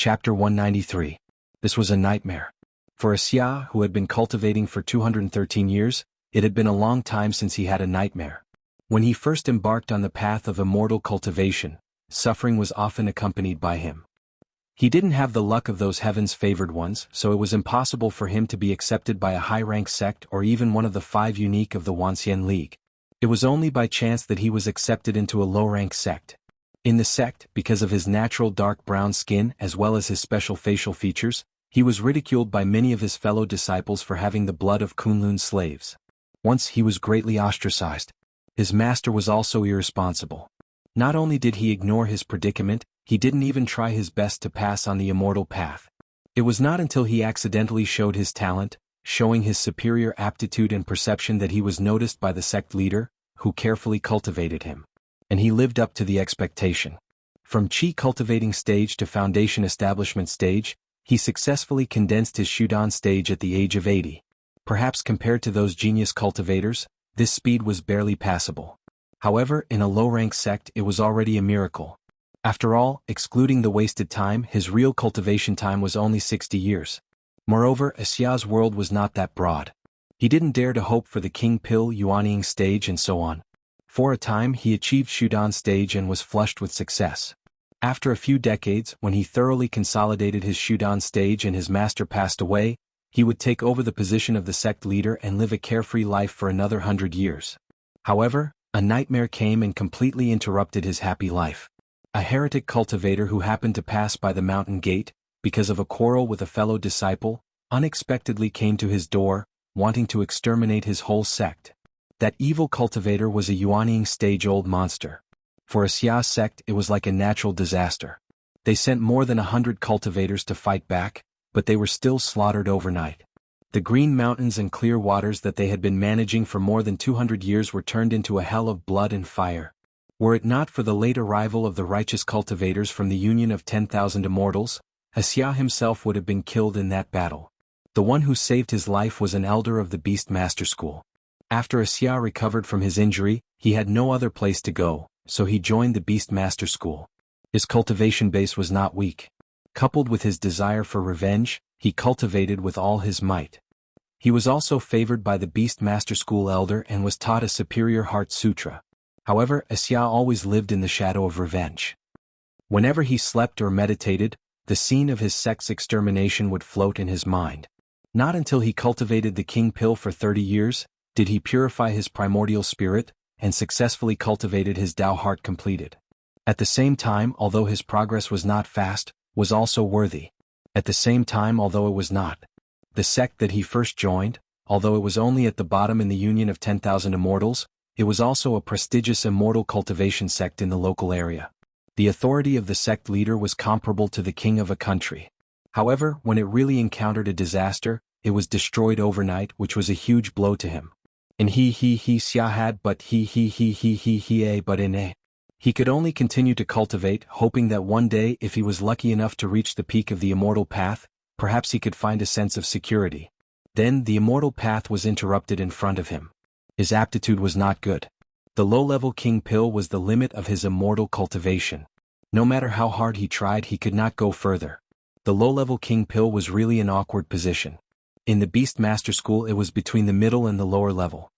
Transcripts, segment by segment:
Chapter 193. This was a nightmare. For a Xia who had been cultivating for 213 years, it had been a long time since he had a nightmare. When he first embarked on the path of immortal cultivation, suffering was often accompanied by him. He didn't have the luck of those heaven's favored ones, so it was impossible for him to be accepted by a high-rank sect or even one of the 5 unique of the Wanxian League. It was only by chance that he was accepted into a low-rank sect. In the sect, because of his natural dark brown skin as well as his special facial features, he was ridiculed by many of his fellow disciples for having the blood of Kunlun's slaves. Once he was greatly ostracized. His master was also irresponsible. Not only did he ignore his predicament, he didn't even try his best to pass on the immortal path. It was not until he accidentally showed his talent, showing his superior aptitude and perception, that he was noticed by the sect leader, who carefully cultivated him. And he lived up to the expectation. From Qi cultivating stage to foundation establishment stage, he successfully condensed his Shudan stage at the age of 80. Perhaps compared to those genius cultivators, this speed was barely passable. However, in a low-rank sect it was already a miracle. After all, excluding the wasted time, his real cultivation time was only 60 years. Moreover, Xia's world was not that broad. He didn't dare to hope for the King Pill Yuanying stage and so on. For a time he achieved Shudan stage and was flushed with success. After a few decades, when he thoroughly consolidated his Shudan stage and his master passed away, he would take over the position of the sect leader and live a carefree life for another 100 years. However, a nightmare came and completely interrupted his happy life. A heretic cultivator who happened to pass by the mountain gate, because of a quarrel with a fellow disciple, unexpectedly came to his door, wanting to exterminate his whole sect. That evil cultivator was a Yuanying stage-old monster. For a Xia sect it was like a natural disaster. They sent more than 100 cultivators to fight back, but they were still slaughtered overnight. The green mountains and clear waters that they had been managing for more than 200 years were turned into a hell of blood and fire. Were it not for the late arrival of the righteous cultivators from the Union of 10,000 Immortals, Xia himself would have been killed in that battle. The one who saved his life was an elder of the Beast Master School. After Xia recovered from his injury, he had no other place to go, so he joined the Beast Master School. His cultivation base was not weak. Coupled with his desire for revenge, he cultivated with all his might. He was also favored by the Beast Master School elder and was taught a superior heart sutra. However, Xia always lived in the shadow of revenge. Whenever he slept or meditated, the scene of his sect's extermination would float in his mind. Not until he cultivated the King Pill for 30 years, did he purify his primordial spirit, and successfully cultivated his Tao heart completed. At the same time, although his progress was not fast, was also worthy. At the same time, although it was not. The sect that he first joined, although it was only at the bottom in the Union of 10,000 Immortals, it was also a prestigious immortal cultivation sect in the local area. The authority of the sect leader was comparable to the king of a country. However, when it really encountered a disaster, it was destroyed overnight, which was a huge blow to him. And Xia had but but in a. He could only continue to cultivate, hoping that one day, if he was lucky enough to reach the peak of the immortal path, perhaps he could find a sense of security. Then the immortal path was interrupted in front of him. His aptitude was not good. The low-level King Pill was the limit of his immortal cultivation. No matter how hard he tried, he could not go further. The low-level King Pill was really an awkward position. In the Beast Master School it was between the middle and the lower level.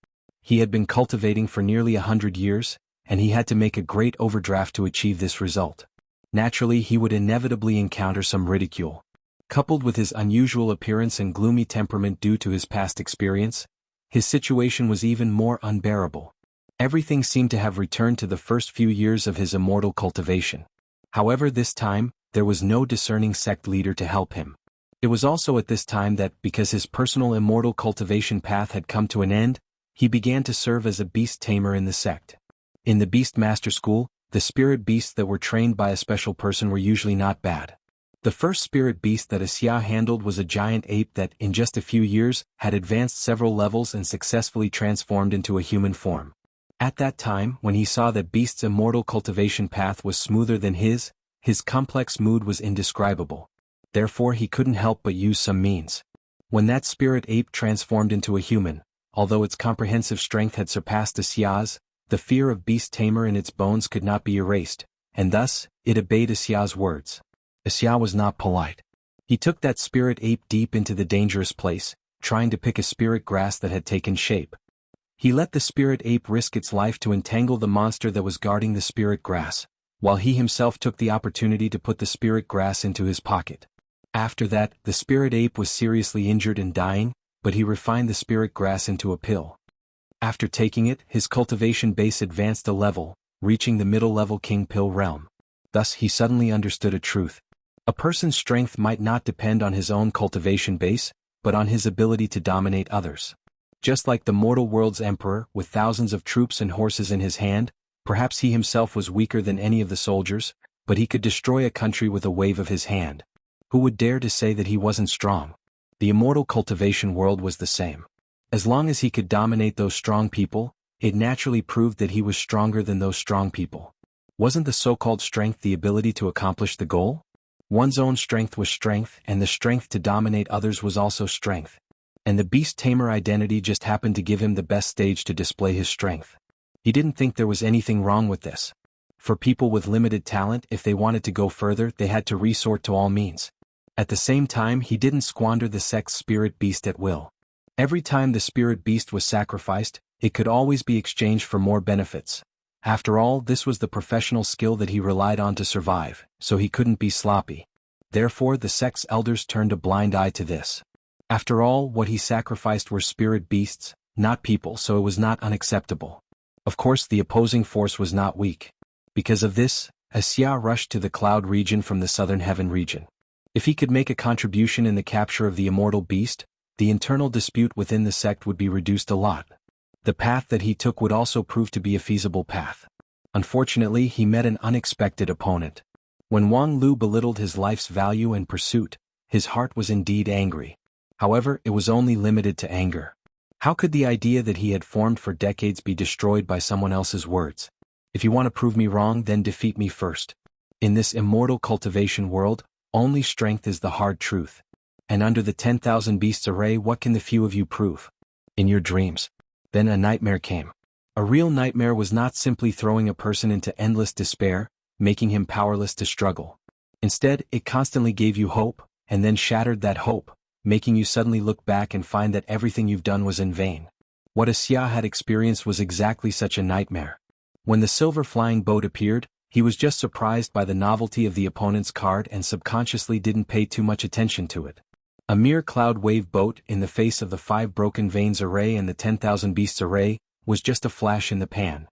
He had been cultivating for nearly 100 years, and he had to make a great overdraft to achieve this result. Naturally, he would inevitably encounter some ridicule. Coupled with his unusual appearance and gloomy temperament due to his past experience, his situation was even more unbearable. Everything seemed to have returned to the first few years of his immortal cultivation. However, this time, there was no discerning sect leader to help him. It was also at this time that, because his personal immortal cultivation path had come to an end, he began to serve as a beast tamer in the sect. In the Beast Master School, the spirit beasts that were trained by a special person were usually not bad. The first spirit beast that Xia handled was a giant ape that, in just a few years, had advanced several levels and successfully transformed into a human form. At that time, when he saw that beast's immortal cultivation path was smoother than his complex mood was indescribable. Therefore he couldn't help but use some means. When that spirit ape transformed into a human, although its comprehensive strength had surpassed Xia's, the fear of beast tamer in its bones could not be erased, and thus, it obeyed Xia's words. Xia was not polite. He took that spirit ape deep into the dangerous place, trying to pick a spirit grass that had taken shape. He let the spirit ape risk its life to entangle the monster that was guarding the spirit grass, while he himself took the opportunity to put the spirit grass into his pocket. After that, the spirit ape was seriously injured and dying, but he refined the spirit grass into a pill. After taking it, his cultivation base advanced a level, reaching the middle-level king pill realm. Thus he suddenly understood a truth. A person's strength might not depend on his own cultivation base, but on his ability to dominate others. Just like the mortal world's emperor, with thousands of troops and horses in his hand, perhaps he himself was weaker than any of the soldiers, but he could destroy a country with a wave of his hand. Who would dare to say that he wasn't strong? The immortal cultivation world was the same. As long as he could dominate those strong people, it naturally proved that he was stronger than those strong people. Wasn't the so-called strength the ability to accomplish the goal? One's own strength was strength, and the strength to dominate others was also strength. And the beast tamer identity just happened to give him the best stage to display his strength. He didn't think there was anything wrong with this. For people with limited talent, if they wanted to go further, they had to resort to all means. At the same time, he didn't squander the sect's spirit beast at will. Every time the spirit beast was sacrificed, it could always be exchanged for more benefits. After all, this was the professional skill that he relied on to survive, so he couldn't be sloppy. Therefore, the sect's elders turned a blind eye to this. After all, what he sacrificed were spirit beasts, not people, so it was not unacceptable. Of course, the opposing force was not weak. Because of this, Xia rushed to the cloud region from the southern heaven region. If he could make a contribution in the capture of the immortal beast, the internal dispute within the sect would be reduced a lot. The path that he took would also prove to be a feasible path. Unfortunately, he met an unexpected opponent. When Wang Lu belittled his life's value and pursuit, his heart was indeed angry. However, it was only limited to anger. How could the idea that he had formed for decades be destroyed by someone else's words? If you want to prove me wrong, then defeat me first. In this immortal cultivation world, only strength is the hard truth. And under the 10,000 beasts array, what can the few of you prove? In your dreams. Then a nightmare came. A real nightmare was not simply throwing a person into endless despair, making him powerless to struggle. Instead, it constantly gave you hope, and then shattered that hope, making you suddenly look back and find that everything you've done was in vain. What Xia had experienced was exactly such a nightmare. When the silver flying boat appeared, he was just surprised by the novelty of the opponent's card and subconsciously didn't pay too much attention to it. A mere cloud wave boat in the face of the 5 broken veins array and the 10,000 beasts array was just a flash in the pan.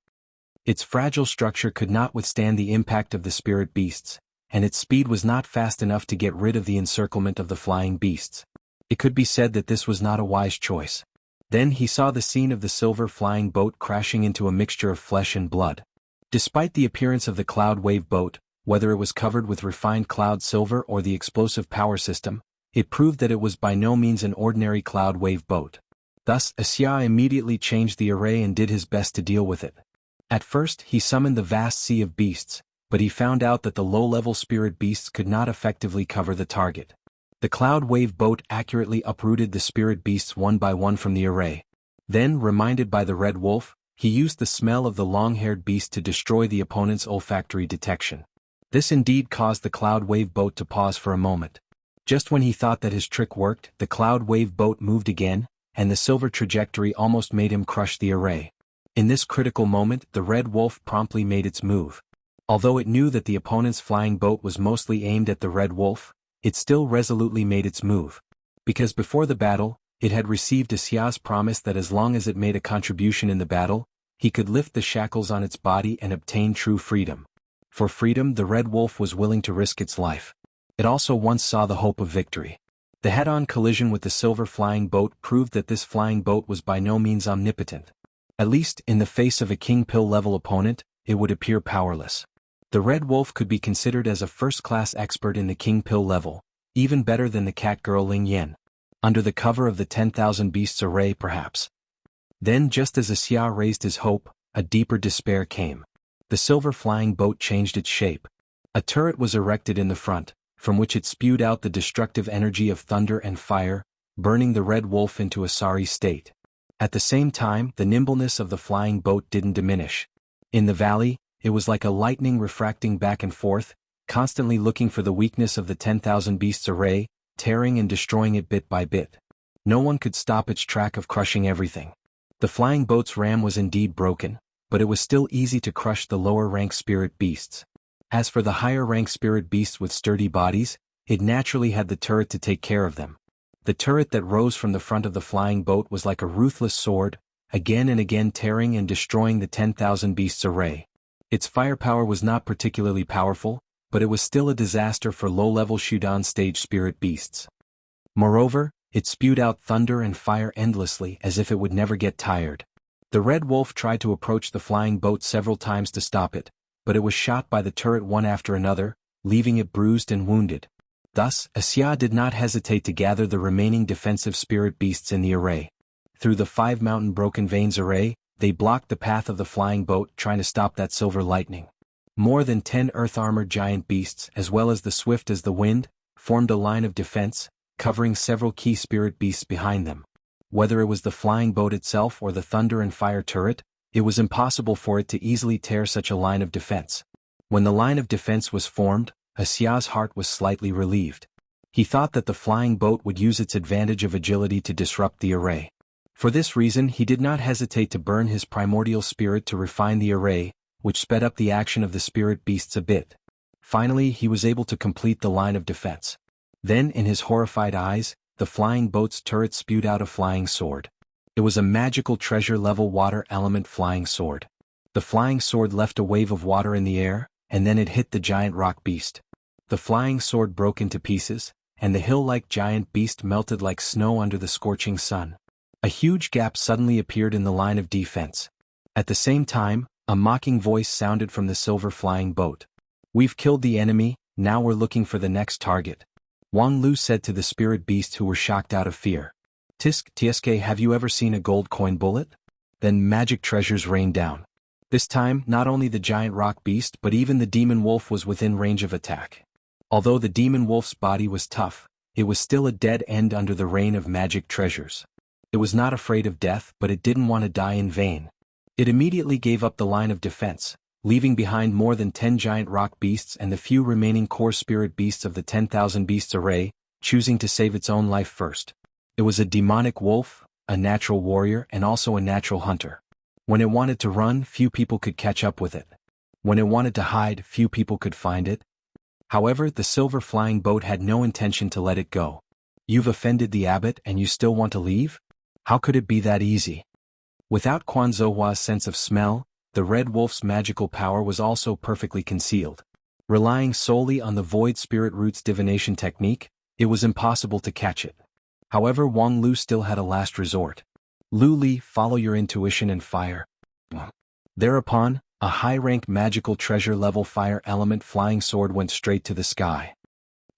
Its fragile structure could not withstand the impact of the spirit beasts, and its speed was not fast enough to get rid of the encirclement of the flying beasts. It could be said that this was not a wise choice. Then he saw the scene of the silver flying boat crashing into a mixture of flesh and blood. Despite the appearance of the cloud wave boat, whether it was covered with refined cloud silver or the explosive power system, it proved that it was by no means an ordinary cloud wave boat. Thus, Xia immediately changed the array and did his best to deal with it. At first, he summoned the vast sea of beasts, but he found out that the low-level spirit beasts could not effectively cover the target. The cloud wave boat accurately uprooted the spirit beasts one by one from the array. Then, reminded by the red wolf, he used the smell of the long-haired beast to destroy the opponent's olfactory detection. This indeed caused the cloud wave boat to pause for a moment. Just when he thought that his trick worked, the cloud wave boat moved again, and the silver trajectory almost made him crush the array. In this critical moment, the red wolf promptly made its move. Although it knew that the opponent's flying boat was mostly aimed at the red wolf, it still resolutely made its move. Because before the battle, it had received Xia's promise that as long as it made a contribution in the battle, he could lift the shackles on its body and obtain true freedom. For freedom, the red wolf was willing to risk its life. It also once saw the hope of victory. The head-on collision with the silver flying boat proved that this flying boat was by no means omnipotent. At least, in the face of a king pill-level opponent, it would appear powerless. The red wolf could be considered as a first-class expert in the king pill level, even better than the cat girl Ling Yan. Under the cover of the 10,000 beasts array perhaps. Then just as Xia raised his hope, a deeper despair came. The silver flying boat changed its shape. A turret was erected in the front, from which it spewed out the destructive energy of thunder and fire, burning the red wolf into a sorry state. At the same time, the nimbleness of the flying boat didn't diminish. In the valley, it was like a lightning refracting back and forth, constantly looking for the weakness of the 10,000 beasts array, tearing and destroying it bit by bit. No one could stop its track of crushing everything. The flying boat's ram was indeed broken, but it was still easy to crush the lower-rank spirit beasts. As for the higher-rank spirit beasts with sturdy bodies, it naturally had the turret to take care of them. The turret that rose from the front of the flying boat was like a ruthless sword, again and again tearing and destroying the 10,000 beasts array. Its firepower was not particularly powerful, but it was still a disaster for low-level Shudan stage spirit beasts. Moreover, it spewed out thunder and fire endlessly as if it would never get tired. The red wolf tried to approach the flying boat several times to stop it, but it was shot by the turret one after another, leaving it bruised and wounded. Thus, Wuxia did not hesitate to gather the remaining defensive spirit beasts in the array. Through the 5 mountain broken veins array, they blocked the path of the flying boat, trying to stop that silver lightning. More than 10 earth-armored giant beasts, as well as the swift as the wind, formed a line of defense, covering several key spirit beasts behind them. Whether it was the flying boat itself or the thunder and fire turret, it was impossible for it to easily tear such a line of defense. When the line of defense was formed, Wuxia's heart was slightly relieved. He thought that the flying boat would use its advantage of agility to disrupt the array. For this reason he did not hesitate to burn his primordial spirit to refine the array, which sped up the action of the spirit beasts a bit. Finally he was able to complete the line of defense. Then in his horrified eyes, the flying boat's turret spewed out a flying sword. It was a magical treasure-level water element flying sword. The flying sword left a wave of water in the air, and then it hit the giant rock beast. The flying sword broke into pieces, and the hill-like giant beast melted like snow under the scorching sun. A huge gap suddenly appeared in the line of defense. At the same time, a mocking voice sounded from the silver flying boat. "We've killed the enemy, now we're looking for the next target," Wang Lu said to the spirit beasts who were shocked out of fear. "Tsk, have you ever seen a gold coin bullet?" Then magic treasures rained down. This time, not only the giant rock beast but even the demon wolf was within range of attack. Although the demon wolf's body was tough, it was still a dead end under the rain of magic treasures. It was not afraid of death, but it didn't want to die in vain. It immediately gave up the line of defense, leaving behind more than 10 giant rock beasts and the few remaining core spirit beasts of the 10,000 beasts array, choosing to save its own life first. It was a demonic wolf, a natural warrior and also a natural hunter. When it wanted to run, few people could catch up with it. When it wanted to hide, few people could find it. However, the silver flying boat had no intention to let it go. "You've offended the abbot and you still want to leave? How could it be that easy?" Without Quan Zouhua's sense of smell, the red wolf's magical power was also perfectly concealed. Relying solely on the void spirit root's divination technique, it was impossible to catch it. However, Wang Lu still had a last resort. "Lu Li, follow your intuition and fire." Thereupon, a high-rank magical treasure-level fire element flying sword went straight to the sky.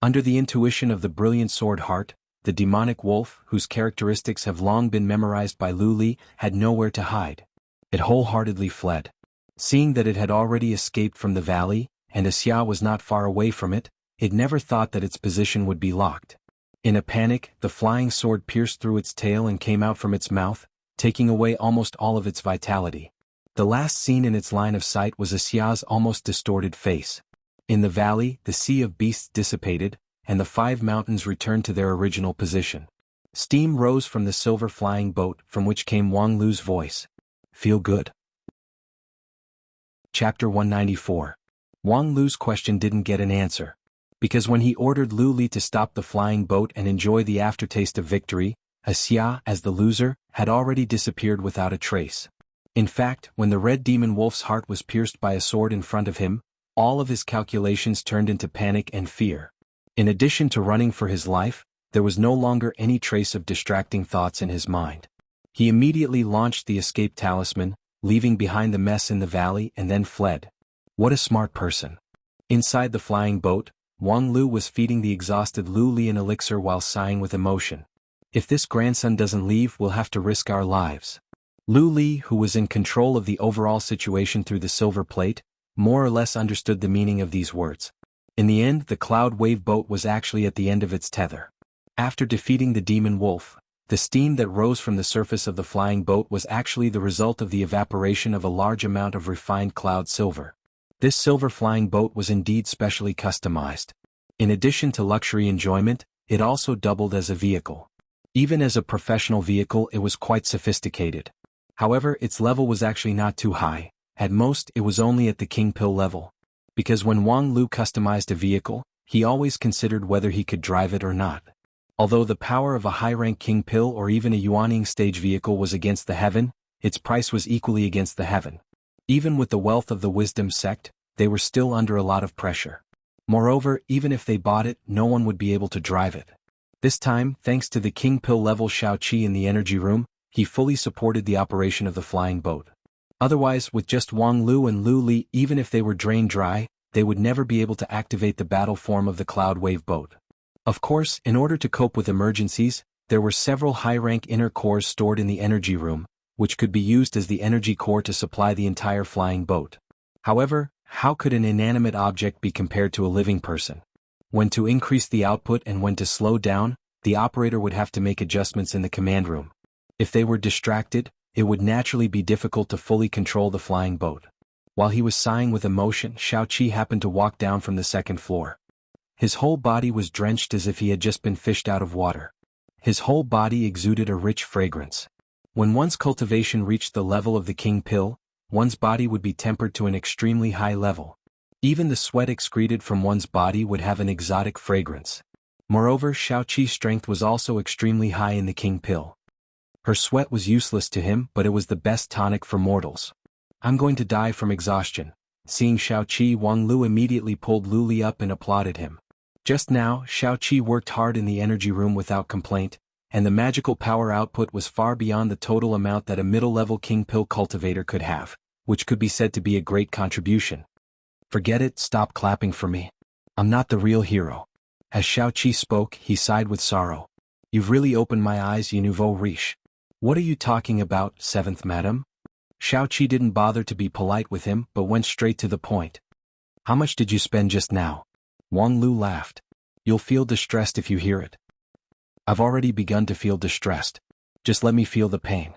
Under the intuition of the brilliant sword heart, the demonic wolf, whose characteristics have long been memorized by Lu Li, had nowhere to hide. It wholeheartedly fled. Seeing that it had already escaped from the valley, and Wuxia was not far away from it, it never thought that its position would be locked. In a panic, the flying sword pierced through its tail and came out from its mouth, taking away almost all of its vitality. The last seen in its line of sight was Wuxia's almost distorted face. In the valley, the sea of beasts dissipated, and the 5 mountains returned to their original position. Steam rose from the silver flying boat, from which came Wang Lu's voice. "Feel good?" Chapter 194. Wang Lu's question didn't get an answer. Because when he ordered Lu Li to stop the flying boat and enjoy the aftertaste of victory, Wuxia, as the loser, had already disappeared without a trace. In fact, when the red demon wolf's heart was pierced by a sword in front of him, all of his calculations turned into panic and fear. In addition to running for his life, there was no longer any trace of distracting thoughts in his mind. He immediately launched the escape talisman, leaving behind the mess in the valley, and then fled. What a smart person. Inside the flying boat, Wang Lu was feeding the exhausted Lu Li an elixir while sighing with emotion. "If this grandson doesn't leave, we'll have to risk our lives." Lu Li, who was in control of the overall situation through the silver plate, more or less understood the meaning of these words. In the end, the cloud wave boat was actually at the end of its tether. After defeating the demon wolf, the steam that rose from the surface of the flying boat was actually the result of the evaporation of a large amount of refined cloud silver. This silver flying boat was indeed specially customized. In addition to luxury enjoyment, it also doubled as a vehicle. Even as a professional vehicle, it was quite sophisticated. However, its level was actually not too high. At most, it was only at the King Pill level. Because when Wang Lu customized a vehicle, he always considered whether he could drive it or not. Although the power of a high-rank King Pill or even a Yuaning stage vehicle was against the heaven, its price was equally against the heaven. Even with the wealth of the Wisdom sect, they were still under a lot of pressure. Moreover, even if they bought it, no one would be able to drive it. This time, thanks to the King Pill level Shao Qi in the energy room, he fully supported the operation of the flying boat. Otherwise, with just Wang Lu and Lu Li, even if they were drained dry, they would never be able to activate the battle form of the Cloud Wave boat. Of course, in order to cope with emergencies, there were several high-rank inner cores stored in the energy room, which could be used as the energy core to supply the entire flying boat. However, how could an inanimate object be compared to a living person? When to increase the output and when to slow down, the operator would have to make adjustments in the command room. If they were distracted, it would naturally be difficult to fully control the flying boat. While he was sighing with emotion, Shao Qi happened to walk down from the second floor. His whole body was drenched as if he had just been fished out of water. His whole body exuded a rich fragrance. When one's cultivation reached the level of the King Pill, one's body would be tempered to an extremely high level. Even the sweat excreted from one's body would have an exotic fragrance. Moreover, Shao Qi's strength was also extremely high in the King Pill. Her sweat was useless to him, but it was the best tonic for mortals. I'm going to die from exhaustion. Seeing Shao Qi, Wang Lu immediately pulled Lu Li up and applauded him. Just now, Shao Qi worked hard in the energy room without complaint, and the magical power output was far beyond the total amount that a middle-level King Pill cultivator could have, which could be said to be a great contribution. Forget it, stop clapping for me. I'm not the real hero. As Shao Qi spoke, he sighed with sorrow. You've really opened my eyes, ye nouveau riche. What are you talking about, seventh madam? Shao Qi didn't bother to be polite with him, but went straight to the point. How much did you spend just now? Wang Lu laughed. You'll feel distressed if you hear it. I've already begun to feel distressed. Just let me feel the pain.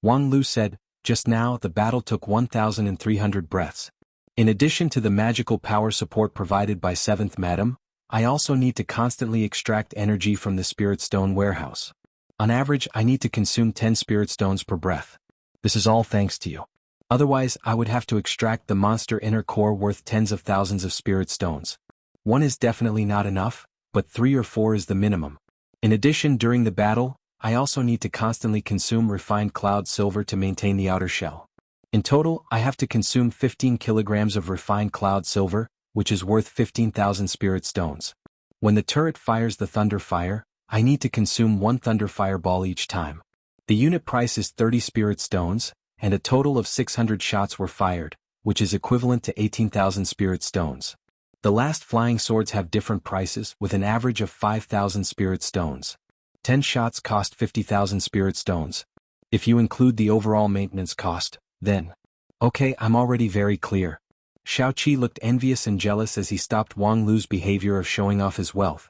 Wang Lu said, just now the battle took 1,300 breaths. In addition to the magical power support provided by 7th Madam, I also need to constantly extract energy from the Spirit Stone warehouse. On average, I need to consume 10 Spirit Stones per breath. This is all thanks to you. Otherwise, I would have to extract the monster inner core worth tens of thousands of Spirit Stones. One is definitely not enough, but 3 or 4 is the minimum. In addition, during the battle, I also need to constantly consume refined cloud silver to maintain the outer shell. In total, I have to consume 15 kilograms of refined cloud silver, which is worth 15,000 Spirit Stones. When the turret fires the Thunder Fire, I need to consume 1 Thunder Fireball each time. The unit price is 30 Spirit Stones, and a total of 600 shots were fired, which is equivalent to 18,000 Spirit Stones. The last flying swords have different prices, with an average of 5,000 Spirit Stones. 10 shots cost 50,000 Spirit Stones. If you include the overall maintenance cost, then... Okay, I'm already very clear. Shao Qi looked envious and jealous as he stopped Wang Lu's behavior of showing off his wealth.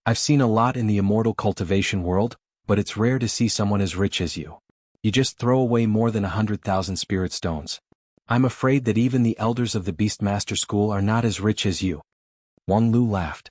I've seen a lot in the immortal cultivation world, but it's rare to see someone as rich as you. You just throw away more than 100,000 Spirit Stones. I'm afraid that even the elders of the Beastmaster School are not as rich as you. Wang Lu laughed.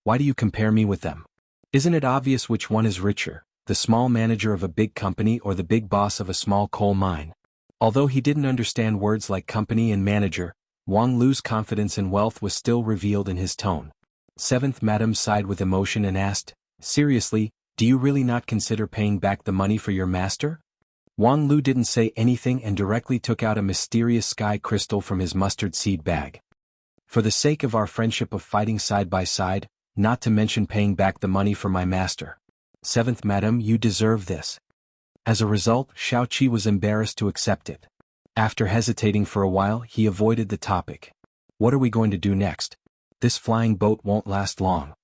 Why do you compare me with them? Isn't it obvious which one is richer, the small manager of a big company or the big boss of a small coal mine? Although he didn't understand words like company and manager, Wang Lu's confidence in wealth was still revealed in his tone. 7th Madam sighed with emotion and asked, seriously, do you really not consider paying back the money for your master? Wang Lu didn't say anything and directly took out a mysterious sky crystal from his mustard seed bag. For the sake of our friendship of fighting side by side, not to mention paying back the money for my master. 7th Madam, you deserve this. As a result, Shao Qi was embarrassed to accept it. After hesitating for a while, he avoided the topic. What are we going to do next? This flying boat won't last long.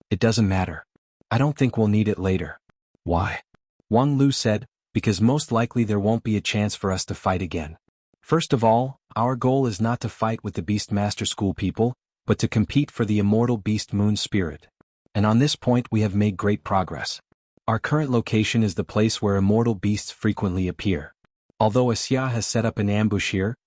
It doesn't matter. I don't think we'll need it later. Why? Wang Lu said, because most likely there won't be a chance for us to fight again. First of all, our goal is not to fight with the Beastmaster School people, but to compete for the immortal Beast Moon Spirit. And on this point we have made great progress. Our current location is the place where immortal beasts frequently appear. Although Asya has set up an ambush here,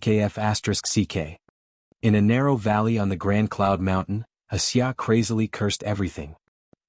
CK. In a narrow valley on the Grand Cloud Mountain, Xia crazily cursed everything.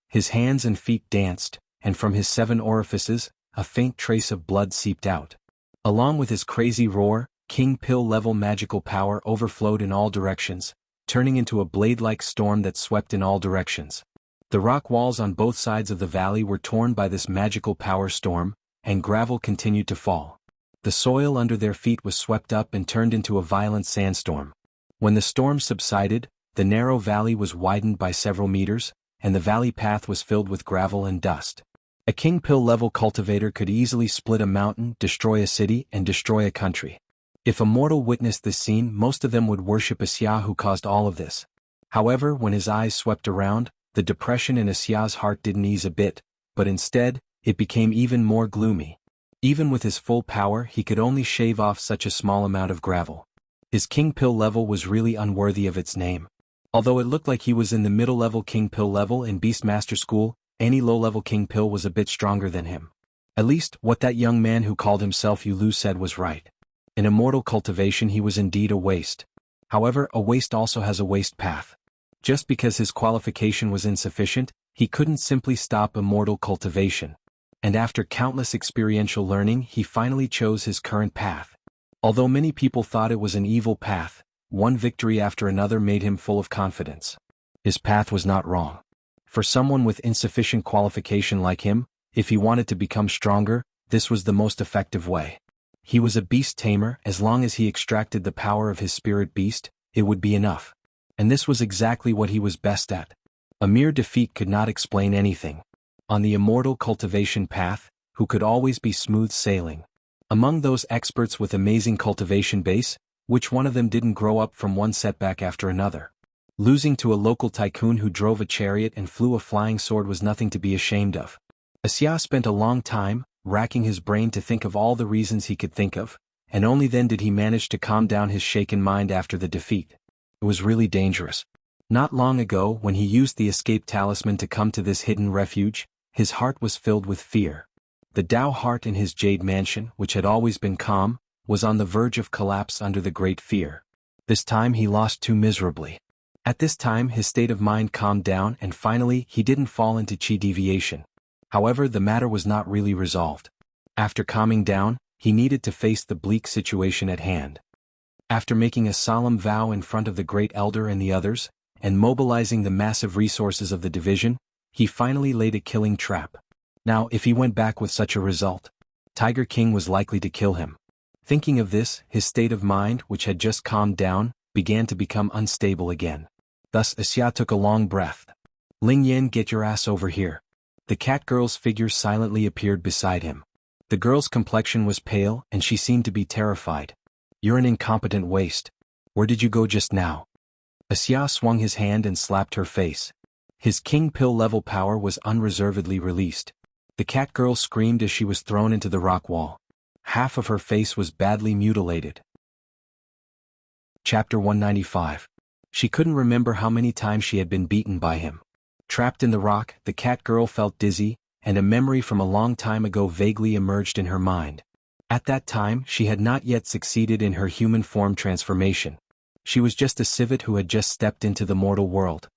His hands and feet danced, and from his 7 orifices, a faint trace of blood seeped out. Along with his crazy roar, King Pill-level magical power overflowed in all directions, turning into a blade-like storm that swept in all directions. The rock walls on both sides of the valley were torn by this magical power storm, and gravel continued to fall. The soil under their feet was swept up and turned into a violent sandstorm. When the storm subsided, the narrow valley was widened by several meters, and the valley path was filled with gravel and dust. A King Pill-level cultivator could easily split a mountain, destroy a city, and destroy a country. If a mortal witnessed this scene, most of them would worship Xia who caused all of this. However, when his eyes swept around, the depression in Xia's heart didn't ease a bit, but instead, it became even more gloomy. Even with his full power, he could only shave off such a small amount of gravel. His King Pill level was really unworthy of its name. Although it looked like he was in the middle-level King Pill level in Beastmaster School, any low-level King Pill was a bit stronger than him. At least, what that young man who called himself Yulu said was right. In immortal cultivation he was indeed a waste. However, a waste also has a waste path. Just because his qualification was insufficient, he couldn't simply stop immortal cultivation. And after countless experiential learning, he finally chose his current path. Although many people thought it was an evil path, one victory after another made him full of confidence. His path was not wrong. For someone with insufficient qualification like him, if he wanted to become stronger, this was the most effective way. He was a beast tamer. As long as he extracted the power of his spirit beast, it would be enough. And this was exactly what he was best at. A mere defeat could not explain anything. On the immortal cultivation path, who could always be smooth sailing? Among those experts with amazing cultivation base, which one of them didn't grow up from one setback after another? Losing to a local tycoon who drove a chariot and flew a flying sword was nothing to be ashamed of. Xia spent a long time, racking his brain to think of all the reasons he could think of, and only then did he manage to calm down his shaken mind after the defeat. It was really dangerous. Not long ago, when he used the escape talisman to come to this hidden refuge, his heart was filled with fear. The Tao heart in his jade mansion, which had always been calm, was on the verge of collapse under the great fear. This time he lost too miserably. At this time his state of mind calmed down and finally he didn't fall into chi deviation. However, the matter was not really resolved. After calming down, he needed to face the bleak situation at hand. After making a solemn vow in front of the great elder and the others, and mobilizing the massive resources of the division, he finally laid a killing trap. Now, if he went back with such a result, Tiger King was likely to kill him. Thinking of this, his state of mind, which had just calmed down, began to become unstable again. Thus Xia took a long breath. "Ling Yan, get your ass over here." The cat girl's figure silently appeared beside him. The girl's complexion was pale, and she seemed to be terrified. "You're an incompetent waste. Where did you go just now?" Xia swung his hand and slapped her face. His king pill level power was unreservedly released. The cat girl screamed as she was thrown into the rock wall. Half of her face was badly mutilated. Chapter 195. She couldn't remember how many times she had been beaten by him. Trapped in the rock, the cat girl felt dizzy, and a memory from a long time ago vaguely emerged in her mind. At that time, she had not yet succeeded in her human form transformation. She was just a civet who had just stepped into the mortal world.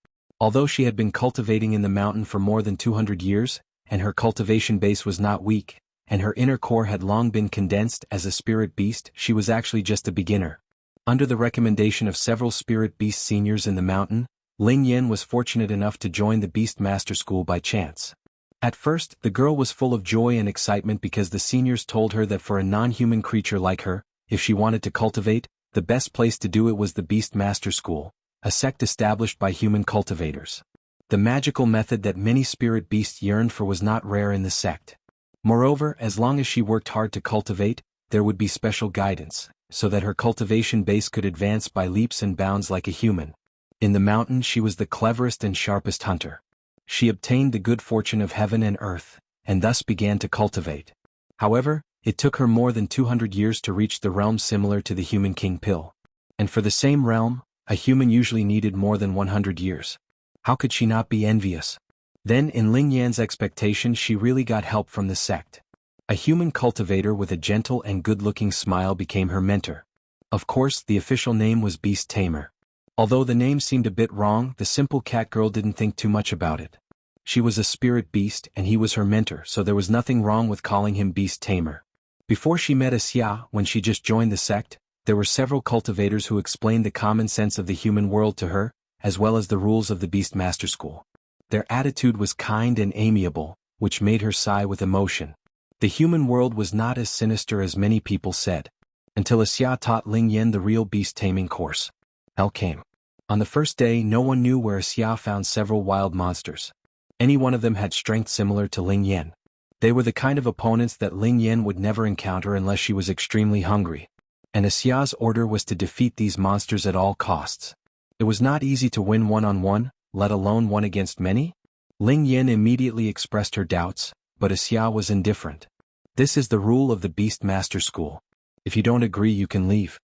Although she had been cultivating in the mountain for more than 200 years, and her cultivation base was not weak, and her inner core had long been condensed as a spirit beast, she was actually just a beginner. Under the recommendation of several spirit beast seniors in the mountain, Ling Yan was fortunate enough to join the Beast Master School by chance. At first, the girl was full of joy and excitement because the seniors told her that for a non-human creature like her, if she wanted to cultivate, the best place to do it was the Beast Master School, a sect established by human cultivators. The magical method that many spirit beasts yearned for was not rare in the sect. Moreover, as long as she worked hard to cultivate, there would be special guidance, so that her cultivation base could advance by leaps and bounds like a human. In the mountain she was the cleverest and sharpest hunter. She obtained the good fortune of heaven and earth, and thus began to cultivate. However, it took her more than 200 years to reach the realm similar to the human king pill. And for the same realm, a human usually needed more than 100 years. How could she not be envious? Then in Ling Yan's expectation she really got help from the sect. A human cultivator with a gentle and good-looking smile became her mentor. Of course, the official name was Beast Tamer. Although the name seemed a bit wrong, the simple cat girl didn't think too much about it. She was a spirit beast and he was her mentor, so there was nothing wrong with calling him Beast Tamer. Before she met Xia, when she just joined the sect, there were several cultivators who explained the common sense of the human world to her, as well as the rules of the Beast Master School. Their attitude was kind and amiable, which made her sigh with emotion. The human world was not as sinister as many people said. Until Xia taught Ling Yan the real beast taming course. Hell came. On the first day no one knew where Xia found several wild monsters. Any one of them had strength similar to Ling Yan. They were the kind of opponents that Ling Yan would never encounter unless she was extremely hungry. And Xia's order was to defeat these monsters at all costs. It was not easy to win one-on-one, let alone one against many. Ling Yan immediately expressed her doubts, but Xia was indifferent. "This is the rule of the Beast Master School. If you don't agree you can leave."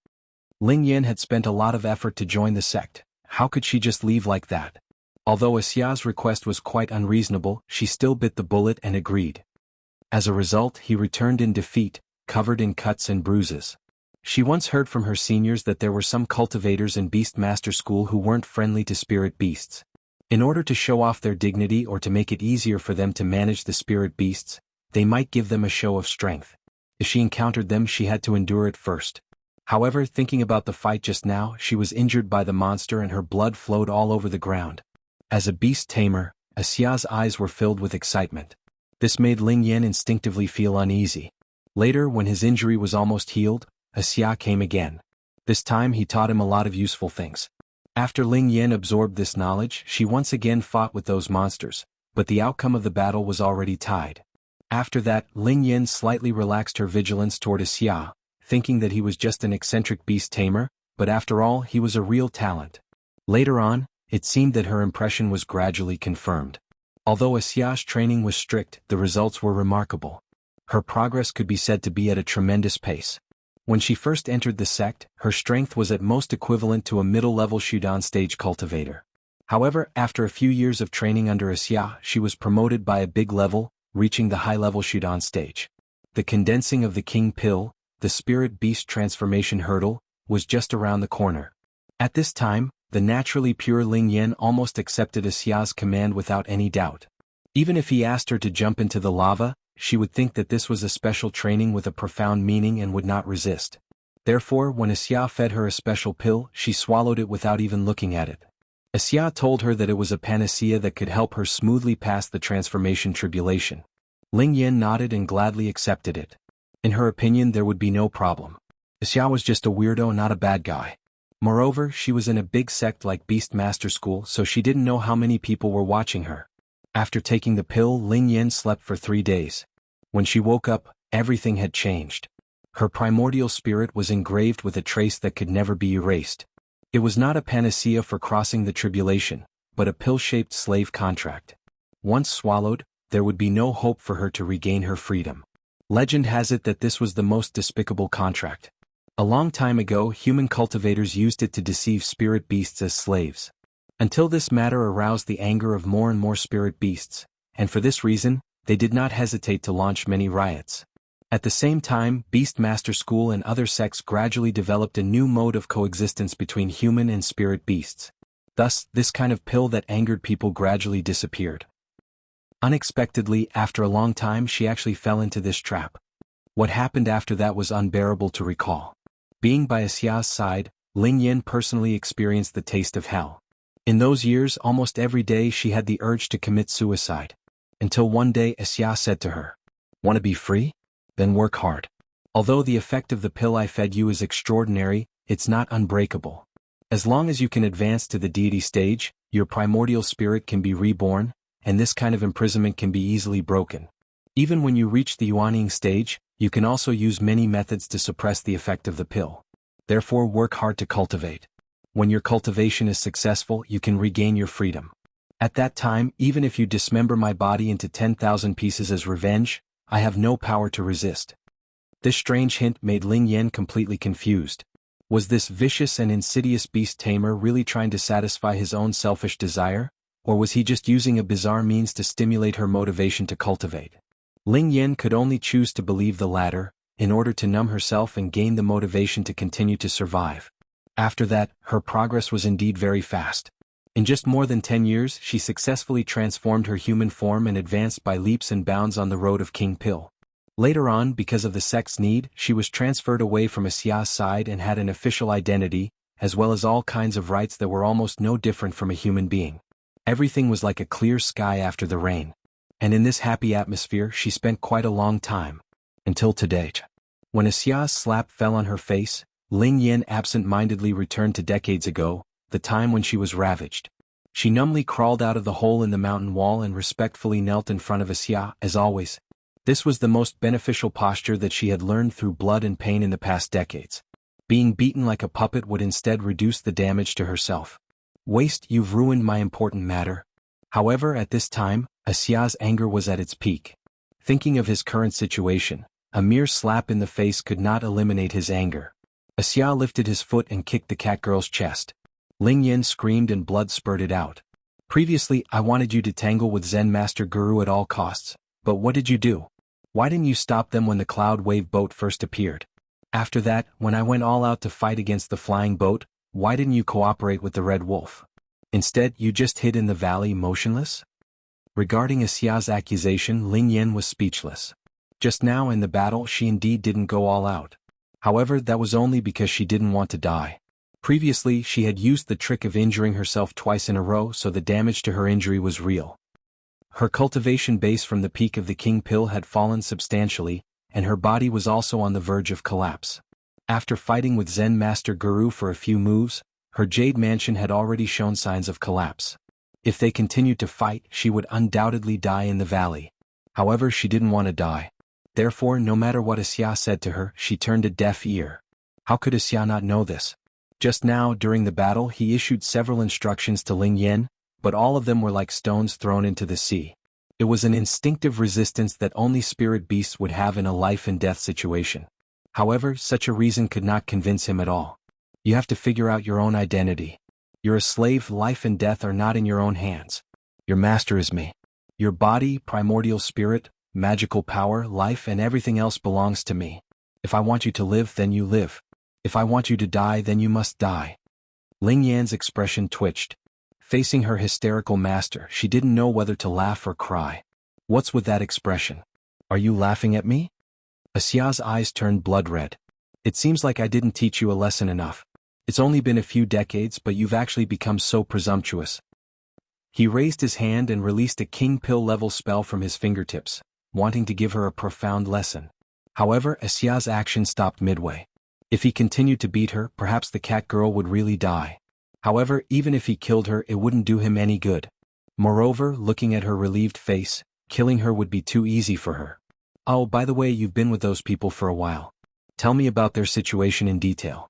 Ling Yan had spent a lot of effort to join the sect. How could she just leave like that? Although Xia's request was quite unreasonable, she still bit the bullet and agreed. As a result, he returned in defeat, covered in cuts and bruises. She once heard from her seniors that there were some cultivators in Beast Master School who weren't friendly to spirit beasts. In order to show off their dignity or to make it easier for them to manage the spirit beasts, they might give them a show of strength. If she encountered them she had to endure it first. However, thinking about the fight just now, she was injured by the monster and her blood flowed all over the ground. As a beast tamer, Xia's eyes were filled with excitement. This made Ling Yan instinctively feel uneasy. Later, when his injury was almost healed, Xia came again. This time he taught him a lot of useful things. After Ling Yan absorbed this knowledge, she once again fought with those monsters, but the outcome of the battle was already tied. After that, Ling Yan slightly relaxed her vigilance toward Xia, thinking that he was just an eccentric beast tamer, but after all he was a real talent. Later on, it seemed that her impression was gradually confirmed. Although Xia's training was strict, the results were remarkable. Her progress could be said to be at a tremendous pace. When she first entered the sect, her strength was at most equivalent to a middle-level Shudan stage cultivator. However, after a few years of training under Xia, she was promoted by a big level, reaching the high-level Shudan stage. The condensing of the king pill, the spirit beast transformation hurdle, was just around the corner. At this time, the naturally pure Ling Yan almost accepted Xia's command without any doubt. Even if he asked her to jump into the lava, she would think that this was a special training with a profound meaning and would not resist. Therefore, when Xia fed her a special pill, she swallowed it without even looking at it. Xia told her that it was a panacea that could help her smoothly pass the transformation tribulation. Ling Yan nodded and gladly accepted it. In her opinion there would be no problem. Xia was just a weirdo, not a bad guy. Moreover, she was in a big sect like Beastmaster School, so she didn't know how many people were watching her. After taking the pill, Ling Yan slept for 3 days. When she woke up, everything had changed. Her primordial spirit was engraved with a trace that could never be erased. It was not a panacea for crossing the tribulation, but a pill-shaped slave contract. Once swallowed, there would be no hope for her to regain her freedom. Legend has it that this was the most despicable contract. A long time ago, human cultivators used it to deceive spirit beasts as slaves. Until this matter aroused the anger of more and more spirit beasts, and for this reason, they did not hesitate to launch many riots. At the same time, Beastmaster School and other sects gradually developed a new mode of coexistence between human and spirit beasts. Thus, this kind of pill that angered people gradually disappeared. Unexpectedly, after a long time, she actually fell into this trap. What happened after that was unbearable to recall. Being by Xia's side, Ling Yan personally experienced the taste of hell. In those years, almost every day she had the urge to commit suicide. Until one day Xia said to her, "Want to be free? Then work hard. Although the effect of the pill I fed you is extraordinary, it's not unbreakable. As long as you can advance to the deity stage, your primordial spirit can be reborn, and this kind of imprisonment can be easily broken. Even when you reach the Yuanying stage, you can also use many methods to suppress the effect of the pill. Therefore, work hard to cultivate. When your cultivation is successful, you can regain your freedom. At that time, even if you dismember my body into 10,000 pieces as revenge, I have no power to resist." This strange hint made Ling Yan completely confused. Was this vicious and insidious beast tamer really trying to satisfy his own selfish desire, or was he just using a bizarre means to stimulate her motivation to cultivate? Ling Yan could only choose to believe the latter, in order to numb herself and gain the motivation to continue to survive. After that, her progress was indeed very fast. In just more than 10 years, she successfully transformed her human form and advanced by leaps and bounds on the road of King Pill. Later on, because of the sect's need, she was transferred away from Xia's side and had an official identity, as well as all kinds of rights that were almost no different from a human being. Everything was like a clear sky after the rain. And in this happy atmosphere, she spent quite a long time. Until today. When Xia's slap fell on her face, Ling Yan absent-mindedly returned to decades ago, the time when she was ravaged. She numbly crawled out of the hole in the mountain wall and respectfully knelt in front of Xia, as always. This was the most beneficial posture that she had learned through blood and pain in the past decades. Being beaten like a puppet would instead reduce the damage to herself. "Waste, you've ruined my important matter." However, at this time, Xia's anger was at its peak. Thinking of his current situation, a mere slap in the face could not eliminate his anger. Xia lifted his foot and kicked the catgirl's chest. Ling Yan screamed and blood spurted out. "Previously, I wanted you to tangle with Zen Master Guru at all costs, but what did you do? Why didn't you stop them when the cloud wave boat first appeared? After that, when I went all out to fight against the flying boat, why didn't you cooperate with the Red Wolf? Instead, you just hid in the valley motionless?" Regarding Xia's accusation, Ling Yan was speechless. Just now in the battle, she indeed didn't go all out. However, that was only because she didn't want to die. Previously, she had used the trick of injuring herself twice in a row, so the damage to her injury was real. Her cultivation base from the peak of the King Pill had fallen substantially, and her body was also on the verge of collapse. After fighting with Zen Master Guru for a few moves, her Jade Mansion had already shown signs of collapse. If they continued to fight, she would undoubtedly die in the valley. However, she didn't want to die. Therefore, no matter what Xia said to her, she turned a deaf ear. How could Xia not know this? Just now, during the battle, he issued several instructions to Ling Yan, but all of them were like stones thrown into the sea. It was an instinctive resistance that only spirit beasts would have in a life-and-death situation. However, such a reason could not convince him at all. You have to figure out your own identity. You're a slave. Life and death are not in your own hands. Your master is me. Your body, primordial spirit, magical power, life, and everything else belongs to me. If I want you to live, then you live. If I want you to die, then you must die. Ling Yan's expression twitched. Facing her hysterical master, she didn't know whether to laugh or cry. What's with that expression? Are you laughing at me? Xia's eyes turned blood red. It seems like I didn't teach you a lesson enough. It's only been a few decades, but you've actually become so presumptuous. He raised his hand and released a King Pill level spell from his fingertips, wanting to give her a profound lesson. However, Xia's action stopped midway. If he continued to beat her, perhaps the cat girl would really die. However, even if he killed her, it wouldn't do him any good. Moreover, looking at her relieved face, killing her would be too easy for her. Oh, by the way, you've been with those people for a while. Tell me about their situation in detail.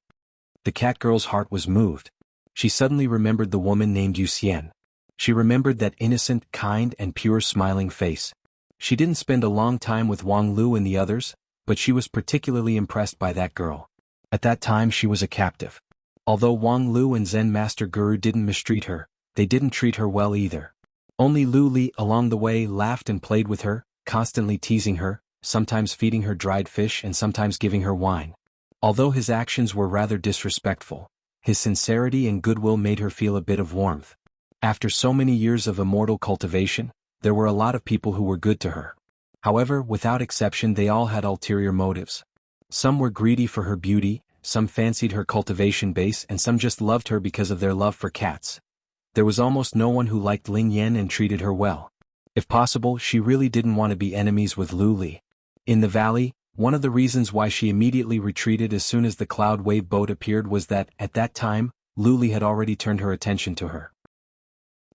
The cat girl's heart was moved. She suddenly remembered the woman named Yuxian. She remembered that innocent, kind, and pure smiling face. She didn't spend a long time with Wang Lu and the others, but she was particularly impressed by that girl. At that time she was a captive. Although Wang Lu and Zen Master Guru didn't mistreat her, they didn't treat her well either. Only Lu Li along the way laughed and played with her, constantly teasing her, sometimes feeding her dried fish and sometimes giving her wine. Although his actions were rather disrespectful, his sincerity and goodwill made her feel a bit of warmth. After so many years of immortal cultivation, there were a lot of people who were good to her. However, without exception they all had ulterior motives. Some were greedy for her beauty, some fancied her cultivation base and some just loved her because of their love for cats. There was almost no one who liked Ling Yan and treated her well. If possible, she really didn't want to be enemies with Lu Li. In the valley, one of the reasons why she immediately retreated as soon as the cloud wave boat appeared was that, at that time, Lu Li had already turned her attention to her.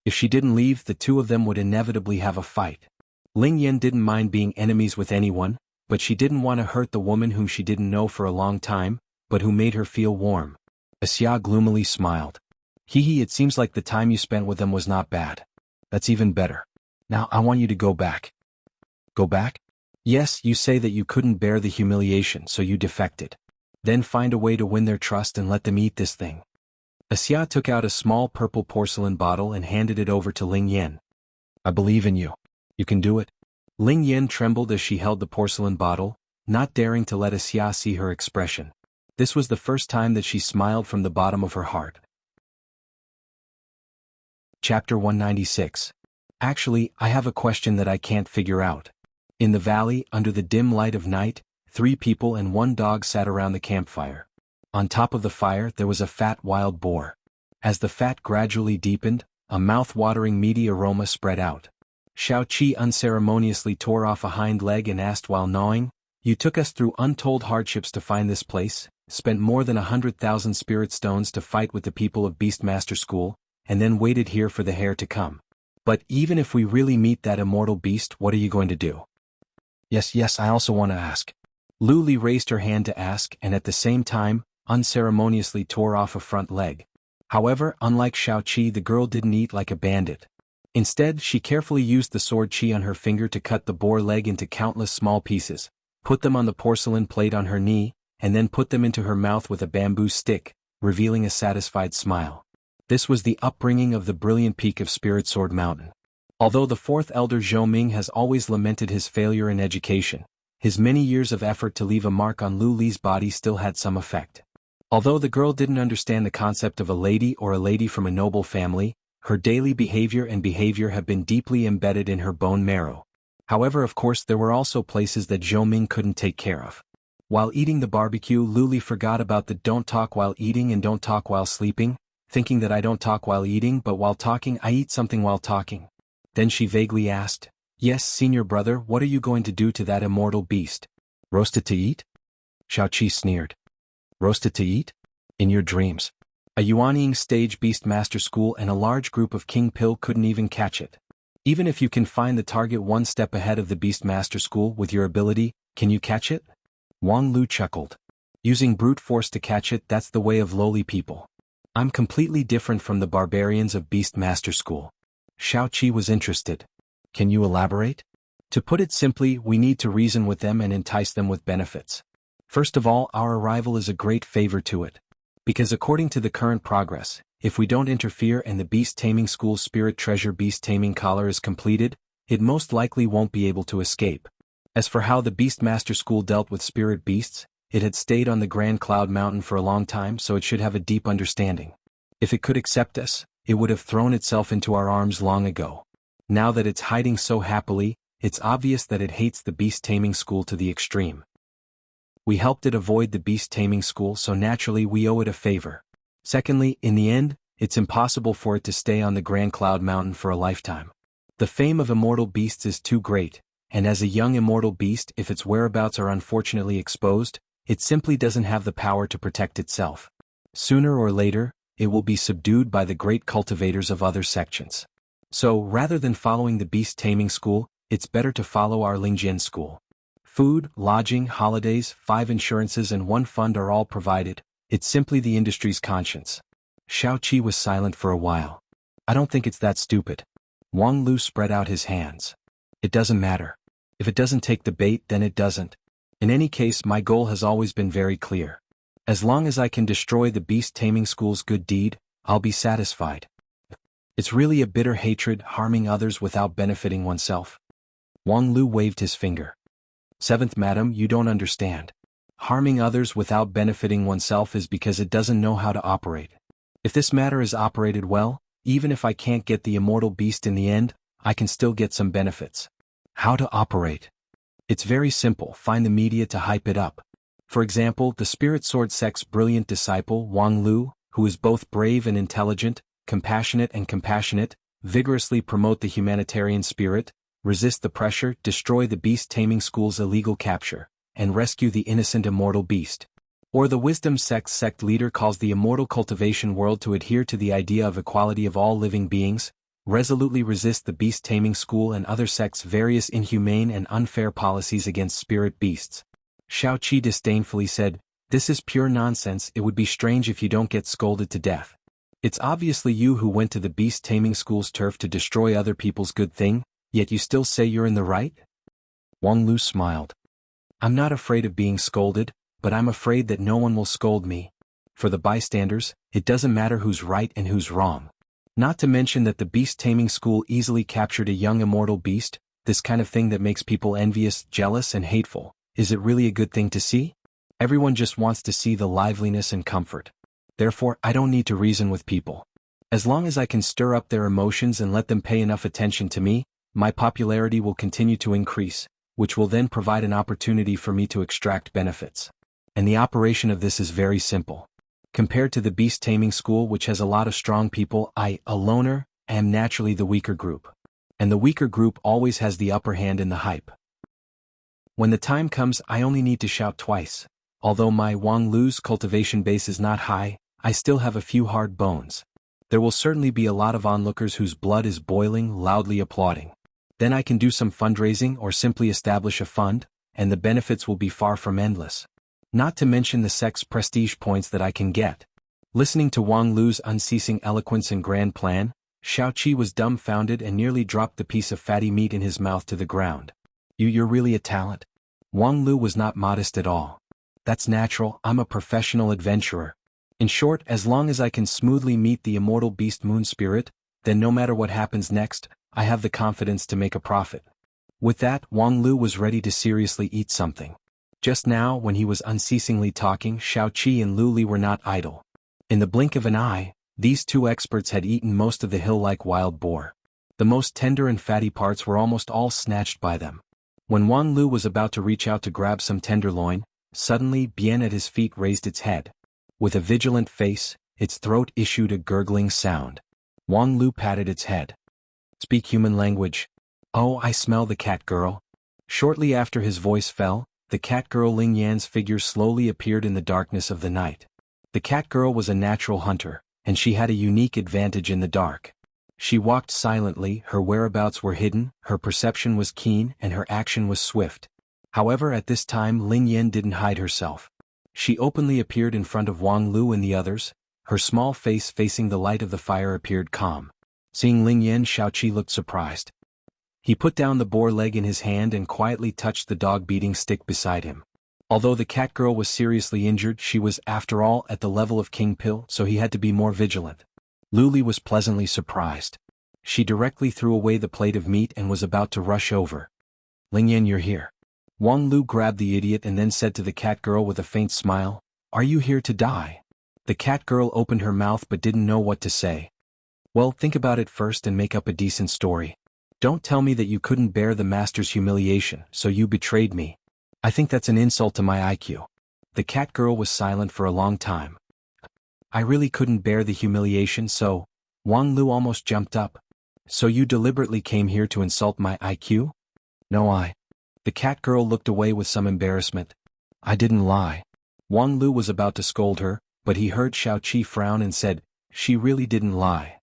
If she didn't leave, the two of them would inevitably have a fight. Ling Yan didn't mind being enemies with anyone, but she didn't want to hurt the woman whom she didn't know for a long time, but who made her feel warm. Xia gloomily smiled. Hee, it seems like the time you spent with them was not bad. That's even better. Now I want you to go back. Go back? Yes, you say that you couldn't bear the humiliation, so you defected. Then find a way to win their trust and let them eat this thing. Xia took out a small purple porcelain bottle and handed it over to Ling Yan. I believe in you. You can do it. Ling Yan trembled as she held the porcelain bottle, not daring to let Xia see her expression. This was the first time that she smiled from the bottom of her heart. Chapter 196. Actually, I have a question that I can't figure out. In the valley, under the dim light of night, 3 people and 1 dog sat around the campfire. On top of the fire there was a fat wild boar. As the fat gradually deepened, a mouth-watering meaty aroma spread out. Xiao Qi unceremoniously tore off a hind leg and asked while gnawing, "You took us through untold hardships to find this place, spent more than 100,000 spirit stones to fight with the people of Beastmaster School, and then waited here for the hare to come. But even if we really meet that immortal beast, what are you going to do?" Yes, I also want to ask. Lu Li raised her hand to ask and at the same time, unceremoniously tore off a front leg. However, unlike Xiao Qi, the girl didn't eat like a bandit. Instead, she carefully used the sword Qi on her finger to cut the boar leg into countless small pieces, put them on the porcelain plate on her knee, and then put them into her mouth with a bamboo stick, revealing a satisfied smile. This was the upbringing of the brilliant peak of Spirit Sword Mountain. Although the 4th elder Zhou Ming has always lamented his failure in education, his many years of effort to leave a mark on Lu Li's body still had some effect. Although the girl didn't understand the concept of a lady or a lady from a noble family, her daily behavior have been deeply embedded in her bone marrow. However, of course, there were also places that Zhou Ming couldn't take care of. While eating the barbecue, Lu Li forgot about the don't talk while eating and don't talk while sleeping, thinking that I don't talk while eating but while talking I eat something while talking. Then she vaguely asked, "Yes, senior brother, what are you going to do to that immortal beast? Roast it to eat?" Xiao Qi sneered. Roast it to eat? In your dreams. A Yuanying stage Beastmaster School and a large group of King Pill couldn't even catch it. Even if you can find the target 1 step ahead of the Beastmaster School with your ability, can you catch it? Wang Lu chuckled. Using brute force to catch it, that's the way of lowly people. I'm completely different from the barbarians of Beastmaster School. Xiao Qi was interested. Can you elaborate? To put it simply, we need to reason with them and entice them with benefits. First of all, our arrival is a great favor to it. Because according to the current progress, if we don't interfere and the Beast Taming School's Spirit Treasure Beast Taming Collar is completed, it most likely won't be able to escape. As for how the Beastmaster School dealt with spirit beasts, it had stayed on the Grand Cloud Mountain for a long time, so it should have a deep understanding. If it could accept us, it would have thrown itself into our arms long ago. Now that it's hiding so happily, it's obvious that it hates the Beast Taming School to the extreme. We helped it avoid the Beast Taming School, so naturally we owe it a favor. Secondly, in the end, it's impossible for it to stay on the Grand Cloud Mountain for a lifetime. The fame of immortal beasts is too great, and as a young immortal beast, if its whereabouts are unfortunately exposed, it simply doesn't have the power to protect itself. Sooner or later, it will be subdued by the great cultivators of other sections. So, rather than following the beast taming school, it's better to follow our Lingjian school. Food, lodging, holidays, 5 insurances and 1 fund are all provided. It's simply the industry's conscience. Xiao Qi was silent for a while. I don't think it's that stupid. Wang Lu spread out his hands. It doesn't matter. If it doesn't take the bait, then it doesn't. In any case, my goal has always been very clear. As long as I can destroy the beast taming school's good deed, I'll be satisfied. It's really a bitter hatred, harming others without benefiting oneself. Wang Lu waved his finger. 7th Madam, you don't understand. Harming others without benefiting oneself is because it doesn't know how to operate. If this matter is operated well, even if I can't get the immortal beast in the end, I can still get some benefits. How to operate? It's very simple. Find the media to hype it up. For example, the Spirit Sword sect's brilliant disciple, Wang Lu, who is both brave and intelligent, compassionate, vigorously promote the humanitarian spirit, resist the pressure, destroy the beast taming school's illegal capture, and rescue the innocent immortal beast. Or the Wisdom sect's sect leader calls the immortal cultivation world to adhere to the idea of equality of all living beings, resolutely resist the beast taming school and other sects' various inhumane and unfair policies against spirit beasts. Xiao Qi disdainfully said, "This is pure nonsense. It would be strange if you don't get scolded to death. It's obviously you who went to the beast taming school's turf to destroy other people's good thing, yet you still say you're in the right?" Wang Lu smiled. "I'm not afraid of being scolded, but I'm afraid that no one will scold me. For the bystanders, it doesn't matter who's right and who's wrong. Not to mention that the beast taming school easily captured a young immortal beast, this kind of thing that makes people envious, jealous and hateful. Is it really a good thing to see? Everyone just wants to see the liveliness and comfort. Therefore, I don't need to reason with people. As long as I can stir up their emotions and let them pay enough attention to me, my popularity will continue to increase, which will then provide an opportunity for me to extract benefits. And the operation of this is very simple. Compared to the beast taming school, which has a lot of strong people, I, a loner, am naturally the weaker group. And the weaker group always has the upper hand in the hype. When the time comes, I only need to shout twice. Although my Wang Lu's cultivation base is not high, I still have a few hard bones. There will certainly be a lot of onlookers whose blood is boiling, loudly applauding. Then I can do some fundraising or simply establish a fund, and the benefits will be far from endless. Not to mention the sect's prestige points that I can get. Listening to Wang Lu's unceasing eloquence and grand plan, Xiao Qi was dumbfounded and nearly dropped the piece of fatty meat in his mouth to the ground. You're really a talent? Wang Lu was not modest at all. That's natural, I'm a professional adventurer. In short, as long as I can smoothly meet the immortal beast moon spirit, then no matter what happens next, I have the confidence to make a profit. With that, Wang Lu was ready to seriously eat something. Just now, when he was unceasingly talking, Xiao Qi and Lu Li were not idle. In the blink of an eye, these 2 experts had eaten most of the hill-like wild boar. The most tender and fatty parts were almost all snatched by them. When Wang Lu was about to reach out to grab some tenderloin, suddenly Bien at his feet raised its head. With a vigilant face, its throat issued a gurgling sound. Wang Lu patted its head. "Speak human language." "Oh, I smell the cat girl." Shortly after his voice fell, the cat girl Ling Yan's figure slowly appeared in the darkness of the night. The cat girl was a natural hunter, and she had a unique advantage in the dark. She walked silently, her whereabouts were hidden, her perception was keen, and her action was swift. However, at this time Ling Yan didn't hide herself. She openly appeared in front of Wang Lu and the others, her small face facing the light of the fire appeared calm. Seeing Ling Yan, Xiao Qi looked surprised. He put down the boar leg in his hand and quietly touched the dog-beating stick beside him. Although the cat girl was seriously injured, she was, after all, at the level of King Pill, so he had to be more vigilant. Lu Li was pleasantly surprised. She directly threw away the plate of meat and was about to rush over. "Ling Yan, you're here." Wang Lu grabbed the idiot and then said to the cat girl with a faint smile, "Are you here to die?" The cat girl opened her mouth but didn't know what to say. "Well, think about it first and make up a decent story. Don't tell me that you couldn't bear the master's humiliation, so you betrayed me. I think that's an insult to my IQ." The cat girl was silent for a long time. "I really couldn't bear the humiliation, so..." Wang Lu almost jumped up. "So you deliberately came here to insult my IQ?" "No, The cat girl looked away with some embarrassment. "I didn't lie. Wang Lu was about to scold her, but he heard Xiao Qi frown and said, "She really didn't lie."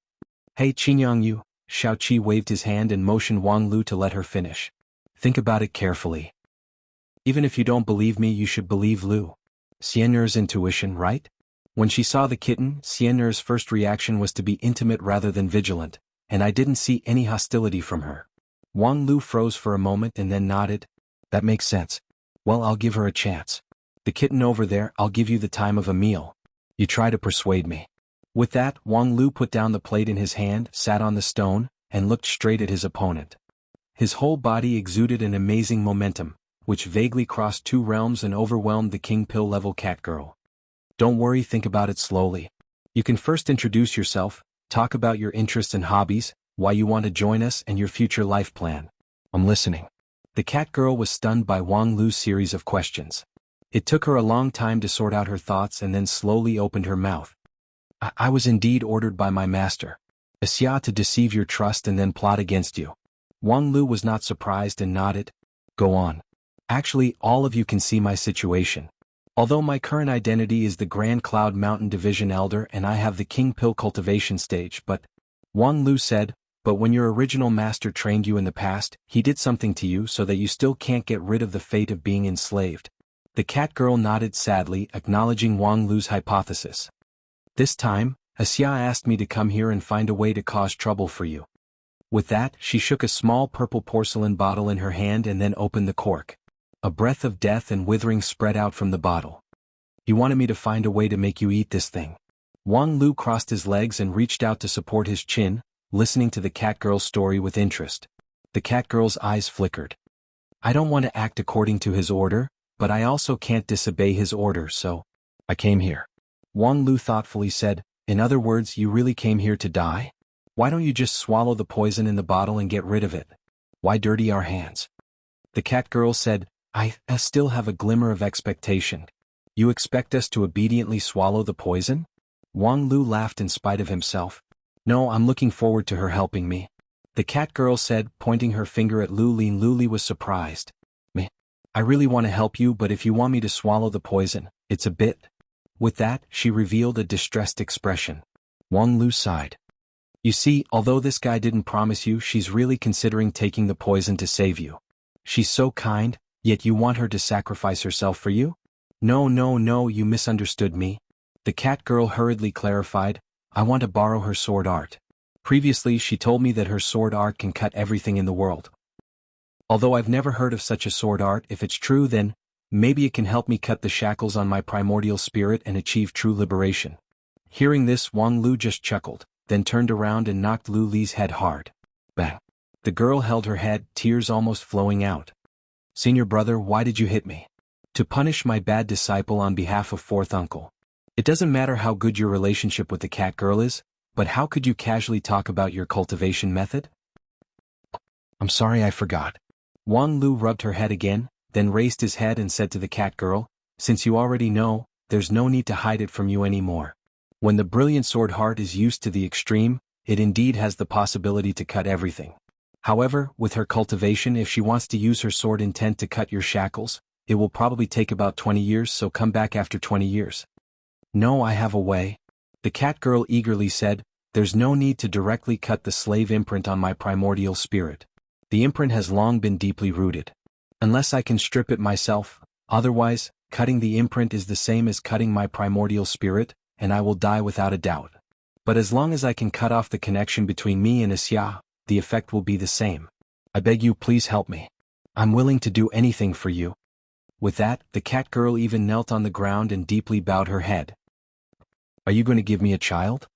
"Hey Qingyang Yu," Xiao Qi waved his hand and motioned Wang Lu to let her finish. "Think about it carefully. Even if you don't believe me, you should believe Lu Xian'er's intuition, right?" When she saw the kitten, Xian'er's first reaction was to be intimate rather than vigilant, and I didn't see any hostility from her. Wang Lu froze for a moment and then nodded. "That makes sense. Well, I'll give her a chance. The kitten over there, I'll give you the time of a meal. You try to persuade me." With that, Wang Lu put down the plate in his hand, sat on the stone, and looked straight at his opponent. His whole body exuded an amazing momentum, which vaguely crossed two realms and overwhelmed the king pill-level cat girl. "Don't worry, think about it slowly. You can first introduce yourself, talk about your interests and hobbies, why you want to join us and your future life plan." "I'm listening." The cat girl was stunned by Wang Lu's series of questions. It took her a long time to sort out her thoughts and then slowly opened her mouth. I was indeed ordered by my master, Xia, to deceive your trust and then plot against you." Wang Lu was not surprised and nodded. "Go on. Actually, all of you can see my situation. Although my current identity is the Grand Cloud Mountain Division Elder and I have the King Pill cultivation stage, but," Wang Lu said, "but when your original master trained you in the past, he did something to you so that you still can't get rid of the fate of being enslaved." The cat girl nodded sadly, acknowledging Wang Lu's hypothesis. "This time, Xia asked me to come here and find a way to cause trouble for you." With that, she shook a small purple porcelain bottle in her hand and then opened the cork. A breath of death and withering spread out from the bottle. "You wanted me to find a way to make you eat this thing." Wang Lu crossed his legs and reached out to support his chin, listening to the cat girl's story with interest. The cat girl's eyes flickered. "I don't want to act according to his order, but I also can't disobey his order, so I came here." Wang Lu thoughtfully said, "In other words, you really came here to die? Why don't you just swallow the poison in the bottle and get rid of it? Why dirty our hands?" The cat girl said, I still have a glimmer of expectation. You expect us to obediently swallow the poison?" Wang Lu laughed in spite of himself. "No, I'm looking forward to her helping me." The cat girl said, pointing her finger at Lulin. Luli was surprised. "Me? I really want to help you, but if you want me to swallow the poison, it's a bit." With that, she revealed a distressed expression. Wang Lu sighed. "You see, although this guy didn't promise you, she's really considering taking the poison to save you. She's so kind, yet you want her to sacrifice herself for you?" No, you misunderstood me." The cat girl hurriedly clarified, "I want to borrow her sword art. Previously she told me that her sword art can cut everything in the world. Although I've never heard of such a sword art, if it's true then, maybe it can help me cut the shackles on my primordial spirit and achieve true liberation." Hearing this, Wang Lu just chuckled, then turned around and knocked Lu Li's head hard. Bang! The girl held her head, tears almost flowing out. "Senior brother, why did you hit me?" "To punish my bad disciple on behalf of fourth uncle." "It doesn't matter how good your relationship with the cat girl is, but how could you casually talk about your cultivation method?" "I'm sorry, I forgot." Wang Lu rubbed her head again, then raised his head and said to the cat girl, "Since you already know, there's no need to hide it from you anymore. When the brilliant sword heart is used to the extreme, it indeed has the possibility to cut everything. However, with her cultivation, if she wants to use her sword intent to cut your shackles, it will probably take about 20 years, so come back after 20 years. "No, I have a way." The cat girl eagerly said, "There's no need to directly cut the slave imprint on my primordial spirit. The imprint has long been deeply rooted. Unless I can strip it myself, otherwise, cutting the imprint is the same as cutting my primordial spirit, and I will die without a doubt. But as long as I can cut off the connection between me and Xia, the effect will be the same. I beg you, please help me. I'm willing to do anything for you." With that, the cat girl even knelt on the ground and deeply bowed her head. "Are you going to give me a child?"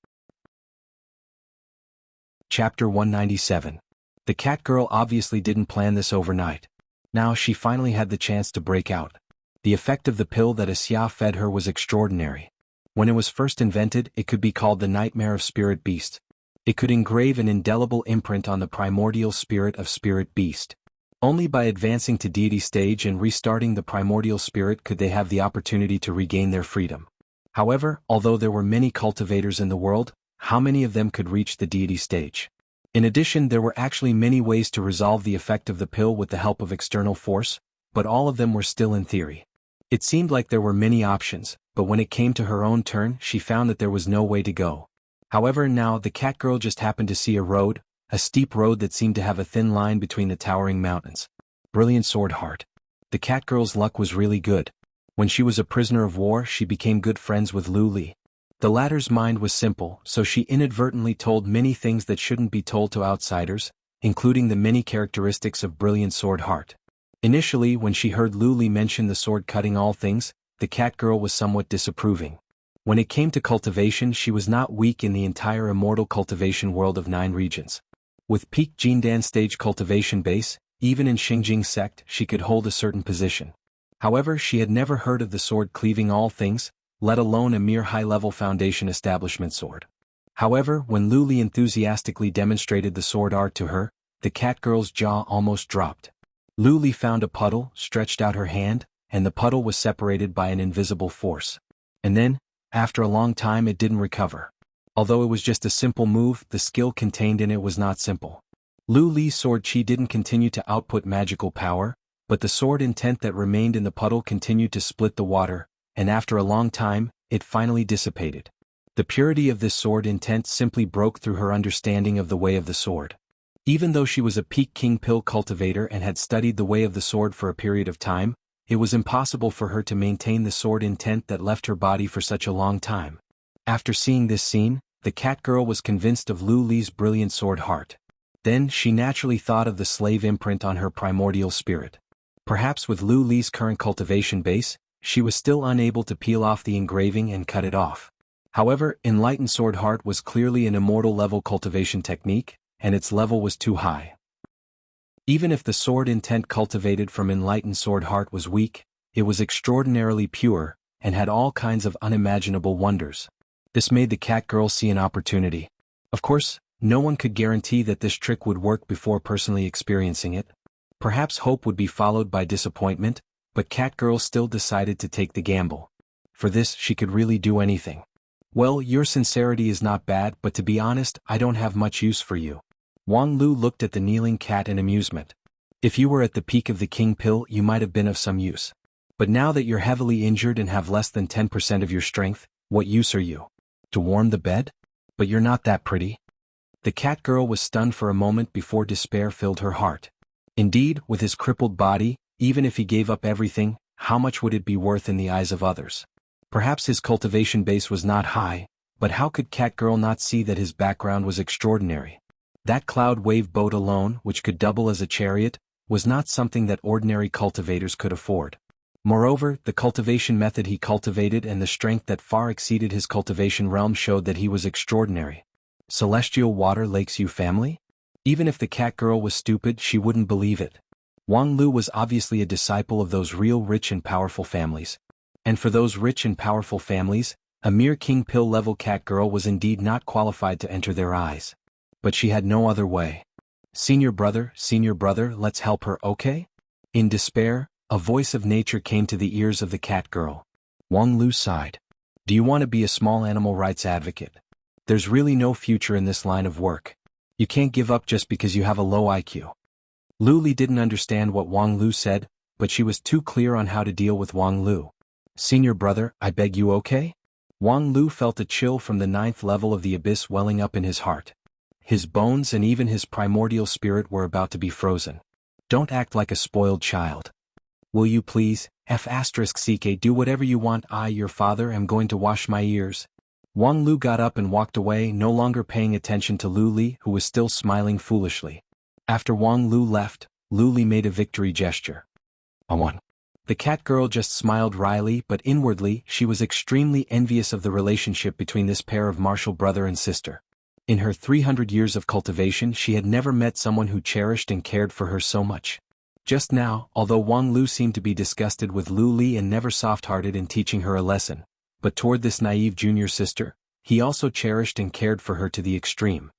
Chapter 197. The cat girl obviously didn't plan this overnight. Now she finally had the chance to break out. The effect of the pill that Xia fed her was extraordinary. When it was first invented, it could be called the Nightmare of Spirit Beast. It could engrave an indelible imprint on the primordial spirit of Spirit Beast. Only by advancing to deity stage and restarting the primordial spirit could they have the opportunity to regain their freedom. However, although there were many cultivators in the world, how many of them could reach the deity stage? In addition, there were actually many ways to resolve the effect of the pill with the help of external force, but all of them were still in theory. It seemed like there were many options, but when it came to her own turn she found that there was no way to go. However, now the cat girl just happened to see a steep road that seemed to have a thin line between the towering mountains. Brilliant sword heart. The cat girl's luck was really good. When she was a prisoner of war she became good friends with Lu Li. The latter's mind was simple, so she inadvertently told many things that shouldn't be told to outsiders, including the many characteristics of brilliant sword heart. Initially, when she heard Lu Li mention the sword cutting all things, the cat girl was somewhat disapproving. When it came to cultivation she was not weak in the entire immortal cultivation world of 9 regions. With peak Jindan stage cultivation base, even in Xingjing sect she could hold a certain position. However, she had never heard of the sword cleaving all things, let alone a mere high-level foundation establishment sword. However, when Lu Li enthusiastically demonstrated the sword art to her, the cat girl's jaw almost dropped. Lu Li found a puddle, stretched out her hand, and the puddle was separated by an invisible force. And then, after a long time it didn't recover. Although it was just a simple move, the skill contained in it was not simple. Lu Li's sword chi didn't continue to output magical power, but the sword intent that remained in the puddle continued to split the water, and after a long time, it finally dissipated. The purity of this sword intent simply broke through her understanding of the way of the sword. Even though she was a peak king pill cultivator and had studied the way of the sword for a period of time, it was impossible for her to maintain the sword intent that left her body for such a long time. After seeing this scene, the cat girl was convinced of Lu Li's brilliant sword heart. Then she naturally thought of the slave imprint on her primordial spirit. Perhaps with Lu Li's current cultivation base, she was still unable to peel off the engraving and cut it off. However, enlightened sword heart was clearly an immortal level cultivation technique, and its level was too high. Even if the sword intent cultivated from enlightened sword heart was weak, it was extraordinarily pure, and had all kinds of unimaginable wonders. This made the cat girl see an opportunity. Of course, no one could guarantee that this trick would work before personally experiencing it. Perhaps hope would be followed by disappointment, but cat girl still decided to take the gamble. For this she could really do anything. Well, your sincerity is not bad, but to be honest, I don't have much use for you. Wang Lu looked at the kneeling cat in amusement. If you were at the peak of the king pill you might have been of some use. But now that you're heavily injured and have less than 10% of your strength, what use are you? To warm the bed? But you're not that pretty. The cat girl was stunned for a moment before despair filled her heart. Indeed, with his crippled body, even if he gave up everything, how much would it be worth in the eyes of others? Perhaps his cultivation base was not high, but how could cat girl not see that his background was extraordinary? That cloud wave boat alone, which could double as a chariot, was not something that ordinary cultivators could afford. Moreover, the cultivation method he cultivated and the strength that far exceeded his cultivation realm showed that he was extraordinary. Celestial Water Lakes U family? Even if the cat girl was stupid, she wouldn't believe it. Wang Lu was obviously a disciple of those real rich and powerful families. And for those rich and powerful families, a mere king pill level cat girl was indeed not qualified to enter their eyes. But she had no other way. Senior brother, let's help her, okay? In despair, a voice of nature came to the ears of the cat girl. Wang Lu sighed. Do you want to be a small animal rights advocate? There's really no future in this line of work. You can't give up just because you have a low IQ. Lu Li didn't understand what Wang Lu said, but she was too clear on how to deal with Wang Lu. Senior brother, I beg you, okay? Wang Lu felt a chill from the 9th level of the abyss welling up in his heart. His bones and even his primordial spirit were about to be frozen. Don't act like a spoiled child. Will you please, F***ck do whatever you want, I, your father, am going to wash my ears. Wang Lu got up and walked away, no longer paying attention to Lu Li, who was still smiling foolishly. After Wang Lu left, Lu Li made a victory gesture. I won. The cat girl just smiled wryly, but inwardly she was extremely envious of the relationship between this pair of martial brother and sister. In her 300 years of cultivation she had never met someone who cherished and cared for her so much. Just now, although Wang Lu seemed to be disgusted with Lu Li and never soft-hearted in teaching her a lesson, but toward this naive junior sister, he also cherished and cared for her to the extreme.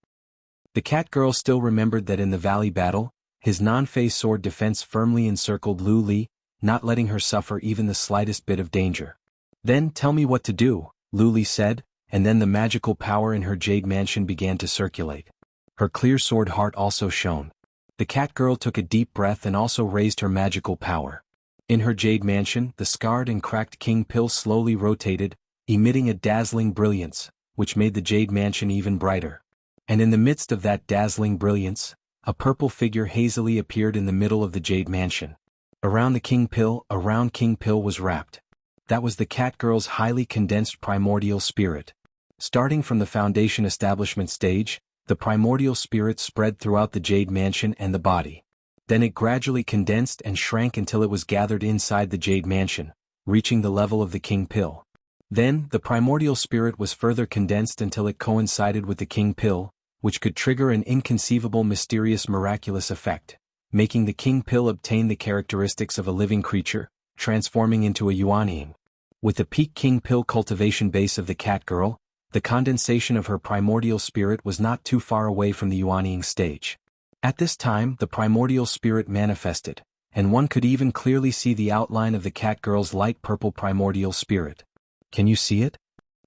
The cat girl still remembered that in the valley battle, his non-phase sword defense firmly encircled Lu Li, not letting her suffer even the slightest bit of danger. Then tell me what to do, Lu Li said, and then the magical power in her jade mansion began to circulate. Her clear sword heart also shone. The cat girl took a deep breath and also raised her magical power. In her jade mansion, the scarred and cracked king pill slowly rotated, emitting a dazzling brilliance, which made the jade mansion even brighter. And in the midst of that dazzling brilliance, a purple figure hazily appeared in the middle of the jade mansion. Around the king pill, a round king pill was wrapped. That was the cat girl's highly condensed primordial spirit. Starting from the foundation establishment stage, the primordial spirit spread throughout the jade mansion and the body. Then it gradually condensed and shrank until it was gathered inside the jade mansion, reaching the level of the king pill. Then, the primordial spirit was further condensed until it coincided with the king pill, which could trigger an inconceivable mysterious miraculous effect, making the king pill obtain the characteristics of a living creature, transforming into a yuanying. With the peak king pill cultivation base of the cat girl, the condensation of her primordial spirit was not too far away from the yuanying stage. At this time, the primordial spirit manifested, and one could even clearly see the outline of the cat girl's light purple primordial spirit. "Can you see it?"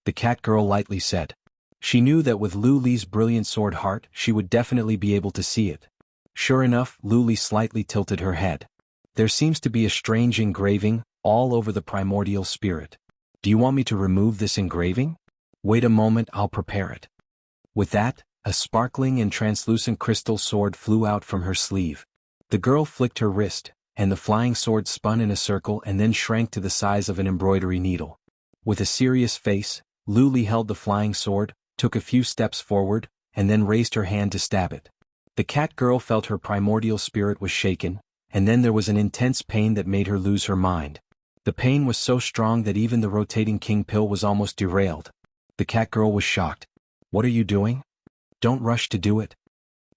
the cat girl lightly said. She knew that with Lu Li's brilliant sword heart, she would definitely be able to see it. Sure enough, Lu Li slightly tilted her head. "There seems to be a strange engraving all over the primordial spirit. Do you want me to remove this engraving? Wait a moment, I'll prepare it." With that, a sparkling and translucent crystal sword flew out from her sleeve. The girl flicked her wrist, and the flying sword spun in a circle and then shrank to the size of an embroidery needle. With a serious face, Lu Li held the flying sword, took a few steps forward, and then raised her hand to stab it. The cat girl felt her primordial spirit was shaken, and then there was an intense pain that made her lose her mind. The pain was so strong that even the rotating king pill was almost derailed. The cat girl was shocked. "What are you doing? Don't rush to do it."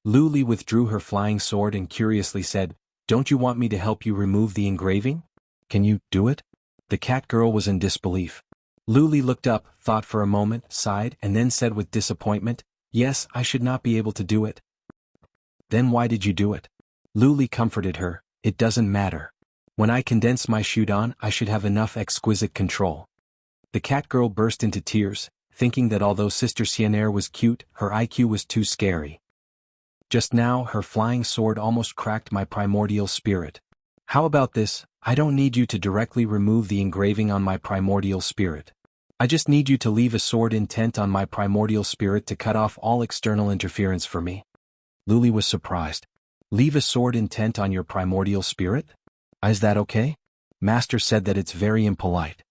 Lu Li withdrew her flying sword and curiously said, "Don't you want me to help you remove the engraving? Can you do it?" The cat girl was in disbelief. Lu Li looked up, thought for a moment, sighed, and then said with disappointment, "Yes, I should not be able to do it." "Then why did you do it?" Lu Li comforted her, "It doesn't matter. When I condense my Shudan, I should have enough exquisite control." The cat girl burst into tears, thinking that although Sister Xian'er was cute, her IQ was too scary. "Just now, her flying sword almost cracked my primordial spirit. How about this? I don't need you to directly remove the engraving on my primordial spirit. I just need you to leave a sword intent on my primordial spirit to cut off all external interference for me." Lu Li was surprised. "Leave a sword intent on your primordial spirit? Is that okay? Master said that it's very impolite."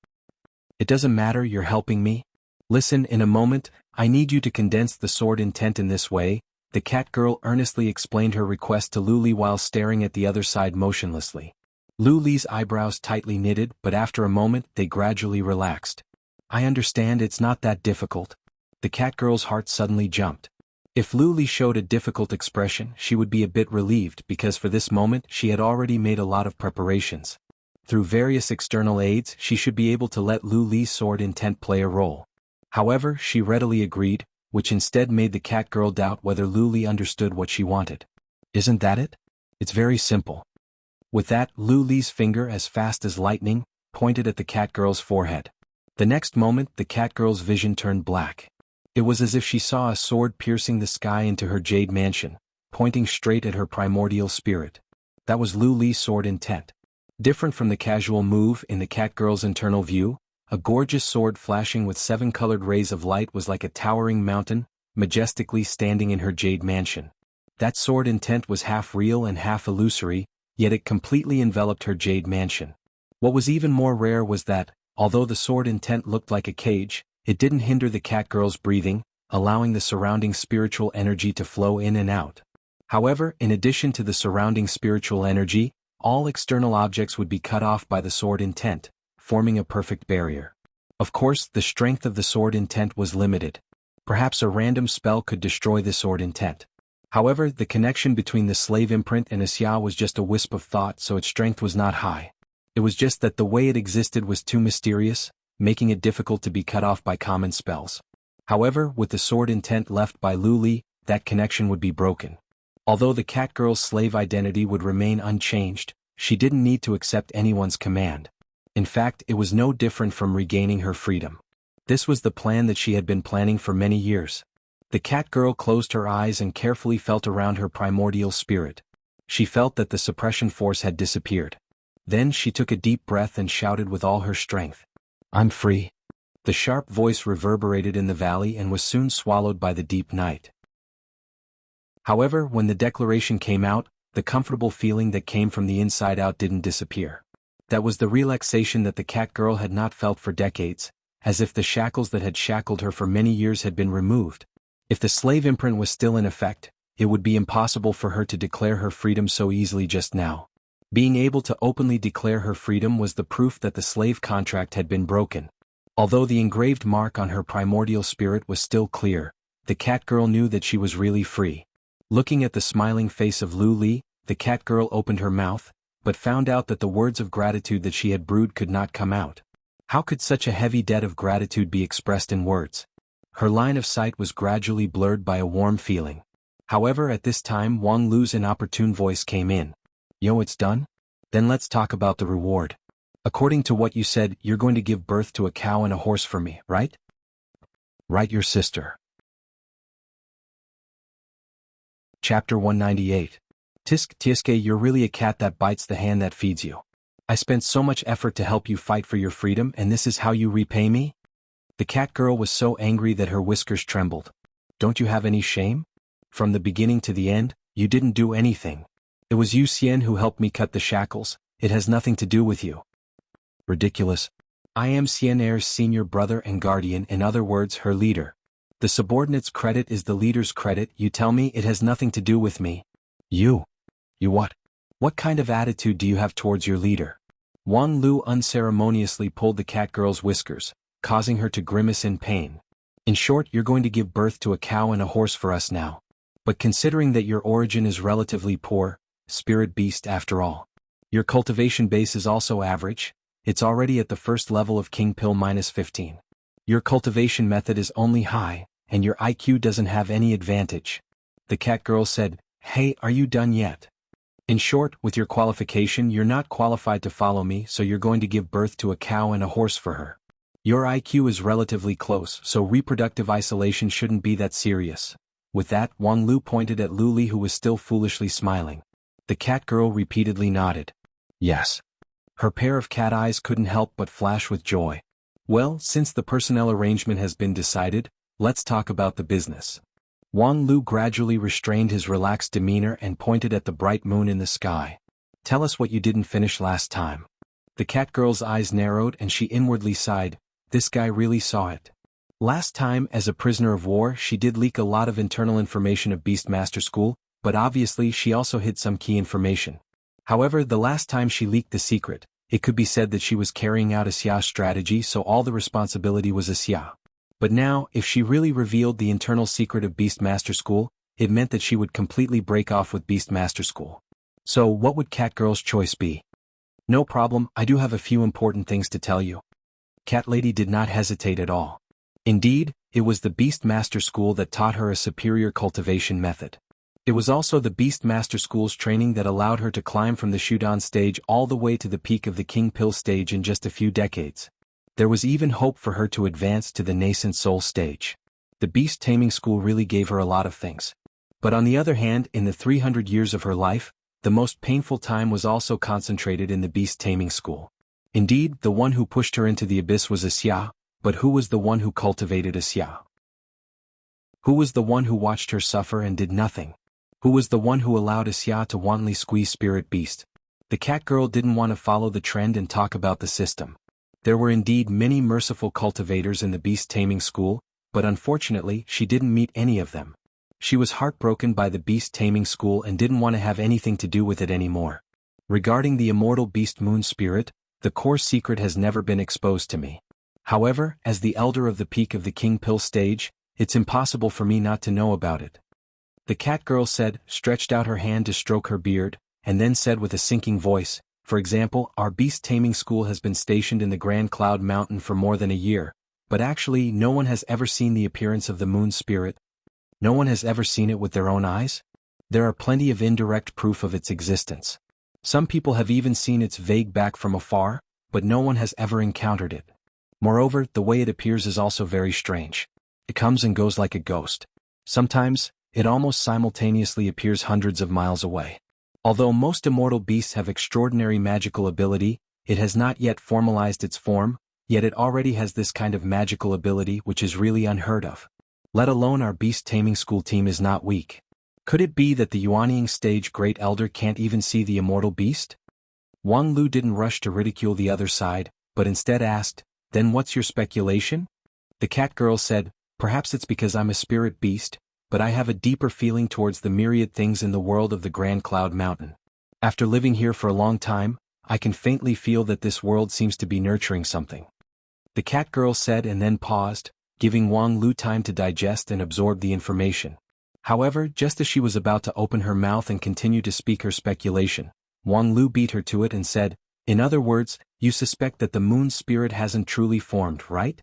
"It doesn't matter, you're helping me. Listen, in a moment, I need you to condense the sword intent in this way." The cat girl earnestly explained her request to Lu Li while staring at the other side motionlessly. Lu Li's eyebrows tightly knitted, but after a moment they gradually relaxed. "I understand, it's not that difficult." The cat girl's heart suddenly jumped. If Lu Li showed a difficult expression, she would be a bit relieved because for this moment she had already made a lot of preparations. Through various external aids, she should be able to let Lu Li's sword intent play a role. However, she readily agreed, which instead made the cat girl doubt whether Lu Li understood what she wanted. "Isn't that it? It's very simple." With that, Lu Li's finger, as fast as lightning, pointed at the cat girl's forehead. The next moment, the cat girl's vision turned black. It was as if she saw a sword piercing the sky into her jade mansion, pointing straight at her primordial spirit. That was Lu Li's sword intent. Different from the casual move in the cat girl's internal view, a gorgeous sword flashing with 7 colored rays of light was like a towering mountain, majestically standing in her jade mansion. That sword intent was half real and half illusory, yet it completely enveloped her jade mansion. What was even more rare was that, although the sword intent looked like a cage, it didn't hinder the cat girl's breathing, allowing the surrounding spiritual energy to flow in and out. However, in addition to the surrounding spiritual energy, all external objects would be cut off by the sword intent, forming a perfect barrier. Of course, the strength of the sword intent was limited. Perhaps a random spell could destroy the sword intent. However, the connection between the slave imprint and Xia was just a wisp of thought, so its strength was not high. It was just that the way it existed was too mysterious, making it difficult to be cut off by common spells. However, with the sword intent left by Lu Li, that connection would be broken. Although the cat girl's slave identity would remain unchanged, she didn't need to accept anyone's command. In fact, it was no different from regaining her freedom. This was the plan that she had been planning for many years. The cat girl closed her eyes and carefully felt around her primordial spirit. She felt that the suppression force had disappeared. Then she took a deep breath and shouted with all her strength. I'm free. The sharp voice reverberated in the valley and was soon swallowed by the deep night. However, when the declaration came out, the comfortable feeling that came from the inside out didn't disappear. That was the relaxation that the cat girl had not felt for decades, as if the shackles that had shackled her for many years had been removed. If the slave imprint was still in effect, it would be impossible for her to declare her freedom so easily just now. Being able to openly declare her freedom was the proof that the slave contract had been broken. Although the engraved mark on her primordial spirit was still clear, the cat girl knew that she was really free. Looking at the smiling face of Lu Li, the cat girl opened her mouth, but found out that the words of gratitude that she had brewed could not come out. How could such a heavy debt of gratitude be expressed in words? Her line of sight was gradually blurred by a warm feeling. However, at this time Wang Lu's inopportune voice came in. Yo, it's done? Then let's talk about the reward. According to what you said, you're going to give birth to a cow and a horse for me, right? Right, your sister. Chapter 198. Tisk Tiske, you're really a cat that bites the hand that feeds you. I spent so much effort to help you fight for your freedom, and this is how you repay me? The cat girl was so angry that her whiskers trembled. Don't you have any shame? From the beginning to the end, you didn't do anything. It was you, Xian, who helped me cut the shackles. It has nothing to do with you. Ridiculous. I am Xian Er's senior brother and guardian, in other words, her leader. The subordinate's credit is the leader's credit. You tell me it has nothing to do with me. You what? What kind of attitude do you have towards your leader? Wang Lu unceremoniously pulled the cat girl's whiskers, causing her to grimace in pain. In short, you're going to give birth to a cow and a horse for us now. But considering that your origin is relatively poor, spirit beast after all. Your cultivation base is also average. It's already at the first level of King Pill -15. Your cultivation method is only high, and your IQ doesn't have any advantage. The cat girl said, Hey, are you done yet? In short, with your qualification, you're not qualified to follow me, so you're going to give birth to a cow and a horse for her. Your IQ is relatively close, so reproductive isolation shouldn't be that serious. With that, Wang Lu pointed at Lu Li, who was still foolishly smiling. The cat girl repeatedly nodded. Yes. Her pair of cat eyes couldn't help but flash with joy. Well, since the personnel arrangement has been decided, let's talk about the business. Wang Lu gradually restrained his relaxed demeanor and pointed at the bright moon in the sky. Tell us what you didn't finish last time. The cat girl's eyes narrowed and she inwardly sighed. This guy really saw it. Last time, as a prisoner of war, she did leak a lot of internal information of Beastmaster School, but obviously she also hid some key information. However, the last time she leaked the secret, it could be said that she was carrying out a Xia strategy, so all the responsibility was a Xia. But now, if she really revealed the internal secret of Beastmaster School, it meant that she would completely break off with Beastmaster School. So what would Cat Girl's choice be? No problem, I do have a few important things to tell you. Cat Lady did not hesitate at all. Indeed, it was the Beastmaster School that taught her a superior cultivation method. It was also the Beastmaster School's training that allowed her to climb from the Shudan stage all the way to the peak of the King Pill stage in just a few decades. There was even hope for her to advance to the nascent soul stage. The beast taming school really gave her a lot of things. But on the other hand, in the 300 years of her life, the most painful time was also concentrated in the beast taming school. Indeed, the one who pushed her into the abyss was a Xia, but who was the one who cultivated a Xia? Who was the one who watched her suffer and did nothing? Who was the one who allowed a Xia to wantonly squeeze Spirit Beast? The cat girl didn't want to follow the trend and talk about the system. There were indeed many merciful cultivators in the beast taming school, but unfortunately she didn't meet any of them. She was heartbroken by the beast taming school and didn't want to have anything to do with it anymore. Regarding the immortal beast moon spirit, the core secret has never been exposed to me. However, as the elder of the peak of the King Pill stage, it's impossible for me not to know about it. The cat girl said, stretched out her hand to stroke her beard, and then said with a sinking voice, for example, our beast taming school has been stationed in the Grand Cloud Mountain for more than a year, but actually no one has ever seen the appearance of the moon spirit. No one has ever seen it with their own eyes? There are plenty of indirect proof of its existence. Some people have even seen its vague back from afar, but no one has ever encountered it. Moreover, the way it appears is also very strange. It comes and goes like a ghost. Sometimes, it almost simultaneously appears hundreds of miles away. Although most immortal beasts have extraordinary magical ability, it has not yet formalized its form, yet it already has this kind of magical ability which is really unheard of. Let alone our beast taming school team is not weak. Could it be that the Yuanying stage Great Elder can't even see the immortal beast? Wang Lu didn't rush to ridicule the other side, but instead asked, "Then what's your speculation?" The cat girl said, "Perhaps it's because I'm a spirit beast, but I have a deeper feeling towards the myriad things in the world of the Grand Cloud Mountain. After living here for a long time, I can faintly feel that this world seems to be nurturing something." The cat girl said and then paused, giving Wang Lu time to digest and absorb the information. However, just as she was about to open her mouth and continue to speak her speculation, Wang Lu beat her to it and said, "In other words, you suspect that the moon spirit hasn't truly formed, right?"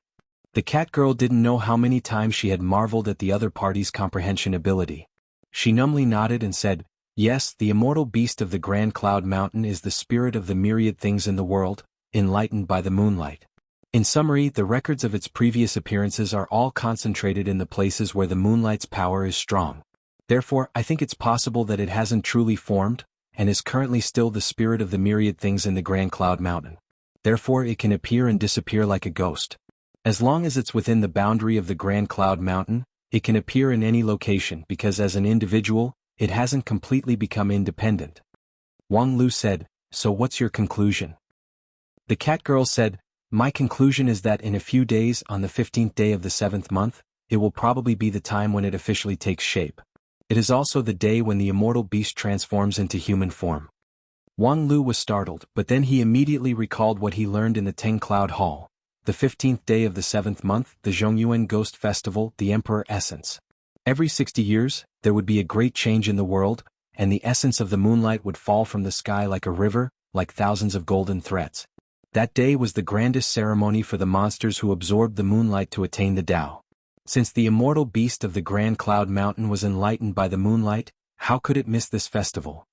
The cat girl didn't know how many times she had marveled at the other party's comprehension ability. She numbly nodded and said, "Yes, the immortal beast of the Grand Cloud Mountain is the spirit of the myriad things in the world, enlightened by the moonlight. In summary, the records of its previous appearances are all concentrated in the places where the moonlight's power is strong. Therefore, I think it's possible that it hasn't truly formed, and is currently still the spirit of the myriad things in the Grand Cloud Mountain. Therefore it can appear and disappear like a ghost. As long as it's within the boundary of the Grand Cloud Mountain, it can appear in any location because as an individual, it hasn't completely become independent." Wang Lu said, "So what's your conclusion?" The cat girl said, "My conclusion is that in a few days on the 15th day of the 7th month, it will probably be the time when it officially takes shape. It is also the day when the immortal beast transforms into human form." Wang Lu was startled, but then he immediately recalled what he learned in the Teng Cloud Hall. The 15th day of the 7th month, the Zhongyuan Ghost Festival, the Emperor Essence. Every 60 years, there would be a great change in the world, and the essence of the moonlight would fall from the sky like a river, like thousands of golden threads. That day was the grandest ceremony for the monsters who absorbed the moonlight to attain the Tao. Since the immortal beast of the Grand Cloud Mountain was enlightened by the moonlight, how could it miss this festival?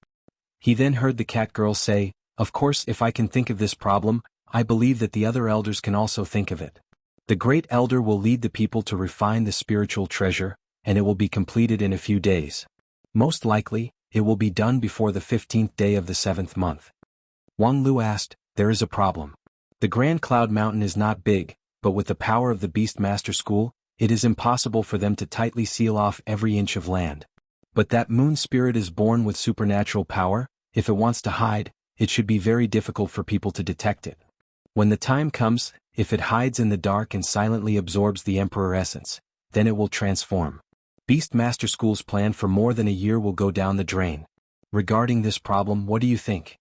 He then heard the cat girl say, "Of course, if I can think of this problem, I believe that the other elders can also think of it. The great elder will lead the people to refine the spiritual treasure, and it will be completed in a few days. Most likely, it will be done before the 15th day of the 7th month." Wang Lu asked, "There is a problem. The Grand Cloud Mountain is not big, but with the power of the Beast Master School, it is impossible for them to tightly seal off every inch of land. But that moon spirit is born with supernatural power. If it wants to hide, it should be very difficult for people to detect it. When the time comes, if it hides in the dark and silently absorbs the Emperor Essence, then it will transform. Beast Master School's plan for more than a year will go down the drain. Regarding this problem, what do you think?"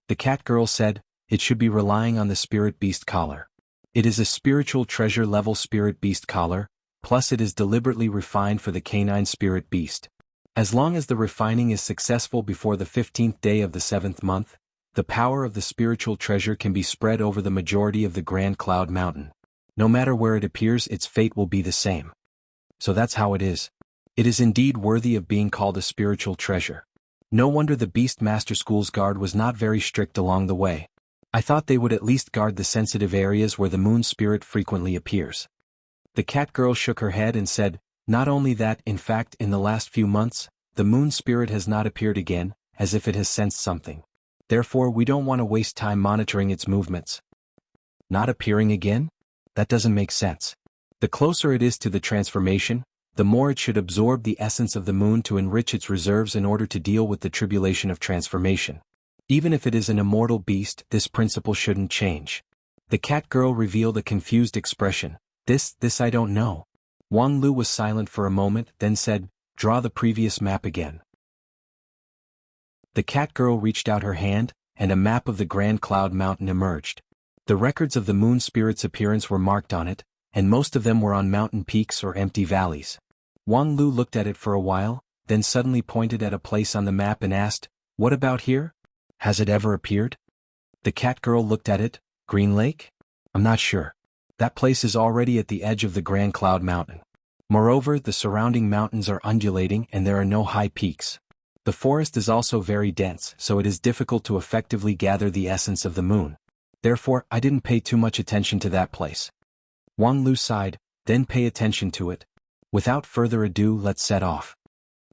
The cat girl said, "It should be relying on the Spirit Beast Collar. It is a spiritual treasure level Spirit Beast Collar, plus it is deliberately refined for the canine Spirit Beast. As long as the refining is successful before the 15th day of the 7th month, the power of the spiritual treasure can be spread over the majority of the Grand Cloud Mountain. No matter where it appears, its fate will be the same. So that's how it is. It is indeed worthy of being called a spiritual treasure. No wonder the Beast Master School's guard was not very strict along the way. I thought they would at least guard the sensitive areas where the moon spirit frequently appears." The cat girl shook her head and said, "Not only that, in fact, in the last few months, the moon spirit has not appeared again, as if it has sensed something. Therefore we don't want to waste time monitoring its movements." "Not appearing again? That doesn't make sense. The closer it is to the transformation, the more it should absorb the essence of the moon to enrich its reserves in order to deal with the tribulation of transformation. Even if it is an immortal beast, this principle shouldn't change." The cat girl revealed a confused expression. This I don't know." Wang Lu was silent for a moment, then said, "Draw the previous map again." The cat girl reached out her hand, and a map of the Grand Cloud Mountain emerged. The records of the moon spirit's appearance were marked on it, and most of them were on mountain peaks or empty valleys. Wang Lu looked at it for a while, then suddenly pointed at a place on the map and asked, "What about here? Has it ever appeared?" The cat girl looked at it. "Green Lake? I'm not sure. That place is already at the edge of the Grand Cloud Mountain. Moreover, the surrounding mountains are undulating and there are no high peaks. The forest is also very dense, so it is difficult to effectively gather the essence of the moon. Therefore, I didn't pay too much attention to that place." Wang Lu sighed, "Then pay attention to it. Without further ado, let's set off."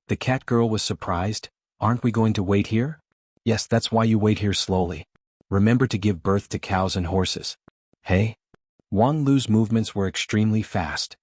The cat girl was surprised. "Aren't we going to wait here?" Yes, that's why you wait here slowly. Remember to give birth to cows and horses. Hey? Wang Lu's movements were extremely fast.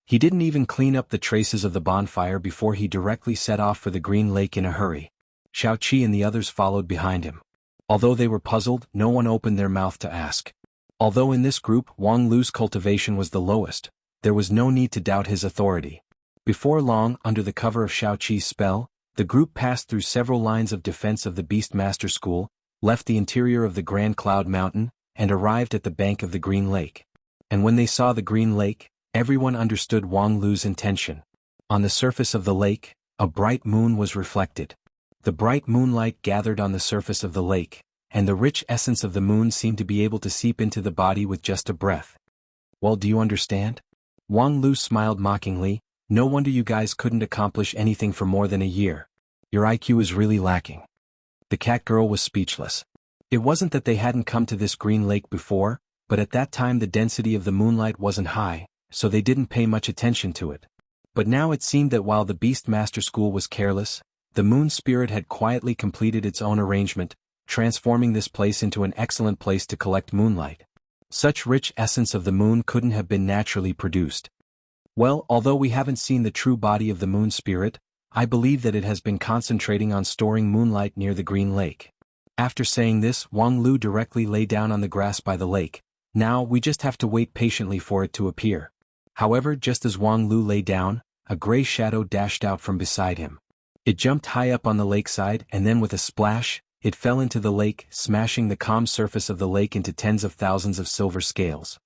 He didn't even clean up the traces of the bonfire before he directly set off for the Green Lake in a hurry. Xiao Qi and the others followed behind him. Although they were puzzled, no one opened their mouth to ask. Although in this group Wang Lu's cultivation was the lowest, there was no need to doubt his authority. Before long, under the cover of Xiao Qi's spell, the group passed through several lines of defense of the Beastmaster School, left the interior of the Grand Cloud Mountain, and arrived at the bank of the Green Lake. And when they saw the Green Lake, everyone understood Wang Lu's intention. On the surface of the lake, a bright moon was reflected. The bright moonlight gathered on the surface of the lake, and the rich essence of the moon seemed to be able to seep into the body with just a breath. Well, do you understand? Wang Lu smiled mockingly. No wonder you guys couldn't accomplish anything for more than a year. Your IQ is really lacking. The cat girl was speechless. It wasn't that they hadn't come to this Green Lake before, but at that time the density of the moonlight wasn't high, so they didn't pay much attention to it. But now it seemed that while the Beastmaster School was careless, the moon spirit had quietly completed its own arrangement, transforming this place into an excellent place to collect moonlight. Such rich essence of the moon couldn't have been naturally produced. Well, although we haven't seen the true body of the moon spirit, I believe that it has been concentrating on storing moonlight near the Green Lake. After saying this, Wang Lu directly lay down on the grass by the lake. Now we just have to wait patiently for it to appear. However, just as Wang Lu lay down, a gray shadow dashed out from beside him. It jumped high up on the lakeside and then with a splash, it fell into the lake, smashing the calm surface of the lake into tens of thousands of silver scales.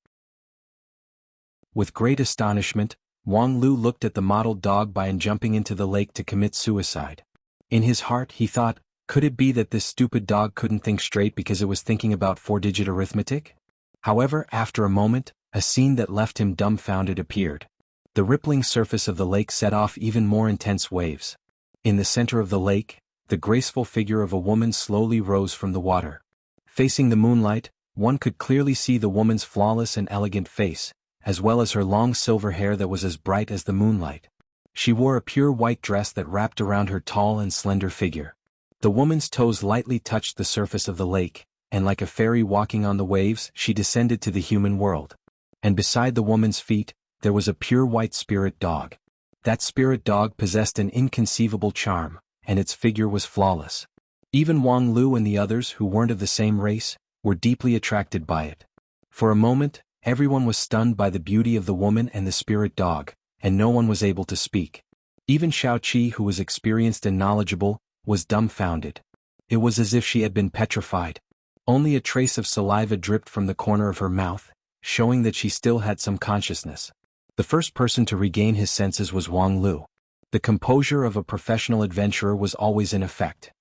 With great astonishment, Wang Lu looked at the mottled dog by and jumping into the lake to commit suicide. In his heart he thought, could it be that this stupid dog couldn't think straight because it was thinking about 4-digit arithmetic? However, after a moment, a scene that left him dumbfounded appeared. The rippling surface of the lake set off even more intense waves. In the center of the lake, the graceful figure of a woman slowly rose from the water. Facing the moonlight, one could clearly see the woman's flawless and elegant face, as well as her long silver hair that was as bright as the moonlight. She wore a pure white dress that wrapped around her tall and slender figure. The woman's toes lightly touched the surface of the lake, and like a fairy walking on the waves, she descended to the human world. And beside the woman's feet, there was a pure white spirit dog. That spirit dog possessed an inconceivable charm, and its figure was flawless. Even Wang Lu and the others who weren't of the same race, were deeply attracted by it. For a moment, everyone was stunned by the beauty of the woman and the spirit dog, and no one was able to speak. Even Xiao Qi, who was experienced and knowledgeable, was dumbfounded. It was as if she had been petrified. Only a trace of saliva dripped from the corner of her mouth, showing that she still had some consciousness. The first person to regain his senses was Wang Lu. The composure of a professional adventurer was always in effect.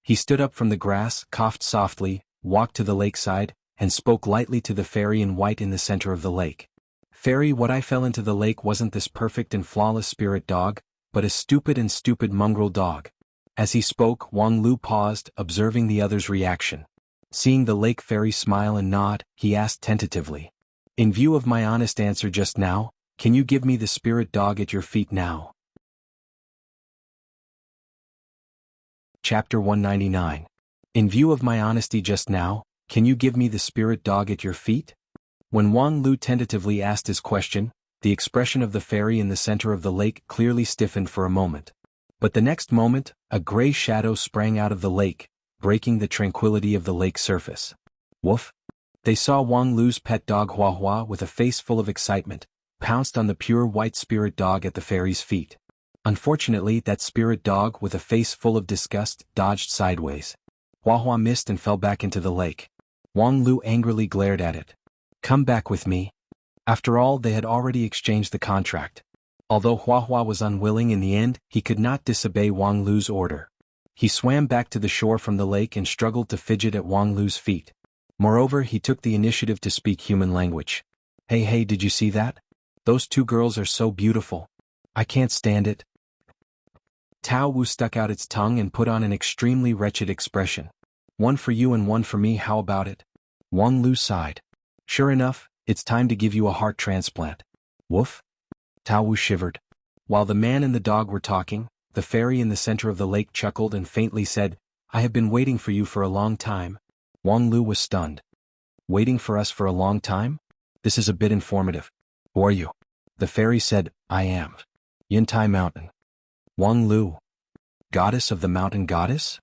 He stood up from the grass, coughed softly, walked to the lakeside, and spoke lightly to the fairy in white in the center of the lake. Fairy, what I fell into the lake wasn't this perfect and flawless spirit dog, but a stupid mongrel dog. As he spoke, Wang Lu paused, observing the other's reaction. Seeing the lake fairy smile and nod, he asked tentatively, "In view of my honest answer just now, can you give me the spirit dog at your feet now?" Chapter 199. In view of my honesty just now, can you give me the spirit dog at your feet? When Wang Lu tentatively asked his question, the expression of the fairy in the center of the lake clearly stiffened for a moment. But the next moment, a gray shadow sprang out of the lake, breaking the tranquility of the lake surface. Woof! They saw Wang Lu's pet dog Hua Hua with a face full of excitement, pounced on the pure white spirit dog at the fairy's feet. Unfortunately, that spirit dog with a face full of disgust dodged sideways. Hua Hua missed and fell back into the lake. Wang Lu angrily glared at it. "Come back with me." After all, they had already exchanged the contract. Although Hua Hua was unwilling in the end, he could not disobey Wang Lu's order. He swam back to the shore from the lake and struggled to fidget at Wang Lu's feet. Moreover, he took the initiative to speak human language. Hey, did you see that? Those two girls are so beautiful. I can't stand it." Tao Wu stuck out its tongue and put on an extremely wretched expression. "One for you and one for me, how about it?" Wang Lu sighed. "Sure enough, it's time to give you a heart transplant." Woof! Tao Wu shivered. While the man and the dog were talking, the fairy in the center of the lake chuckled and faintly said, I have been waiting for you for a long time. Wang Lu was stunned. Waiting for us for a long time? This is a bit informative. Who are you? The fairy said, I am Yuntai Mountain. Wang Lu. Goddess of the mountain goddess?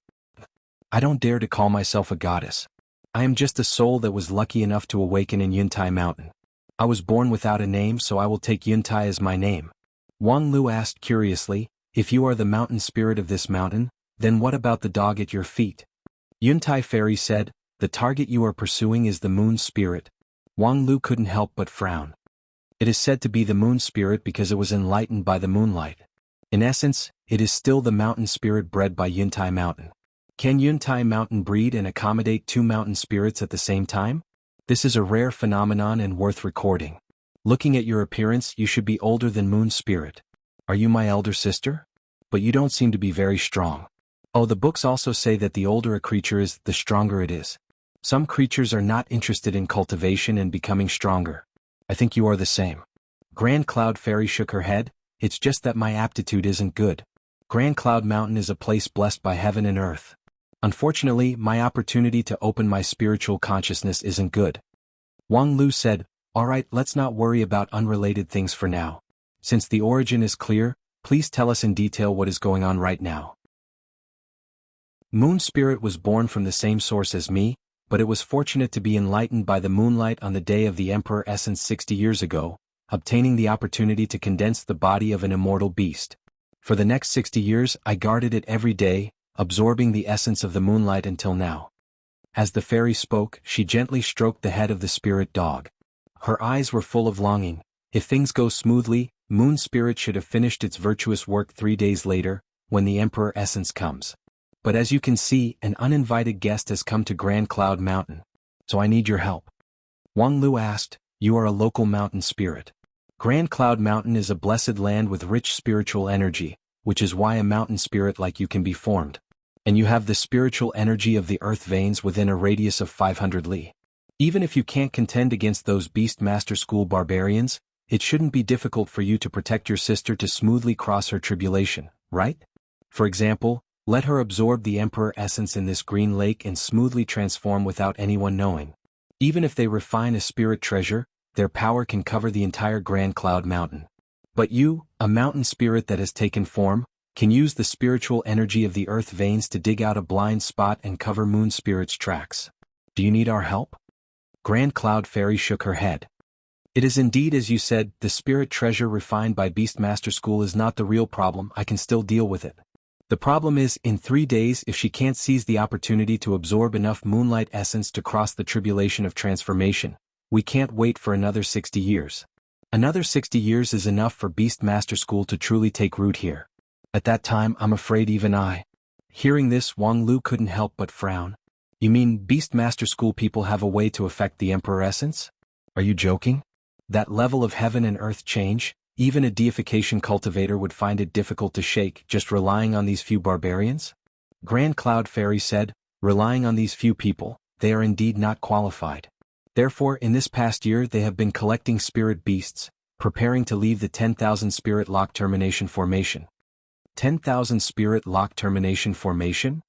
I don't dare to call myself a goddess. I am just a soul that was lucky enough to awaken in Yuntai Mountain. I was born without a name, so I will take Yuntai as my name. Wang Lu asked curiously, if you are the mountain spirit of this mountain, then what about the dog at your feet? Yuntai fairy said, the target you are pursuing is the moon spirit. Wang Lu couldn't help but frown. It is said to be the moon spirit because it was enlightened by the moonlight. In essence, it is still the mountain spirit bred by Yuntai Mountain. Can Yuntai Mountain breed and accommodate two mountain spirits at the same time? This is a rare phenomenon and worth recording. Looking at your appearance, you should be older than moon spirit. Are you my elder sister? But you don't seem to be very strong. Oh, the books also say that the older a creature is, the stronger it is. Some creatures are not interested in cultivation and becoming stronger. I think you are the same. Grand Cloud Fairy shook her head, it's just that my aptitude isn't good. Grand Cloud Mountain is a place blessed by heaven and earth. Unfortunately, my opportunity to open my spiritual consciousness isn't good. Wang Lu said, alright, let's not worry about unrelated things for now. Since the origin is clear, please tell us in detail what is going on right now. Moon Spirit was born from the same source as me, but it was fortunate to be enlightened by the moonlight on the day of the Emperor Essence 60 years ago, obtaining the opportunity to condense the body of an immortal beast. For the next 60 years I guarded it every day, absorbing the essence of the moonlight until now. As the fairy spoke, she gently stroked the head of the spirit dog. Her eyes were full of longing. If things go smoothly, Moon Spirit should have finished its virtuous work 3 days later, when the Emperor Essence comes. But as you can see, an uninvited guest has come to Grand Cloud Mountain. So I need your help. Wang Lu asked, you are a local mountain spirit. Grand Cloud Mountain is a blessed land with rich spiritual energy, which is why a mountain spirit like you can be formed. And you have the spiritual energy of the earth veins within a radius of 500 li. Even if you can't contend against those Beast Master School barbarians, it shouldn't be difficult for you to protect your sister to smoothly cross her tribulation, right? For example, let her absorb the Emperor Essence in this green lake and smoothly transform without anyone knowing. Even if they refine a spirit treasure, their power can cover the entire Grand Cloud Mountain. But you, a mountain spirit that has taken form, can use the spiritual energy of the earth veins to dig out a blind spot and cover Moon Spirit's tracks. Do you need our help? Grand Cloud Fairy shook her head. It is indeed as you said, the spirit treasure refined by Beastmaster School is not the real problem, I can still deal with it. The problem is, in 3 days if she can't seize the opportunity to absorb enough moonlight essence to cross the tribulation of transformation, we can't wait for another 60 years. Another 60 years is enough for Beastmaster School to truly take root here. At that time I'm afraid even I. Hearing this, Wang Lu couldn't help but frown. You mean Beastmaster School people have a way to affect the Emperor Essence? Are you joking? That level of heaven and earth change, even a deification cultivator would find it difficult to shake just relying on these few barbarians? Grand Cloud Fairy said, relying on these few people, they are indeed not qualified. Therefore in this past year they have been collecting spirit beasts, preparing to leave the 10,000 spirit lock termination formation. 10,000 spirit lock termination formation?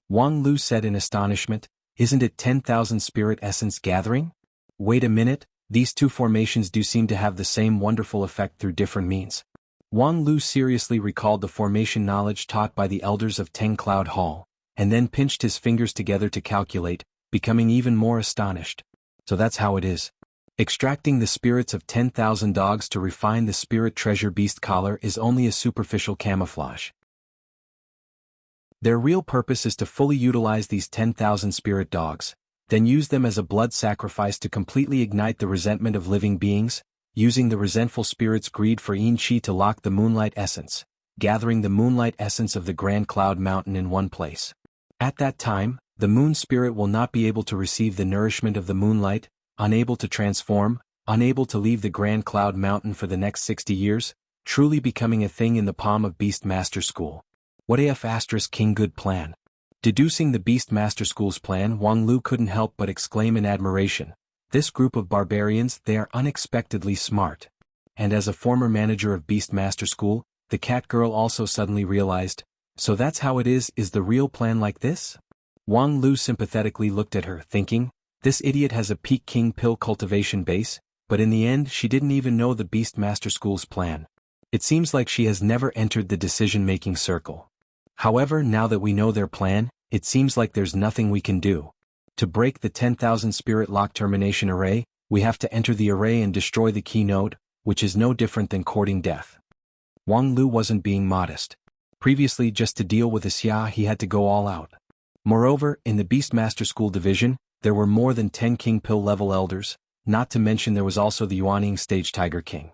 Wang Lu said in astonishment, isn't it 10,000 spirit essence gathering? Wait a minute, these two formations do seem to have the same wonderful effect through different means. Wang Lu seriously recalled the formation knowledge taught by the elders of Teng Cloud Hall, and then pinched his fingers together to calculate, becoming even more astonished. So that's how it is. Extracting the spirits of 10,000 dogs to refine the spirit treasure beast collar is only a superficial camouflage. Their real purpose is to fully utilize these 10,000 spirit dogs, then use them as a blood sacrifice to completely ignite the resentment of living beings, using the resentful spirit's greed for yin qi to lock the moonlight essence, gathering the moonlight essence of the Grand Cloud Mountain in one place. At that time, the moon spirit will not be able to receive the nourishment of the moonlight, unable to transform, unable to leave the Grand Cloud Mountain for the next 60 years, truly becoming a thing in the palm of Beastmaster School. What AF * King good plan. Deducing the Beastmaster School's plan, Wang Lu couldn't help but exclaim in admiration. This group of barbarians, they are unexpectedly smart. And as a former manager of Beastmaster School, the cat girl also suddenly realized, So that's how it is the real plan like this? Wang Lu sympathetically looked at her, thinking, this idiot has a peak king pill cultivation base, but in the end she didn't even know the Beast Master School's plan. It seems like she has never entered the decision-making circle. However, now that we know their plan, it seems like there's nothing we can do. To break the 10,000 spirit lock termination array, we have to enter the array and destroy the key node, which is no different than courting death. Wang Lu wasn't being modest. Previously, just to deal with Xia, he had to go all out. Moreover, in the Beastmaster School division, there were more than 10 King Pill level elders, not to mention there was also the Yuaning Stage Tiger King.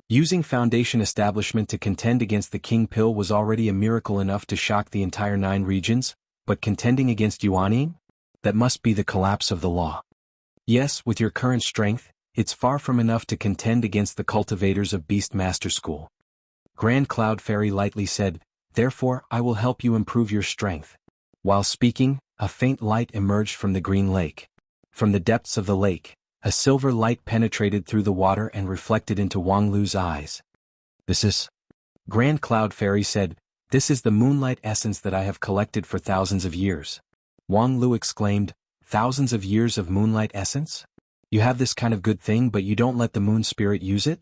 Using Foundation Establishment to contend against the King Pill was already a miracle enough to shock the entire 9 regions, but contending against Yuaning? That must be the collapse of the law. Yes, with your current strength, it's far from enough to contend against the cultivators of Beastmaster School. Grand Cloud Fairy lightly said, therefore I will help you improve your strength. While speaking, a faint light emerged from the green lake. From the depths of the lake, a silver light penetrated through the water and reflected into Wang Lu's eyes. This is... Grand Cloud Fairy said, this is the moonlight essence that I have collected for thousands of years. Wang Lu exclaimed, thousands of years of moonlight essence? You have this kind of good thing but you don't let the moon spirit use it?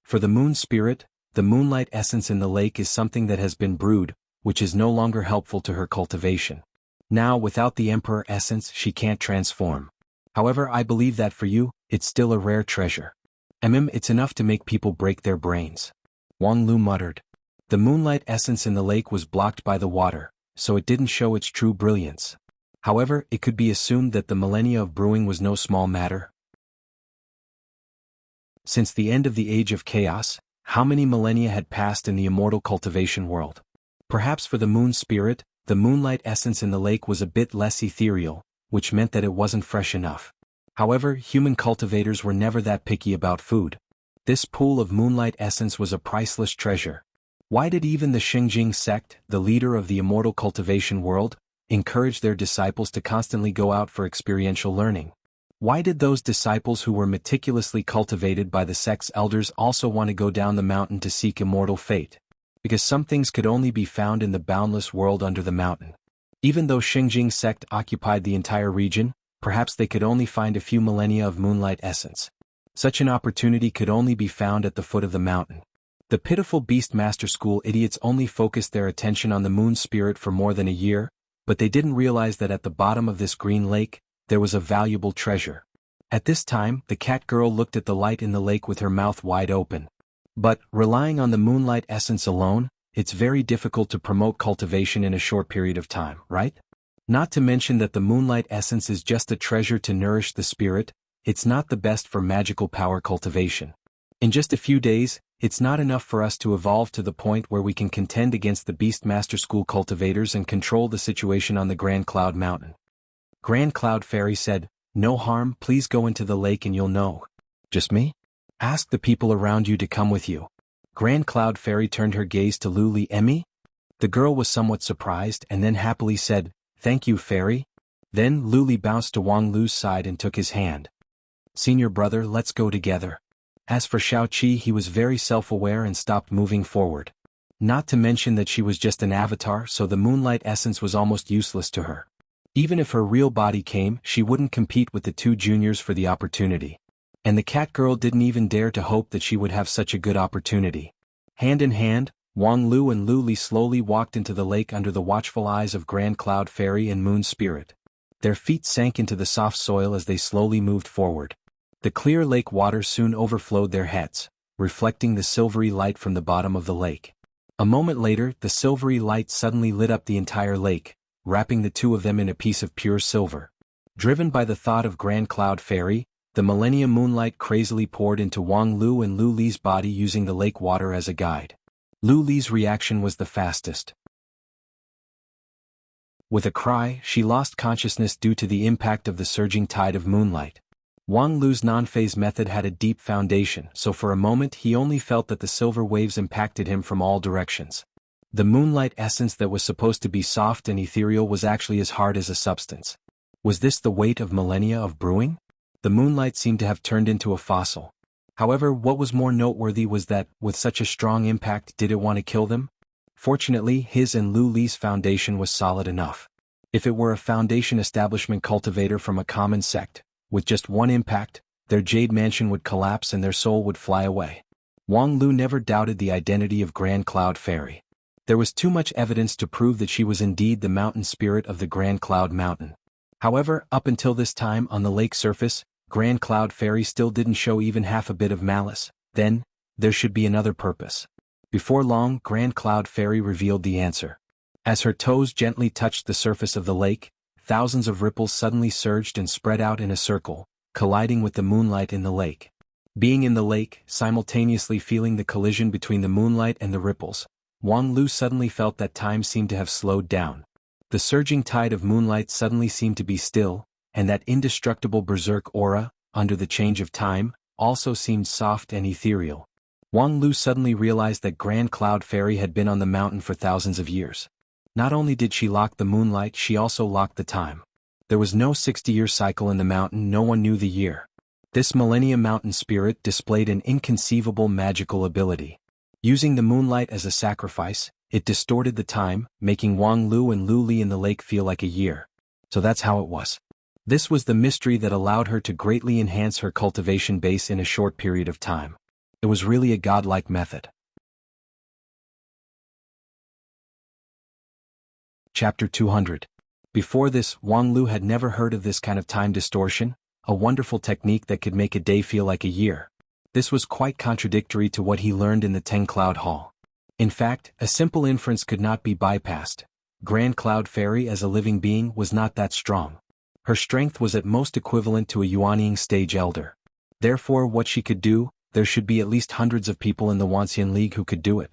For the moon spirit, the moonlight essence in the lake is something that has been brewed, which is no longer helpful to her cultivation. Now without the Emperor essence she can't transform. However, I believe that for you, it's still a rare treasure. It's enough to make people break their brains. Wang Lu muttered. The moonlight essence in the lake was blocked by the water, so it didn't show its true brilliance. However, it could be assumed that the millennia of brewing was no small matter. Since the end of the Age of Chaos, how many millennia had passed in the immortal cultivation world? Perhaps for the moon spirit, the moonlight essence in the lake was a bit less ethereal, which meant that it wasn't fresh enough. However, human cultivators were never that picky about food. This pool of moonlight essence was a priceless treasure. Why did even the Xingjing sect, the leader of the immortal cultivation world, encourage their disciples to constantly go out for experiential learning? Why did those disciples who were meticulously cultivated by the sect's elders also want to go down the mountain to seek immortal fate? Because some things could only be found in the boundless world under the mountain. Even though Xingjing sect occupied the entire region, perhaps they could only find a few millennia of moonlight essence. Such an opportunity could only be found at the foot of the mountain. The pitiful Beastmaster School idiots only focused their attention on the moon spirit for more than a year, but they didn't realize that at the bottom of this green lake, there was a valuable treasure. At this time, the cat girl looked at the light in the lake with her mouth wide open. But, relying on the moonlight essence alone, it's very difficult to promote cultivation in a short period of time, right? Not to mention that the moonlight essence is just a treasure to nourish the spirit, it's not the best for magical power cultivation. In just a few days, it's not enough for us to evolve to the point where we can contend against the Beastmaster School cultivators and control the situation on the Grand Cloud Mountain. Grand Cloud Fairy said, no harm, please go into the lake and you'll know. Just me? Ask the people around you to come with you. Grand Cloud Fairy turned her gaze to Luli Emmy. The girl was somewhat surprised and then happily said, thank you, Fairy. Then Luli bounced to Wang Lu's side and took his hand. Senior brother, let's go together. As for Xiaoqi, he was very self-aware and stopped moving forward. Not to mention that she was just an avatar, so the moonlight essence was almost useless to her. Even if her real body came, she wouldn't compete with the 2 juniors for the opportunity. And the cat girl didn't even dare to hope that she would have such a good opportunity. Hand in hand, Wang Lu and Luli slowly walked into the lake under the watchful eyes of Grand Cloud Fairy and Moon Spirit. Their feet sank into the soft soil as they slowly moved forward. The clear lake water soon overflowed their heads, reflecting the silvery light from the bottom of the lake. A moment later, the silvery light suddenly lit up the entire lake, wrapping the 2 of them in a piece of pure silver. Driven by the thought of Grand Cloud Fairy, the millennium moonlight crazily poured into Wang Lu and Lu Li's body using the lake water as a guide. Lu Li's reaction was the fastest. With a cry, she lost consciousness due to the impact of the surging tide of moonlight. Wang Lu's non-phase method had a deep foundation, so for a moment he only felt that the silver waves impacted him from all directions. The moonlight essence that was supposed to be soft and ethereal was actually as hard as a substance. Was this the weight of millennia of brewing? The moonlight seemed to have turned into a fossil. However, what was more noteworthy was that, with such a strong impact, did it want to kill them? Fortunately, his and Lu Li's foundation was solid enough. If it were a foundation establishment cultivator from a common sect, with just one impact, their jade mansion would collapse and their soul would fly away. Wang Lu never doubted the identity of Grand Cloud Fairy. There was too much evidence to prove that she was indeed the mountain spirit of the Grand Cloud Mountain. However, up until this time on the lake surface, Grand Cloud Fairy still didn't show even half a bit of malice. Then, there should be another purpose. Before long, Grand Cloud Fairy revealed the answer. As her toes gently touched the surface of the lake, thousands of ripples suddenly surged and spread out in a circle, colliding with the moonlight in the lake. Being in the lake, simultaneously feeling the collision between the moonlight and the ripples, Wang Lu suddenly felt that time seemed to have slowed down. The surging tide of moonlight suddenly seemed to be still, and that indestructible berserk aura, under the change of time, also seemed soft and ethereal. Wang Lu suddenly realized that Grand Cloud Fairy had been on the mountain for thousands of years. Not only did she lock the moonlight, she also locked the time. There was no 60-year cycle in the mountain, no one knew the year. This Millennium Mountain Spirit displayed an inconceivable magical ability. Using the moonlight as a sacrifice, it distorted the time, making Wang Lu and Lu Li in the lake feel like a year. So that's how it was. This was the mystery that allowed her to greatly enhance her cultivation base in a short period of time. It was really a godlike method. Chapter 200. Before this, Wang Lu had never heard of this kind of time distortion, a wonderful technique that could make a day feel like a year. This was quite contradictory to what he learned in the Ten Cloud Hall. In fact, a simple inference could not be bypassed. Grand Cloud Fairy as a living being was not that strong. Her strength was at most equivalent to a Yuanying stage elder. Therefore, what she could do, there should be at least hundreds of people in the Wanxian League who could do it.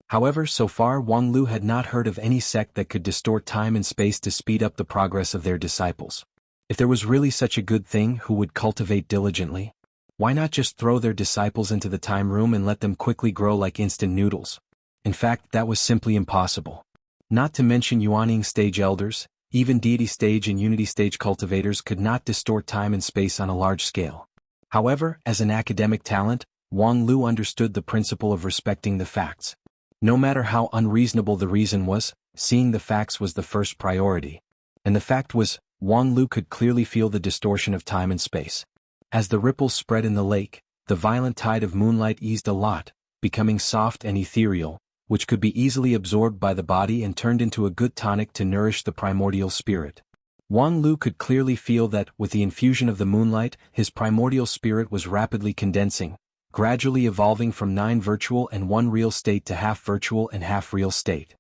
However, so far Wang Lu had not heard of any sect that could distort time and space to speed up the progress of their disciples. If there was really such a good thing, who would cultivate diligently? Why not just throw their disciples into the time room and let them quickly grow like instant noodles? In fact, that was simply impossible. Not to mention Yuanying stage elders, even deity stage and unity stage cultivators could not distort time and space on a large scale. However, as an academic talent, Wang Lu understood the principle of respecting the facts. No matter how unreasonable the reason was, seeing the facts was the first priority. And the fact was, Wang Lu could clearly feel the distortion of time and space. As the ripples spread in the lake, the violent tide of moonlight eased a lot, becoming soft and ethereal, which could be easily absorbed by the body and turned into a good tonic to nourish the primordial spirit. Wang Lu could clearly feel that, with the infusion of the moonlight, his primordial spirit was rapidly condensing, gradually evolving from 9 virtual and 1 real state to half virtual and half real state.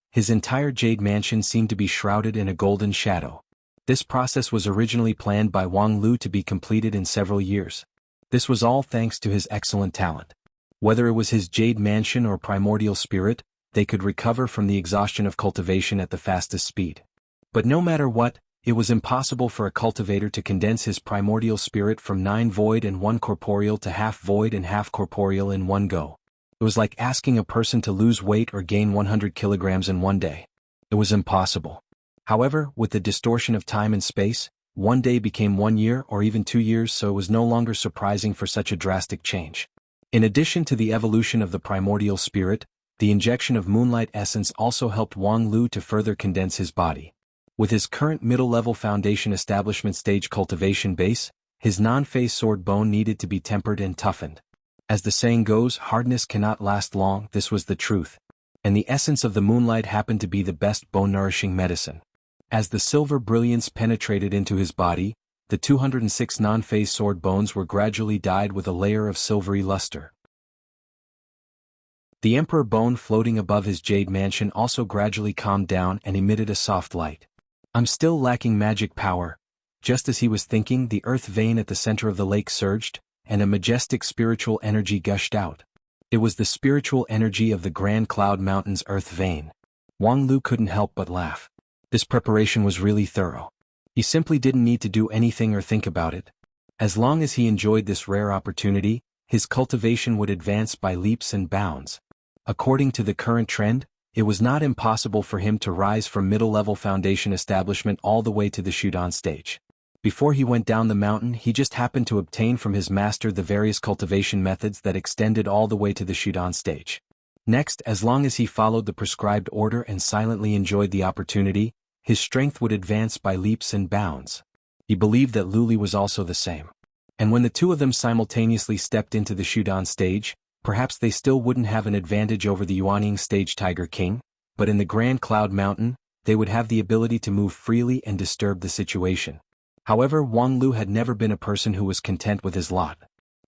His entire jade mansion seemed to be shrouded in a golden shadow. This process was originally planned by Wang Lu to be completed in several years. This was all thanks to his excellent talent. Whether it was his jade mansion or primordial spirit, they could recover from the exhaustion of cultivation at the fastest speed. But no matter what, it was impossible for a cultivator to condense his primordial spirit from 9 void and 1 corporeal to half void and half corporeal in one go. It was like asking a person to lose weight or gain 100 kilograms in one day. It was impossible. However, with the distortion of time and space, one day became 1 year or even 2 years, so it was no longer surprising for such a drastic change. In addition to the evolution of the primordial spirit, the injection of moonlight essence also helped Wang Lu to further condense his body. With his current middle-level foundation establishment stage cultivation base, his non-phase sword bone needed to be tempered and toughened. As the saying goes, hardness cannot last long. This was the truth. And the essence of the moonlight happened to be the best bone-nourishing medicine. As the silver brilliance penetrated into his body, the 206 non-phase sword bones were gradually dyed with a layer of silvery luster. The emperor bone floating above his jade mansion also gradually calmed down and emitted a soft light. I'm still lacking magic power. Just as he was thinking, the earth vein at the center of the lake surged, and a majestic spiritual energy gushed out. It was the spiritual energy of the Grand Cloud Mountain's earth vein. Wang Lu couldn't help but laugh. This preparation was really thorough. He simply didn't need to do anything or think about it. As long as he enjoyed this rare opportunity, his cultivation would advance by leaps and bounds. According to the current trend, it was not impossible for him to rise from middle-level foundation establishment all the way to the Shudan stage. Before he went down the mountain, he just happened to obtain from his master the various cultivation methods that extended all the way to the Shudan stage. Next, as long as he followed the prescribed order and silently enjoyed the opportunity, his strength would advance by leaps and bounds. He believed that Luli was also the same. And when the two of them simultaneously stepped into the Shudan stage, perhaps they still wouldn't have an advantage over the Yuanying stage Tiger King, but in the Grand Cloud Mountain, they would have the ability to move freely and disturb the situation. However, Wang Lu had never been a person who was content with his lot.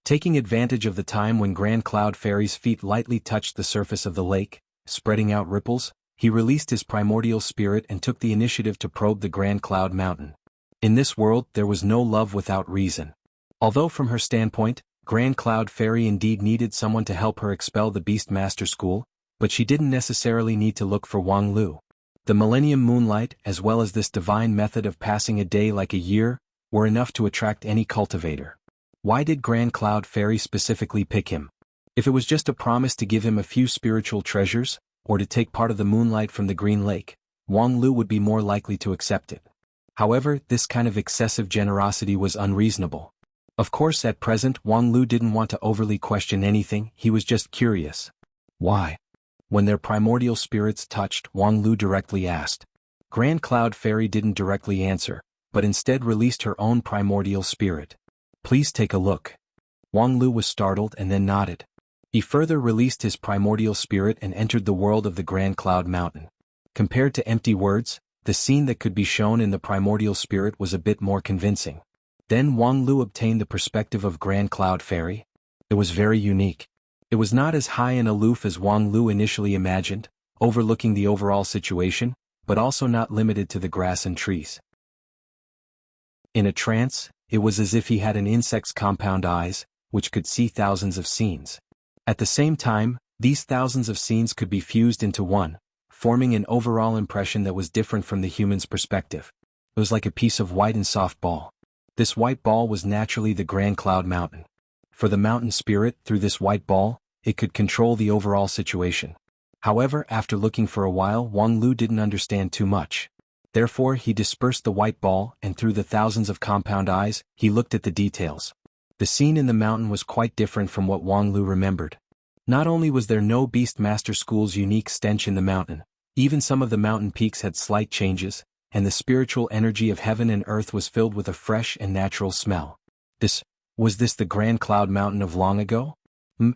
Taking advantage of the time when Grand Cloud Fairy's feet lightly touched the surface of the lake, spreading out ripples, he released his primordial spirit and took the initiative to probe the Grand Cloud Mountain. In this world, there was no love without reason. Although from her standpoint, Grand Cloud Fairy indeed needed someone to help her expel the Beast Master School, but she didn't necessarily need to look for Wang Lu. The Millennium Moonlight, as well as this divine method of passing a day like a year, were enough to attract any cultivator. Why did Grand Cloud Fairy specifically pick him? If it was just a promise to give him a few spiritual treasures, or to take part of the moonlight from the Green Lake, Wang Lu would be more likely to accept it. However, this kind of excessive generosity was unreasonable. Of course, at present Wang Lu didn't want to overly question anything, he was just curious. Why? When their primordial spirits touched, Wang Lu directly asked. Grand Cloud Fairy didn't directly answer, but instead released her own primordial spirit. Please take a look. Wang Lu was startled and then nodded. He further released his primordial spirit and entered the world of the Grand Cloud Mountain. Compared to empty words, the scene that could be shown in the primordial spirit was a bit more convincing. Then Wang Lu obtained the perspective of Grand Cloud Fairy. It was very unique. It was not as high and aloof as Wang Lu initially imagined, overlooking the overall situation, but also not limited to the grass and trees. In a trance, it was as if he had an insect's compound eyes, which could see thousands of scenes. At the same time, these thousands of scenes could be fused into one, forming an overall impression that was different from the human's perspective. It was like a piece of white and soft ball. This white ball was naturally the Grand Cloud Mountain. For the mountain spirit, through this white ball, it could control the overall situation. However, after looking for a while, Wang Lu didn't understand too much. Therefore, he dispersed the white ball, and through the thousands of compound eyes, he looked at the details. The scene in the mountain was quite different from what Wang Lu remembered. Not only was there no Beast Master School's unique stench in the mountain, even some of the mountain peaks had slight changes, and the spiritual energy of heaven and earth was filled with a fresh and natural smell. Was this the Grand Cloud Mountain of long ago?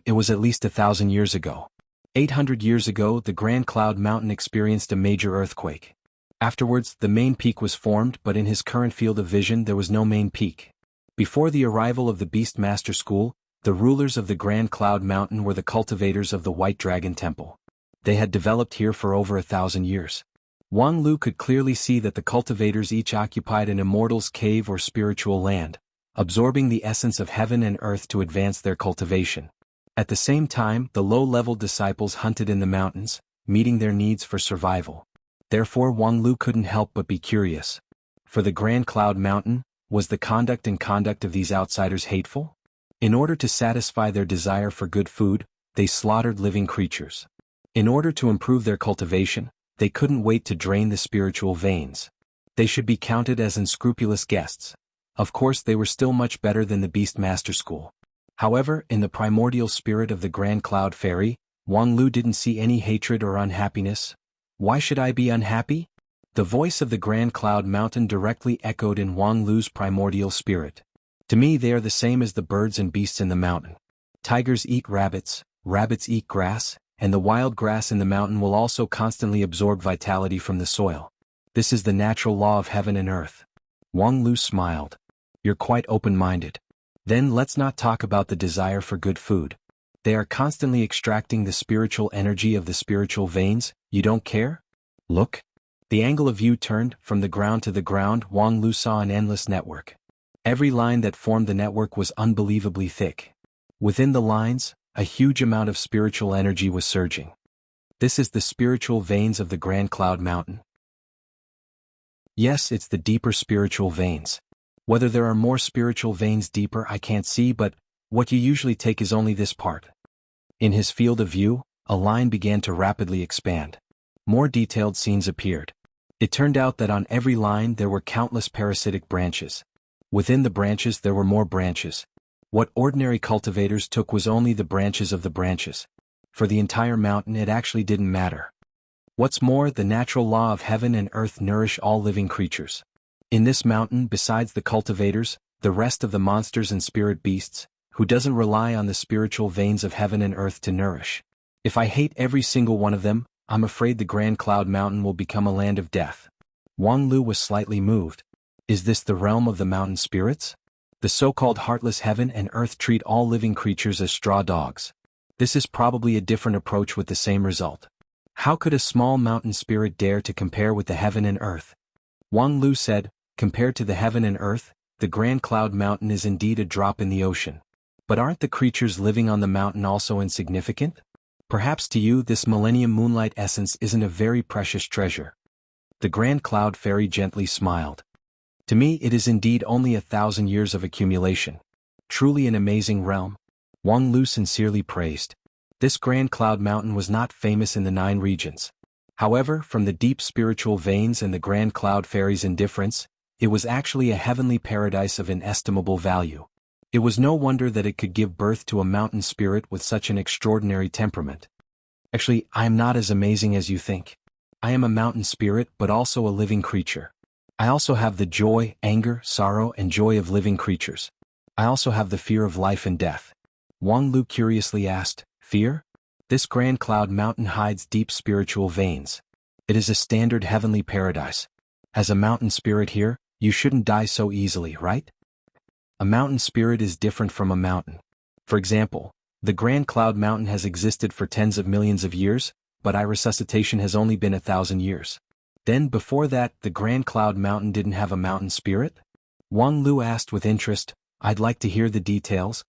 It was at least 1,000 years ago. 800 years ago, the Grand Cloud Mountain experienced a major earthquake. Afterwards, the main peak was formed, but in his current field of vision there was no main peak. Before the arrival of the Beast Master School, the rulers of the Grand Cloud Mountain were the cultivators of the White Dragon Temple. They had developed here for over 1,000 years. Wang Lu could clearly see that the cultivators each occupied an immortal's cave or spiritual land, absorbing the essence of heaven and earth to advance their cultivation. At the same time, the low-level disciples hunted in the mountains, meeting their needs for survival. Therefore, Wang Lu couldn't help but be curious. For the Grand Cloud Mountain, was the conduct of these outsiders hateful? In order to satisfy their desire for good food, they slaughtered living creatures. In order to improve their cultivation, they couldn't wait to drain the spiritual veins. They should be counted as unscrupulous guests. Of course, they were still much better than the Beast Master School. However, in the primordial spirit of the Grand Cloud Fairy, Wang Lu didn't see any hatred or unhappiness. Why should I be unhappy? The voice of the Grand Cloud Mountain directly echoed in Wang Lu's primordial spirit. To me, they are the same as the birds and beasts in the mountain. Tigers eat rabbits, rabbits eat grass, and the wild grass in the mountain will also constantly absorb vitality from the soil. This is the natural law of heaven and earth. Wang Lu smiled. You're quite open-minded. Then let's not talk about the desire for good food. They are constantly extracting the spiritual energy of the spiritual veins, you don't care? Look. The angle of view turned, from the ground to the ground. Wang Lu saw an endless network. Every line that formed the network was unbelievably thick. Within the lines, a huge amount of spiritual energy was surging. This is the spiritual veins of the Grand Cloud Mountain. Yes, it's the deeper spiritual veins. Whether there are more spiritual veins deeper I can't see, but what you usually take is only this part. In his field of view, a line began to rapidly expand. More detailed scenes appeared. It turned out that on every line there were countless parasitic branches. Within the branches there were more branches. What ordinary cultivators took was only the branches of the branches. For the entire mountain it actually didn't matter. What's more, the natural law of heaven and earth nourish all living creatures. In this mountain, besides the cultivators, the rest of the monsters and spirit beasts, who doesn't rely on the spiritual veins of heaven and earth to nourish. If I hate every single one of them, I'm afraid the Grand Cloud Mountain will become a land of death. Wang Lu was slightly moved. Is this the realm of the mountain spirits? The so-called heartless heaven and earth treat all living creatures as straw dogs. This is probably a different approach with the same result. How could a small mountain spirit dare to compare with the heaven and earth? Wang Lu said, compared to the heaven and earth, the Grand Cloud Mountain is indeed a drop in the ocean. But aren't the creatures living on the mountain also insignificant? Perhaps to you this Millennium Moonlight essence isn't a very precious treasure. The Grand Cloud Fairy gently smiled. To me it is indeed only 1,000 years of accumulation. Truly an amazing realm. Wang Lu sincerely praised. This Grand Cloud Mountain was not famous in the 9 regions. However, from the deep spiritual veins and the Grand Cloud Fairy's indifference, it was actually a heavenly paradise of inestimable value. It was no wonder that it could give birth to a mountain spirit with such an extraordinary temperament. Actually, I am not as amazing as you think. I am a mountain spirit but also a living creature. I also have the joy, anger, sorrow and joy of living creatures. I also have the fear of life and death. Wang Lu curiously asked, fear? This Grand Cloud Mountain hides deep spiritual veins. It is a standard heavenly paradise. As a mountain spirit here, you shouldn't die so easily, right? A mountain spirit is different from a mountain. For example, the Grand Cloud Mountain has existed for tens of millions of years, but resuscitation has only been 1,000 years. Then before that, the Grand Cloud Mountain didn't have a mountain spirit? Wang Lu asked with interest, I'd like to hear the details.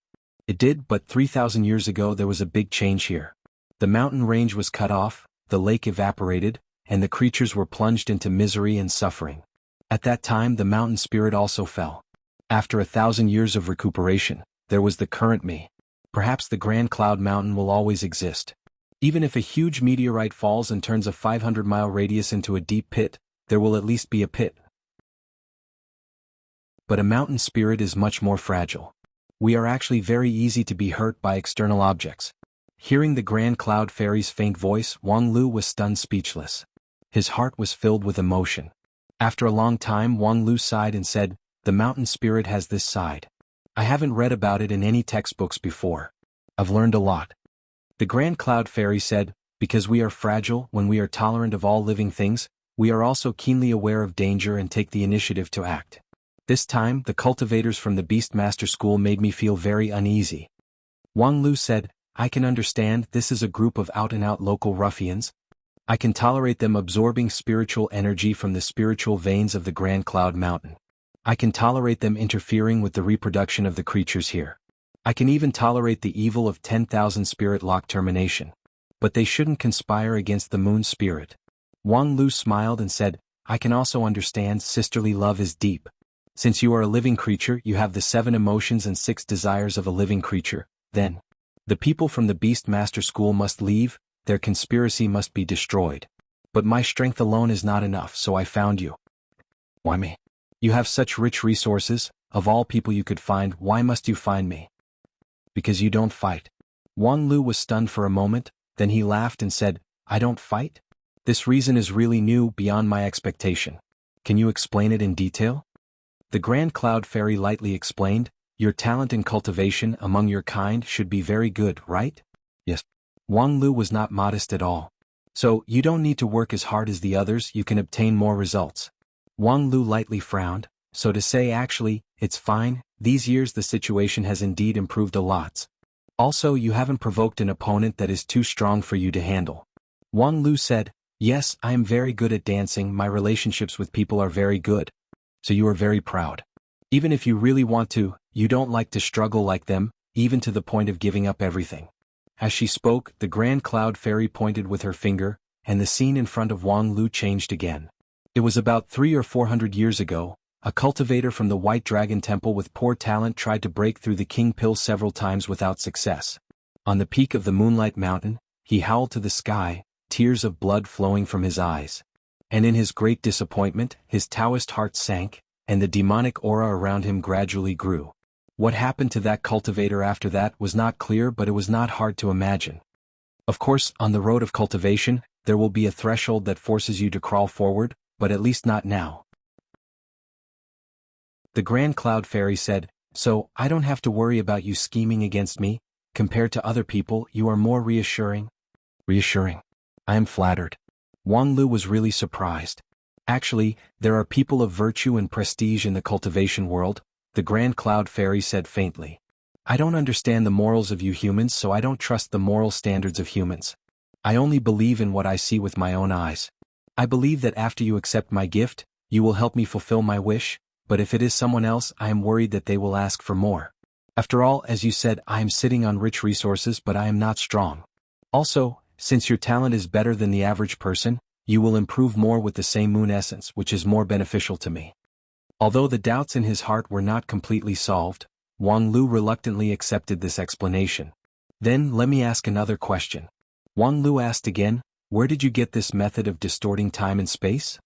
It did, but 3,000 years ago there was a big change here. The mountain range was cut off, the lake evaporated, and the creatures were plunged into misery and suffering. At that time the mountain spirit also fell. After 1,000 years of recuperation, there was the current me. Perhaps the Grand Cloud Mountain will always exist. Even if a huge meteorite falls and turns a 500-mile radius into a deep pit, there will at least be a pit. But a mountain spirit is much more fragile. We are actually very easy to be hurt by external objects. Hearing the Grand Cloud Fairy's faint voice, Wang Lu was stunned speechless. His heart was filled with emotion. After a long time, Wang Lu sighed and said, the mountain spirit has this side. I haven't read about it in any textbooks before. I've learned a lot. The Grand Cloud Fairy said, because we are fragile, when we are tolerant of all living things, we are also keenly aware of danger and take the initiative to act. This time, the cultivators from the Beastmaster School made me feel very uneasy. Wang Lu said, I can understand this is a group of out-and-out local ruffians. I can tolerate them absorbing spiritual energy from the spiritual veins of the Grand Cloud Mountain. I can tolerate them interfering with the reproduction of the creatures here. I can even tolerate the evil of 10,000 spirit lock termination. But they shouldn't conspire against the moon spirit. Wang Lu smiled and said, I can also understand sisterly love is deep. Since you are a living creature, you have the 7 emotions and 6 desires of a living creature. Then, the people from the Beastmaster School must leave, their conspiracy must be destroyed. But my strength alone is not enough, so I found you. Why me? You have such rich resources, of all people you could find, why must you find me? Because you don't fight. Wang Lu was stunned for a moment, then he laughed and said, I don't fight? This reason is really new, beyond my expectation. Can you explain it in detail? The Grand Cloud Fairy lightly explained, your talent in cultivation among your kind should be very good, right? Yes. Wang Lu was not modest at all. So, you don't need to work as hard as the others, you can obtain more results. Wang Lu lightly frowned, so to say actually, it's fine, these years the situation has indeed improved a lot. Also you haven't provoked an opponent that is too strong for you to handle. Wang Lu said, yes, I am very good at dancing, my relationships with people are very good. So you are very proud. Even if you really want to, you don't like to struggle like them, even to the point of giving up everything. As she spoke, the Grand Cloud Fairy pointed with her finger, and the scene in front of Wang Lu changed again. It was about 300 or 400 years ago. A cultivator from the White Dragon Temple with poor talent tried to break through the King Pill several times without success. On the peak of the Moonlight Mountain, he howled to the sky, tears of blood flowing from his eyes. And in his great disappointment, his Taoist heart sank, and the demonic aura around him gradually grew. What happened to that cultivator after that was not clear, but it was not hard to imagine. Of course, on the road of cultivation, there will be a threshold that forces you to crawl forward, but at least not now. The Grand Cloud Fairy said, "So, I don't have to worry about you scheming against me. Compared to other people, you are more reassuring." Reassuring. I am flattered. Wang Lu was really surprised. Actually, there are people of virtue and prestige in the cultivation world, the Grand Cloud Fairy said faintly. I don't understand the morals of you humans, so I don't trust the moral standards of humans. I only believe in what I see with my own eyes. I believe that after you accept my gift, you will help me fulfill my wish, but if it is someone else, I am worried that they will ask for more. After all, as you said, I am sitting on rich resources, but I am not strong. Also, since your talent is better than the average person, you will improve more with the same moon essence, which is more beneficial to me. Although the doubts in his heart were not completely solved, Wang Lu reluctantly accepted this explanation. Then, let me ask another question. Wang Lu asked again, where did you get this method of distorting time and space?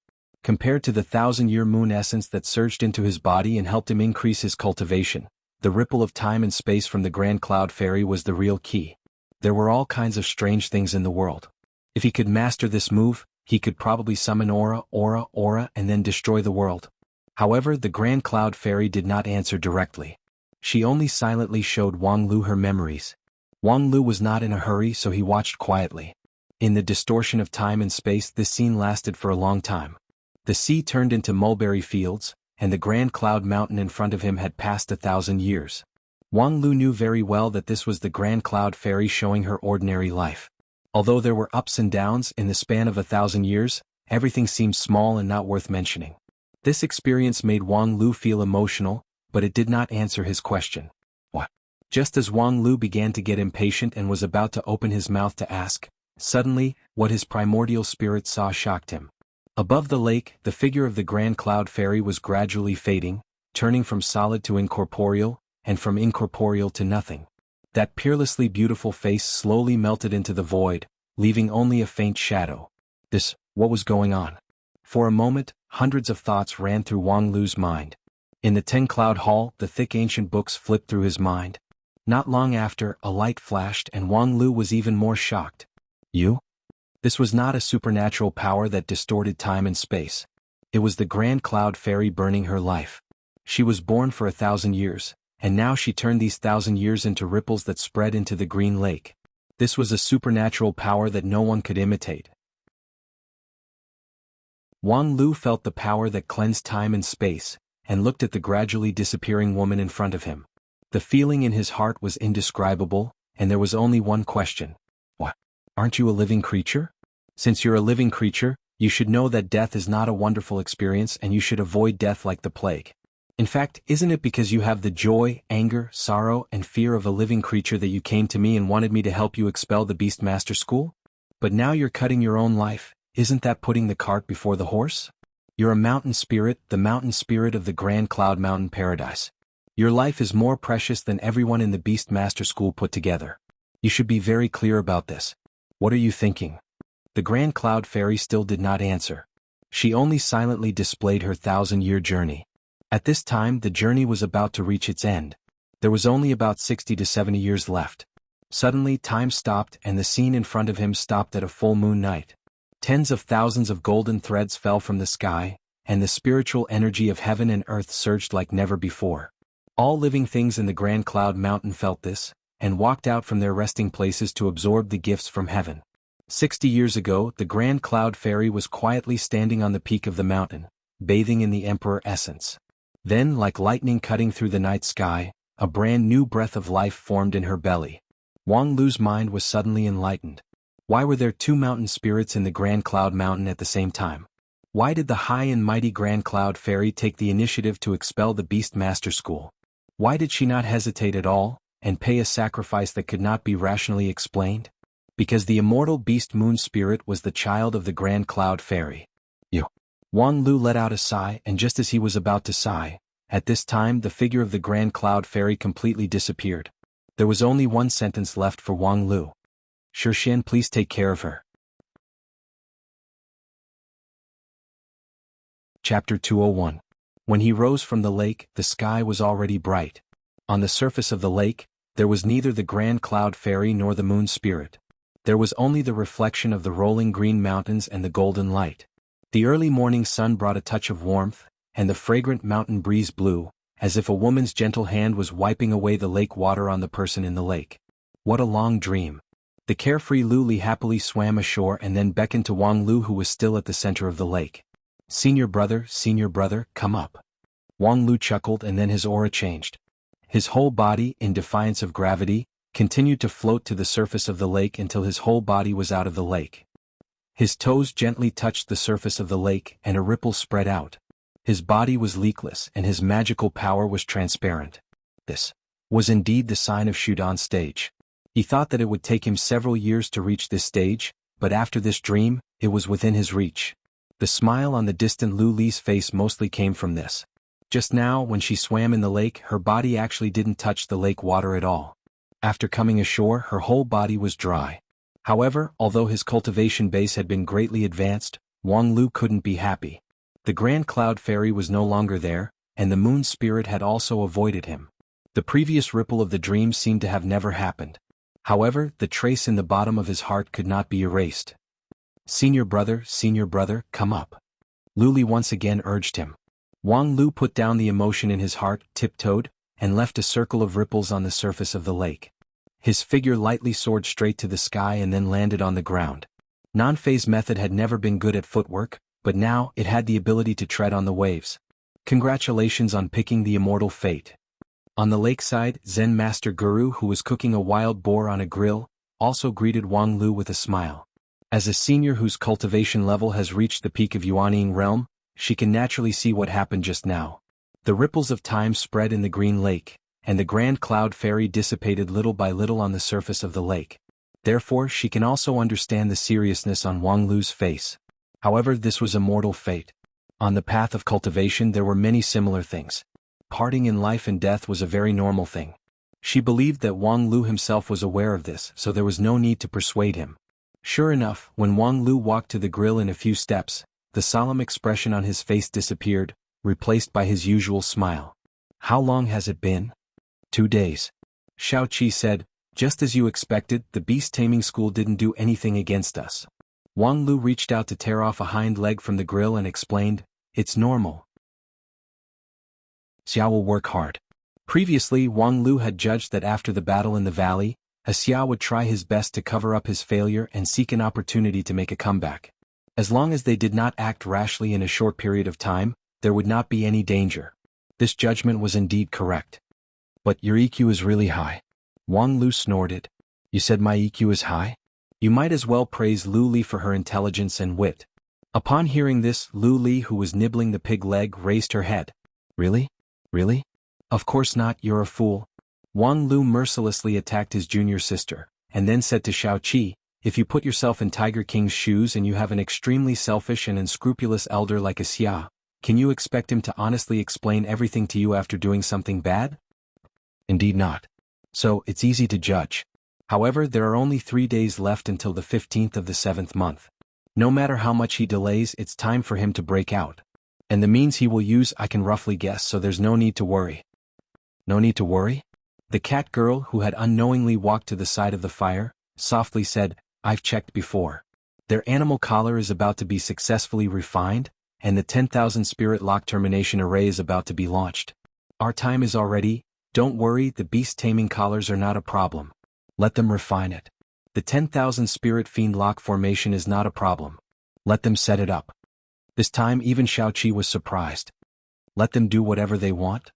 Compared to the 1,000-year moon essence that surged into his body and helped him increase his cultivation, the ripple of time and space from the Grand Cloud Fairy was the real key. There were all kinds of strange things in the world. If he could master this move, he could probably summon aura, and then destroy the world. However, the Grand Cloud Fairy did not answer directly. She only silently showed Wang Lu her memories. Wang Lu was not in a hurry, so he watched quietly. In the distortion of time and space, this scene lasted for a long time. The sea turned into mulberry fields, and the Grand Cloud Mountain in front of him had passed 1,000 years. Wang Lu knew very well that this was the Grand Cloud Fairy showing her ordinary life. Although there were ups and downs in the span of 1,000 years, everything seemed small and not worth mentioning. This experience made Wang Lu feel emotional, but it did not answer his question. What? Just as Wang Lu began to get impatient and was about to open his mouth to ask, suddenly, what his primordial spirit saw shocked him. Above the lake, the figure of the Grand Cloud Fairy was gradually fading, turning from solid to incorporeal, and from incorporeal to nothing. That peerlessly beautiful face slowly melted into the void, leaving only a faint shadow. What was going on? For a moment, hundreds of thoughts ran through Wang Lu's mind. In the 10-cloud hall, the thick ancient books flipped through his mind. Not long after, a light flashed and Wang Lu was even more shocked. You? This was not a supernatural power that distorted time and space. It was the Grand Cloud Fairy burning her life. She was born for 1,000 years, and now she turned these 1,000 years into ripples that spread into the green lake. This was a supernatural power that no one could imitate. Wang Lu felt the power that cleansed time and space, and looked at the gradually disappearing woman in front of him. The feeling in his heart was indescribable, and there was only one question. What? Aren't you a living creature? Since you're a living creature, you should know that death is not a wonderful experience and you should avoid death like the plague. In fact, isn't it because you have the joy, anger, sorrow, and fear of a living creature that you came to me and wanted me to help you expel the Beastmaster School? But now you're cutting your own life, isn't that putting the cart before the horse? You're a mountain spirit, the mountain spirit of the Grand Cloud Mountain Paradise. Your life is more precious than everyone in the Beastmaster School put together. You should be very clear about this. What are you thinking? The Grand Cloud Fairy still did not answer. She only silently displayed her 1,000-year journey. At this time, the journey was about to reach its end. There was only about 60 to 70 years left. Suddenly, time stopped and the scene in front of him stopped at a full moon night. Tens of thousands of golden threads fell from the sky, and the spiritual energy of heaven and earth surged like never before. All living things in the Grand Cloud Mountain felt this, and walked out from their resting places to absorb the gifts from heaven. 60 years ago, the Grand Cloud Fairy was quietly standing on the peak of the mountain, bathing in the Emperor essence. Then, like lightning cutting through the night sky, a brand new breath of life formed in her belly. Wang Lu's mind was suddenly enlightened. Why were there two mountain spirits in the Grand Cloud Mountain at the same time? Why did the high and mighty Grand Cloud Fairy take the initiative to expel the Beastmaster School? Why did she not hesitate at all, and pay a sacrifice that could not be rationally explained? Because the immortal Beast Moon Spirit was the child of the Grand Cloud Fairy. Wang Lu let out a sigh, and just as he was about to sigh, at this time the figure of the Grand Cloud Fairy completely disappeared. There was only one sentence left for Wang Lu. Shirshan, please take care of her. Chapter 201. When he rose from the lake, the sky was already bright. On the surface of the lake, there was neither the Grand Cloud Fairy nor the Moon Spirit. There was only the reflection of the rolling green mountains and the golden light. The early morning sun brought a touch of warmth, and the fragrant mountain breeze blew, as if a woman's gentle hand was wiping away the lake water on the person in the lake. What a long dream. The carefree Lu Li happily swam ashore and then beckoned to Wang Lu, who was still at the center of the lake. Senior brother, come up." Wang Lu chuckled, and then his aura changed. His whole body, in defiance of gravity, continued to float to the surface of the lake until his whole body was out of the lake. His toes gently touched the surface of the lake and a ripple spread out. His body was leakless and his magical power was transparent. This was indeed the sign of Shudan's stage. He thought that it would take him several years to reach this stage, but after this dream, it was within his reach. The smile on the distant Lu Li's face mostly came from this. Just now, when she swam in the lake, her body actually didn't touch the lake water at all. After coming ashore, her whole body was dry. However, although his cultivation base had been greatly advanced, Wang Lu couldn't be happy. The Grand Cloud Fairy was no longer there, and the Moon Spirit had also avoided him. The previous ripple of the dream seemed to have never happened. However, the trace in the bottom of his heart could not be erased. Senior brother, come up." Lu Li once again urged him. Wang Lu put down the emotion in his heart, tiptoed, and left a circle of ripples on the surface of the lake. His figure lightly soared straight to the sky and then landed on the ground. Non-phase method had never been good at footwork, but now it had the ability to tread on the waves. Congratulations on picking the immortal fate. On the lakeside, Zen Master Guru, who was cooking a wild boar on a grill, also greeted Wang Lu with a smile. As a senior whose cultivation level has reached the peak of Yuanying realm, she can naturally see what happened just now. The ripples of time spread in the green lake, and the Grand Cloud Fairy dissipated little by little on the surface of the lake. Therefore, she can also understand the seriousness on Wang Lu's face. However, this was a mortal fate. On the path of cultivation there were many similar things. Parting in life and death was a very normal thing. She believed that Wang Lu himself was aware of this, so there was no need to persuade him. Sure enough, when Wang Lu walked to the grill in a few steps, the solemn expression on his face disappeared, replaced by his usual smile. "How long has it been?" 2 days. Xiao Qi said, "Just as you expected, the beast taming school didn't do anything against us." Wang Lu reached out to tear off a hind leg from the grill and explained, "It's normal. Xiao will work hard." Previously, Wang Lu had judged that after the battle in the valley, Xiao would try his best to cover up his failure and seek an opportunity to make a comeback. As long as they did not act rashly in a short period of time, there would not be any danger. This judgment was indeed correct. "But your EQ is really high." Wang Lu snorted. "You said my EQ is high? You might as well praise Lu Li for her intelligence and wit." Upon hearing this, Lu Li, who was nibbling the pig leg, raised her head. "Really? Really? Of course not, you're a fool." Wang Lu mercilessly attacked his junior sister, and then said to Xiao Qi, "If you put yourself in Tiger King's shoes and you have an extremely selfish and unscrupulous elder like a Xia, can you expect him to honestly explain everything to you after doing something bad? Indeed not. So, it's easy to judge. However, there are only 3 days left until the 15th of the 7th month. No matter how much he delays, it's time for him to break out. And the means he will use I can roughly guess, so there's no need to worry." "No need to worry?" The cat girl, who had unknowingly walked to the side of the fire, softly said, "I've checked before. Their animal collar is about to be successfully refined, and the 10,000 spirit lock termination array is about to be launched. Our time is already. Don't worry, the beast taming collars are not a problem. Let them refine it. The 10,000 spirit fiend lock formation is not a problem. Let them set it up." This time even Xiao Qi was surprised. Let them do whatever they want?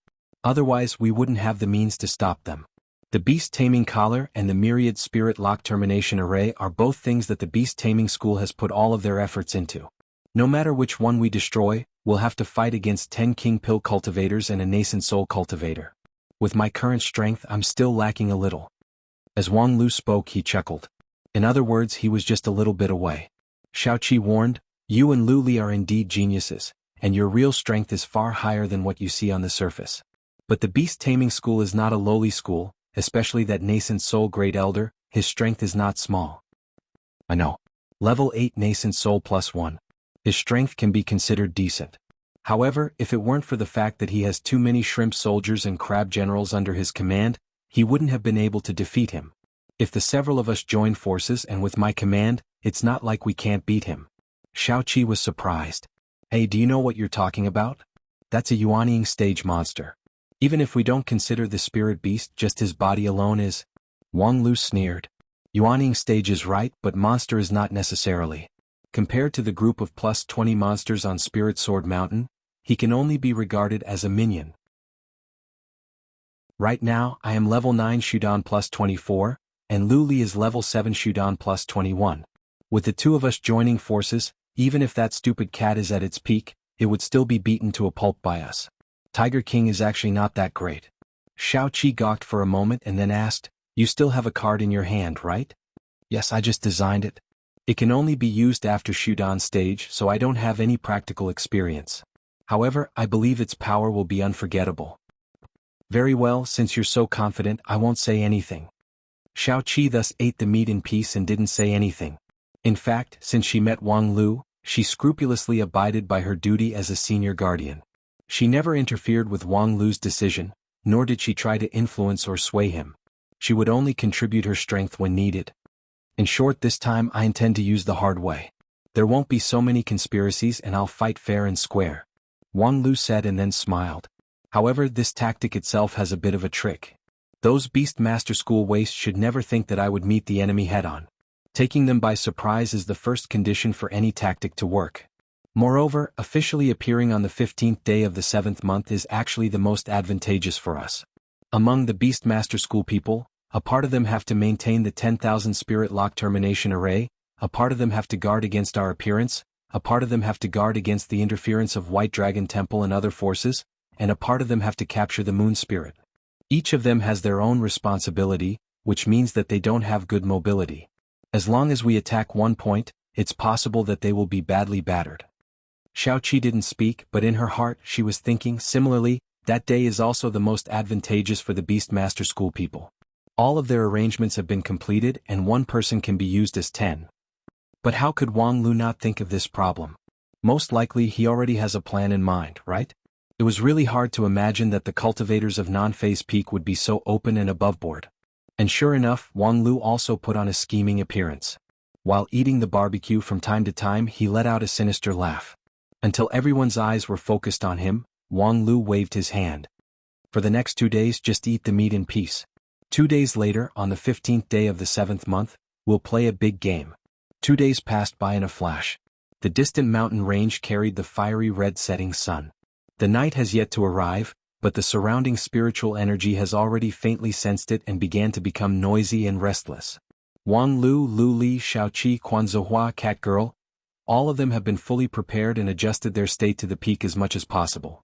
Otherwise we wouldn't have the means to stop them. The beast taming collar and the myriad spirit lock termination array are both things that the beast taming school has put all of their efforts into. No matter which one we destroy, we'll have to fight against 10 king pill cultivators and a nascent soul cultivator. With my current strength I'm still lacking a little. As Wang Lu spoke, he chuckled. In other words, he was just a little bit away. Xiao Qi warned, "You and Lu Li are indeed geniuses, and your real strength is far higher than what you see on the surface. But the beast taming school is not a lowly school, especially that nascent soul great elder, his strength is not small." "I know. Level 8 nascent soul +1. His strength can be considered decent. However, if it weren't for the fact that he has too many shrimp soldiers and crab generals under his command, he wouldn't have been able to defeat him. If the several of us join forces and with my command, it's not like we can't beat him. Xiaoqi was surprised. Hey, do you know what you're talking about? That's a Yuanying stage monster. Even if we don't consider the spirit beast, just his body alone is. Wang Lu sneered. Yuanying stage is right, but monster is not necessarily. Compared to the group of plus 20 monsters on Spirit Sword Mountain, he can only be regarded as a minion. Right now, I am level 9 Shudan plus 24, and Lu Li is level 7 Shudan plus 21. With the two of us joining forces, even if that stupid cat is at its peak, it would still be beaten to a pulp by us. Tiger King is actually not that great. Xiaoqi gawked for a moment and then asked, you still have a card in your hand, right? Yes, I just designed it. It can only be used after Shudan stage, so I don't have any practical experience. However, I believe its power will be unforgettable. Very well, since you're so confident, I won't say anything. Xiaoqi thus ate the meat in peace and didn't say anything. In fact, since she met Wang Lu, she scrupulously abided by her duty as a senior guardian. She never interfered with Wang Lu's decision, nor did she try to influence or sway him. She would only contribute her strength when needed. In short, this time I intend to use the hard way. There won't be so many conspiracies and I'll fight fair and square. Wang Lu said and then smiled. However, this tactic itself has a bit of a trick. Those Beast Master School wastes should never think that I would meet the enemy head-on. Taking them by surprise is the first condition for any tactic to work. Moreover, officially appearing on the 15th day of the 7th month is actually the most advantageous for us. Among the Beast Master School people, a part of them have to maintain the 10,000 Spirit Lock Termination Array, a part of them have to guard against our appearance, a part of them have to guard against the interference of White Dragon Temple and other forces, and a part of them have to capture the Moon Spirit. Each of them has their own responsibility, which means that they don't have good mobility. As long as we attack one point, it's possible that they will be badly battered. Xiaoqi didn't speak, but in her heart she was thinking, similarly, that day is also the most advantageous for the Beastmaster School people. All of their arrangements have been completed and one person can be used as 10. But how could Wang Lu not think of this problem? Most likely he already has a plan in mind, right? It was really hard to imagine that the cultivators of Non-Phase Peak would be so open and aboveboard. And sure enough, Wang Lu also put on a scheming appearance. While eating the barbecue from time to time, he let out a sinister laugh. Until everyone's eyes were focused on him, Wang Lu waved his hand. For the next 2 days, just eat the meat in peace. 2 days later, on the 15th day of the 7th month, we'll play a big game. 2 days passed by in a flash. The distant mountain range carried the fiery red setting sun. The night has yet to arrive, but the surrounding spiritual energy has already faintly sensed it and began to become noisy and restless. Wang Lu, Lu Li, Xiaoqi, Quanzhihua, Cat Girl, all of them have been fully prepared and adjusted their state to the peak as much as possible.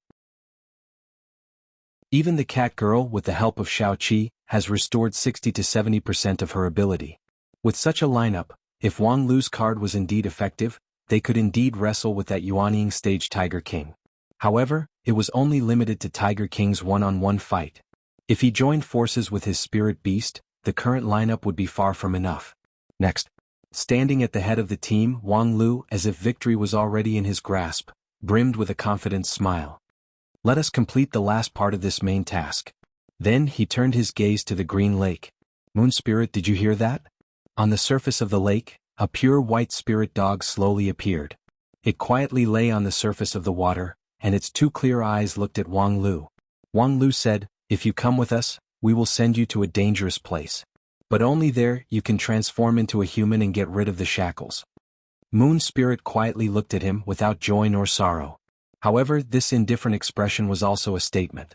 Even the Cat Girl, with the help of Xiaoqi, has restored 60 to 70% of her ability. With such a lineup, if Wang Lu's card was indeed effective, they could indeed wrestle with that Yuanying stage Tiger King. However, it was only limited to Tiger King's one-on-one fight. If he joined forces with his spirit beast, the current lineup would be far from enough. Next. Standing at the head of the team, Wang Lu, as if victory was already in his grasp, brimmed with a confident smile. Let us complete the last part of this main task. Then he turned his gaze to the green lake. Moon Spirit, did you hear that? On the surface of the lake, a pure white spirit dog slowly appeared. It quietly lay on the surface of the water, and its 2 clear eyes looked at Wang Lu. Wang Lu said, if you come with us, we will send you to a dangerous place. But only there you can transform into a human and get rid of the shackles. Moon Spirit quietly looked at him without joy nor sorrow. However, this indifferent expression was also a statement.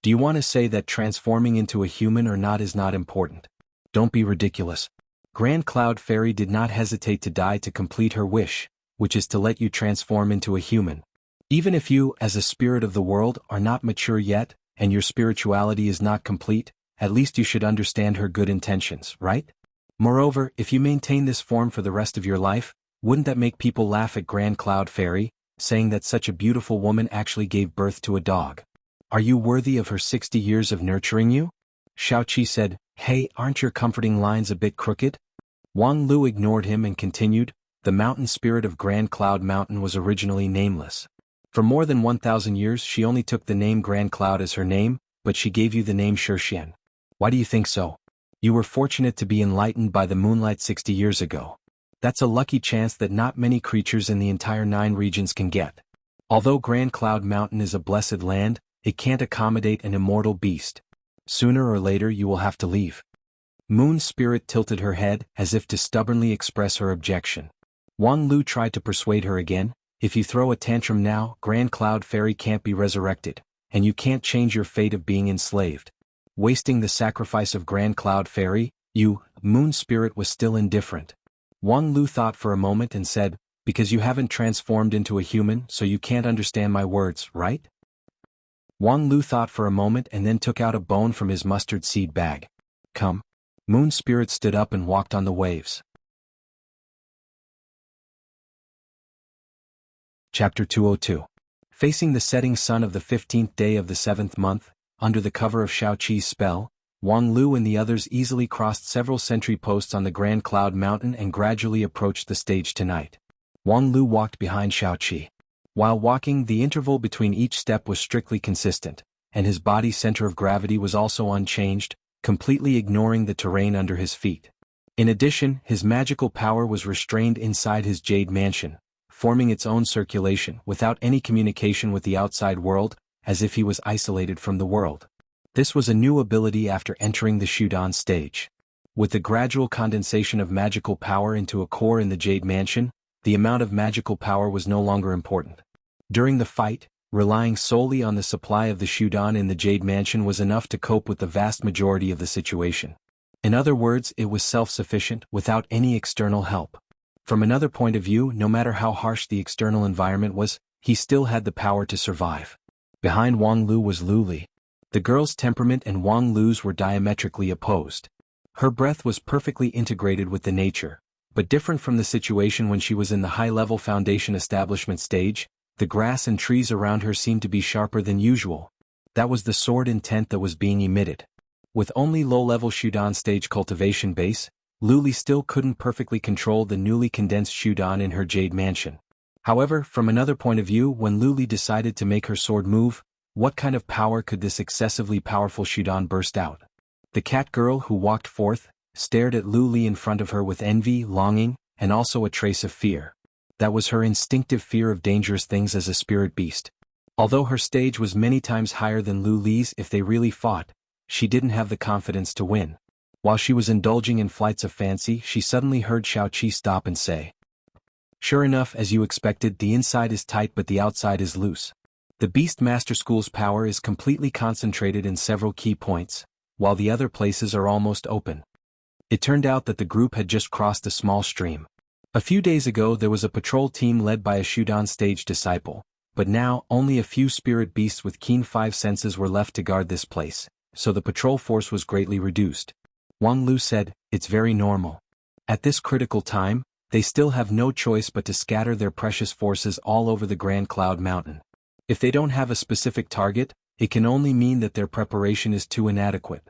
Do you want to say that transforming into a human or not is not important? Don't be ridiculous. Grand Cloud Fairy did not hesitate to die to complete her wish, which is to let you transform into a human. Even if you, as a spirit of the world, are not mature yet, and your spirituality is not complete, at least you should understand her good intentions, right? Moreover, if you maintain this form for the rest of your life, wouldn't that make people laugh at Grand Cloud Fairy, saying that such a beautiful woman actually gave birth to a dog? Are you worthy of her 60 years of nurturing you? Xiaoqi said, hey, aren't your comforting lines a bit crooked? Wang Lu ignored him and continued, the mountain spirit of Grand Cloud Mountain was originally nameless. For more than 1,000 years she only took the name Grand Cloud as her name, but she gave you the name Shixian. Why do you think so? You were fortunate to be enlightened by the moonlight 60 years ago. That's a lucky chance that not many creatures in the entire 9 regions can get. Although Grand Cloud Mountain is a blessed land, it can't accommodate an immortal beast. Sooner or later you will have to leave. Moon Spirit tilted her head as if to stubbornly express her objection. Wang Lu tried to persuade her again. If you throw a tantrum now, Grand Cloud Fairy can't be resurrected, and you can't change your fate of being enslaved. Wasting the sacrifice of Grand Cloud Fairy, Moon Spirit was still indifferent. Wang Lu thought for a moment and said, because you haven't transformed into a human, so you can't understand my words, right? Wang Lu thought for a moment and then took out a bone from his mustard seed bag. Come. Moon Spirit stood up and walked on the waves. Chapter 202. Facing the setting sun of the 15th day of the 7th month, under the cover of Xiaoqi's spell, Wang Lu and the others easily crossed several sentry posts on the Grand Cloud Mountain and gradually approached the stage tonight. Wang Lu walked behind Xiaoqi. While walking, the interval between each step was strictly consistent, and his body's center of gravity was also unchanged, completely ignoring the terrain under his feet. In addition, his magical power was restrained inside his jade mansion, forming its own circulation without any communication with the outside world, as if he was isolated from the world. This was a new ability after entering the Shudan stage. With the gradual condensation of magical power into a core in the jade mansion, the amount of magical power was no longer important. During the fight, relying solely on the supply of the Shudan in the jade mansion was enough to cope with the vast majority of the situation. In other words, it was self-sufficient without any external help. From another point of view, no matter how harsh the external environment was, he still had the power to survive. Behind Wang Lu was Lu Li. The girl's temperament and Wang Lu's were diametrically opposed. Her breath was perfectly integrated with the nature, but different from the situation when she was in the high-level foundation establishment stage. The grass and trees around her seemed to be sharper than usual. That was the sword intent that was being emitted. With only low-level Shudan stage cultivation base, Lu Li still couldn't perfectly control the newly condensed Shudan in her jade mansion. However, from another point of view, when Lu Li decided to make her sword move, what kind of power could this excessively powerful Shudan burst out? The cat girl who walked forth, stared at Lu Li in front of her with envy, longing, and also a trace of fear. That was her instinctive fear of dangerous things as a spirit beast. Although her stage was many times higher than Lu Li's if they really fought, she didn't have the confidence to win. While she was indulging in flights of fancy, she suddenly heard Xiaoqi stop and say, "Sure enough, as you expected, the inside is tight but the outside is loose. The Beast Master School's power is completely concentrated in several key points, while the other places are almost open." It turned out that the group had just crossed a small stream. A few days ago there was a patrol team led by a Shudan stage disciple, but now only a few spirit beasts with keen 5 senses were left to guard this place, so the patrol force was greatly reduced. Wang Lu said, "It's very normal. At this critical time, they still have no choice but to scatter their precious forces all over the Grand Cloud Mountain. If they don't have a specific target, it can only mean that their preparation is too inadequate."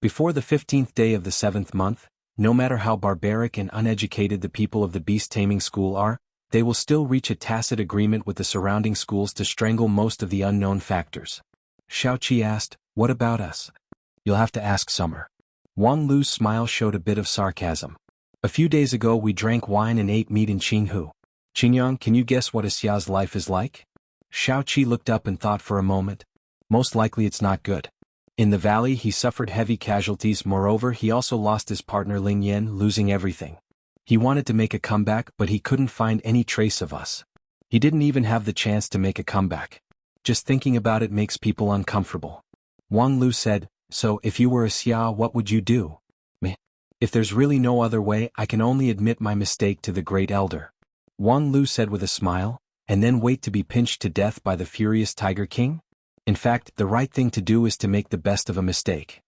Before the 15th day of the 7th month, no matter how barbaric and uneducated the people of the beast taming school are, they will still reach a tacit agreement with the surrounding schools to strangle most of the unknown factors. Xiaoqi asked, "What about us?" "You'll have to ask Summer." Wang Lu's smile showed a bit of sarcasm. "A few days ago we drank wine and ate meat in Qinghu. Qingyang, can you guess what Xia's life is like?" Xiaoqi looked up and thought for a moment. "Most likely it's not good. In the valley he suffered heavy casualties, moreover he also lost his partner Ling Yan, losing everything. He wanted to make a comeback but he couldn't find any trace of us. He didn't even have the chance to make a comeback. Just thinking about it makes people uncomfortable." Wang Lu said, "So, if you were a Xia, what would you do?" "Meh. If there's really no other way, I can only admit my mistake to the Great Elder," Wang Lu said with a smile, "and then wait to be pinched to death by the furious Tiger King? In fact, the right thing to do is to make the best of a mistake."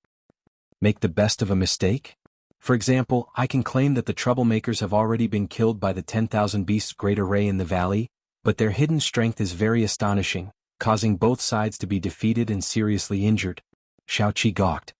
"Make the best of a mistake?" "For example, I can claim that the troublemakers have already been killed by the 10,000 beasts great array in the valley, but their hidden strength is very astonishing, causing both sides to be defeated and seriously injured." Xiaoqi gawked.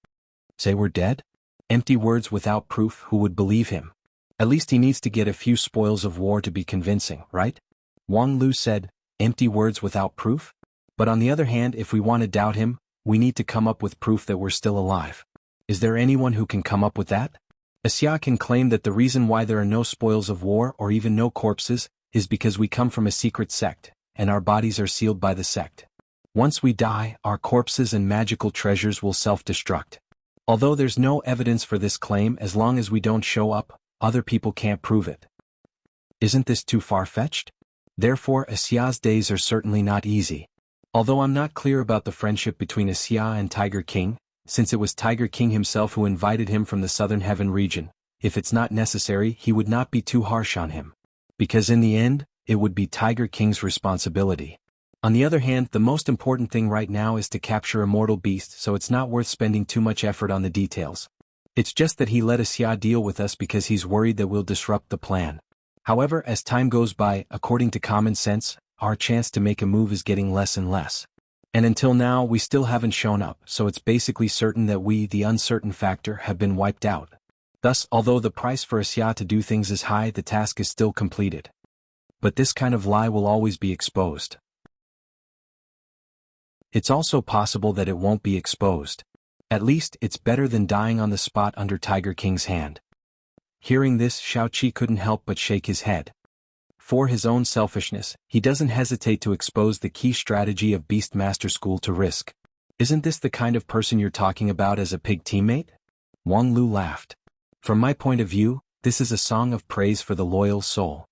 "Say we're dead? Empty words without proof, who would believe him? At least he needs to get a few spoils of war to be convincing, right?" Wang Lu said, "Empty words without proof? But on the other hand, if we want to doubt him, we need to come up with proof that we're still alive." Is there anyone who can come up with that? Xia can claim that the reason why there are no spoils of war or even no corpses is because we come from a secret sect, and our bodies are sealed by the sect. Once we die, our corpses and magical treasures will self-destruct. Although there's no evidence for this claim, as long as we don't show up, other people can't prove it. Isn't this too far-fetched? Therefore, Xia's days are certainly not easy. Although I'm not clear about the friendship between Xia and Tiger King, since it was Tiger King himself who invited him from the Southern Heaven region, if it's not necessary, he would not be too harsh on him. Because in the end, it would be Tiger King's responsibility. On the other hand, the most important thing right now is to capture Immortal Beast, so it's not worth spending too much effort on the details. It's just that he let Xia deal with us because he's worried that we'll disrupt the plan. However, as time goes by, according to common sense, our chance to make a move is getting less and less. And until now, we still haven't shown up, so it's basically certain that we, the uncertain factor, have been wiped out. Thus, although the price for Xia to do things is high, the task is still completed. But this kind of lie will always be exposed. It's also possible that it won't be exposed. At least, it's better than dying on the spot under Tiger King's hand. Hearing this, Shaoqi couldn't help but shake his head. For his own selfishness, he doesn't hesitate to expose the key strategy of Beastmaster School to risk. Isn't this the kind of person you're talking about as a pig teammate? Wang Lu laughed. From my point of view, this is a song of praise for the loyal soul.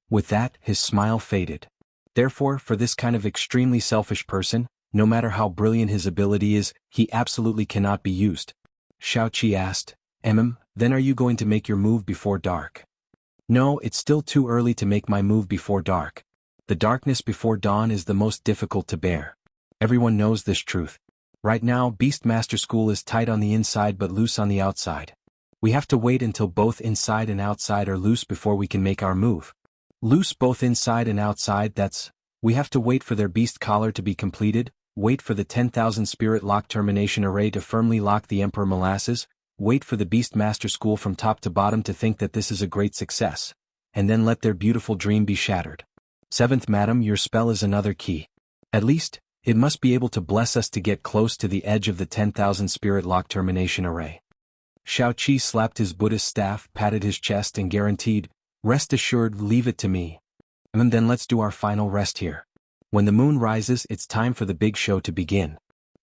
With that, his smile faded. Therefore, for this kind of extremely selfish person, no matter how brilliant his ability is, he absolutely cannot be used. Shaoqi asked, then are you going to make your move before dark? No, it's still too early to make my move before dark. The darkness before dawn is the most difficult to bear. Everyone knows this truth. Right now, Beastmaster School is tight on the inside but loose on the outside. We have to wait until both inside and outside are loose before we can make our move. Loose both inside and outside, we have to wait for their beast collar to be completed, wait for the 10,000 spirit lock termination array to firmly lock the Emperor Molasses, wait for the Beastmaster School from top to bottom to think that this is a great success, and then let their beautiful dream be shattered. 7th Madam, your spell is another key. At least, it must be able to bless us to get close to the edge of the 10,000 spirit lock termination array. Shaoqi slapped his Buddhist staff, patted his chest and guaranteed, rest assured, leave it to me. And then let's do our final rest here. When the moon rises, it's time for the big show to begin.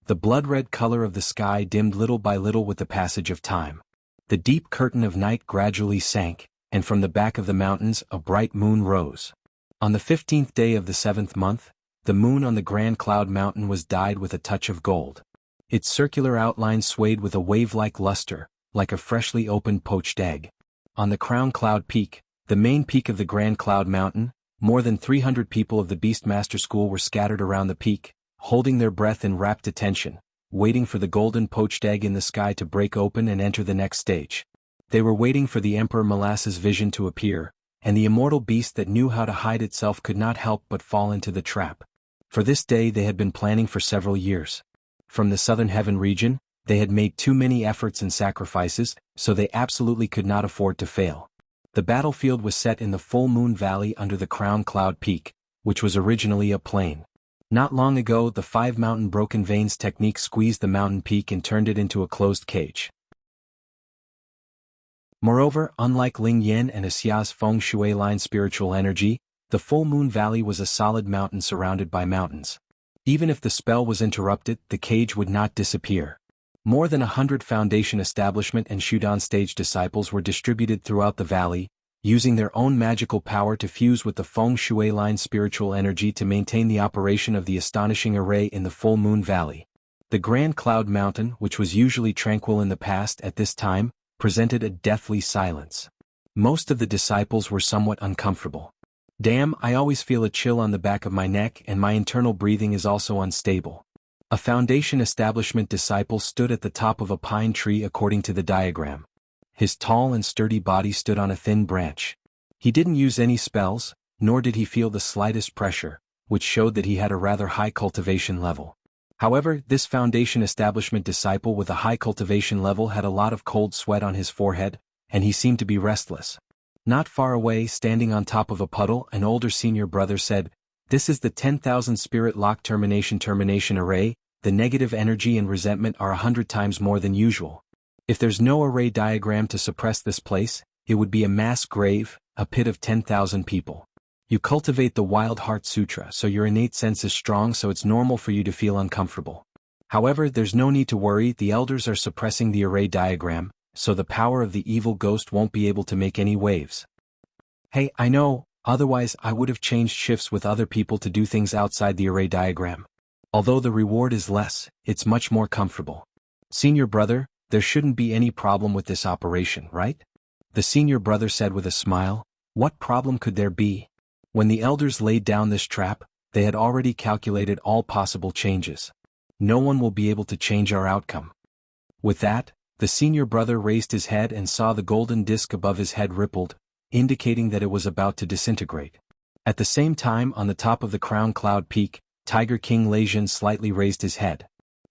The blood-red color of the sky dimmed little by little with the passage of time. The deep curtain of night gradually sank, and from the back of the mountains a bright moon rose. On the 15th day of the 7th month, the moon on the Grand Cloud Mountain was dyed with a touch of gold. Its circular outline swayed with a wave-like luster, like a freshly opened poached egg. On the Crown Cloud Peak, the main peak of the Grand Cloud Mountain, more than 300 people of the Beastmaster School were scattered around the peak, holding their breath in rapt attention, waiting for the golden poached egg in the sky to break open and enter the next stage. They were waiting for the Emperor Molasses' vision to appear, and the immortal beast that knew how to hide itself could not help but fall into the trap. For this day they had been planning for several years. From the Southern Heaven region, they had made too many efforts and sacrifices, so they absolutely could not afford to fail. The battlefield was set in the Full Moon Valley under the Crown Cloud Peak, which was originally a plain. Not long ago, the 5 mountain broken veins technique squeezed the mountain peak and turned it into a closed cage. Moreover, unlike Ling Yan and Xia's feng shui line spiritual energy, the Full Moon Valley was a solid mountain surrounded by mountains. Even if the spell was interrupted, the cage would not disappear. More than 100 Foundation Establishment and Shudan Stage disciples were distributed throughout the valley, using their own magical power to fuse with the feng shui line spiritual energy to maintain the operation of the astonishing array in the Full Moon Valley. The Grand Cloud Mountain, which was usually tranquil in the past at this time, presented a deathly silence. Most of the disciples were somewhat uncomfortable. Damn, I always feel a chill on the back of my neck and my internal breathing is also unstable. A Foundation Establishment disciple stood at the top of a pine tree according to the diagram. His tall and sturdy body stood on a thin branch. He didn't use any spells, nor did he feel the slightest pressure, which showed that he had a rather high cultivation level. However, this Foundation Establishment disciple with a high cultivation level had a lot of cold sweat on his forehead, and he seemed to be restless. Not far away, standing on top of a puddle, an older senior brother said, "This is the 10,000 spirit lock termination array. The negative energy and resentment are 100 times more than usual. If there's no array diagram to suppress this place, it would be a mass grave, a pit of 10,000 people. You cultivate the Wild Heart Sutra so your innate sense is strong, so it's normal for you to feel uncomfortable. However, there's no need to worry, the elders are suppressing the array diagram, so the power of the evil ghost won't be able to make any waves. Hey, I know, otherwise I would have changed shifts with other people to do things outside the array diagram. Although the reward is less, it's much more comfortable. Senior brother, there shouldn't be any problem with this operation, right? The senior brother said with a smile. What problem could there be? When the elders laid down this trap, they had already calculated all possible changes. No one will be able to change our outcome. With that, the senior brother raised his head and saw the golden disc above his head rippled, indicating that it was about to disintegrate. At the same time, on the top of the crown cloud peak, Tiger King Leijin slightly raised his head.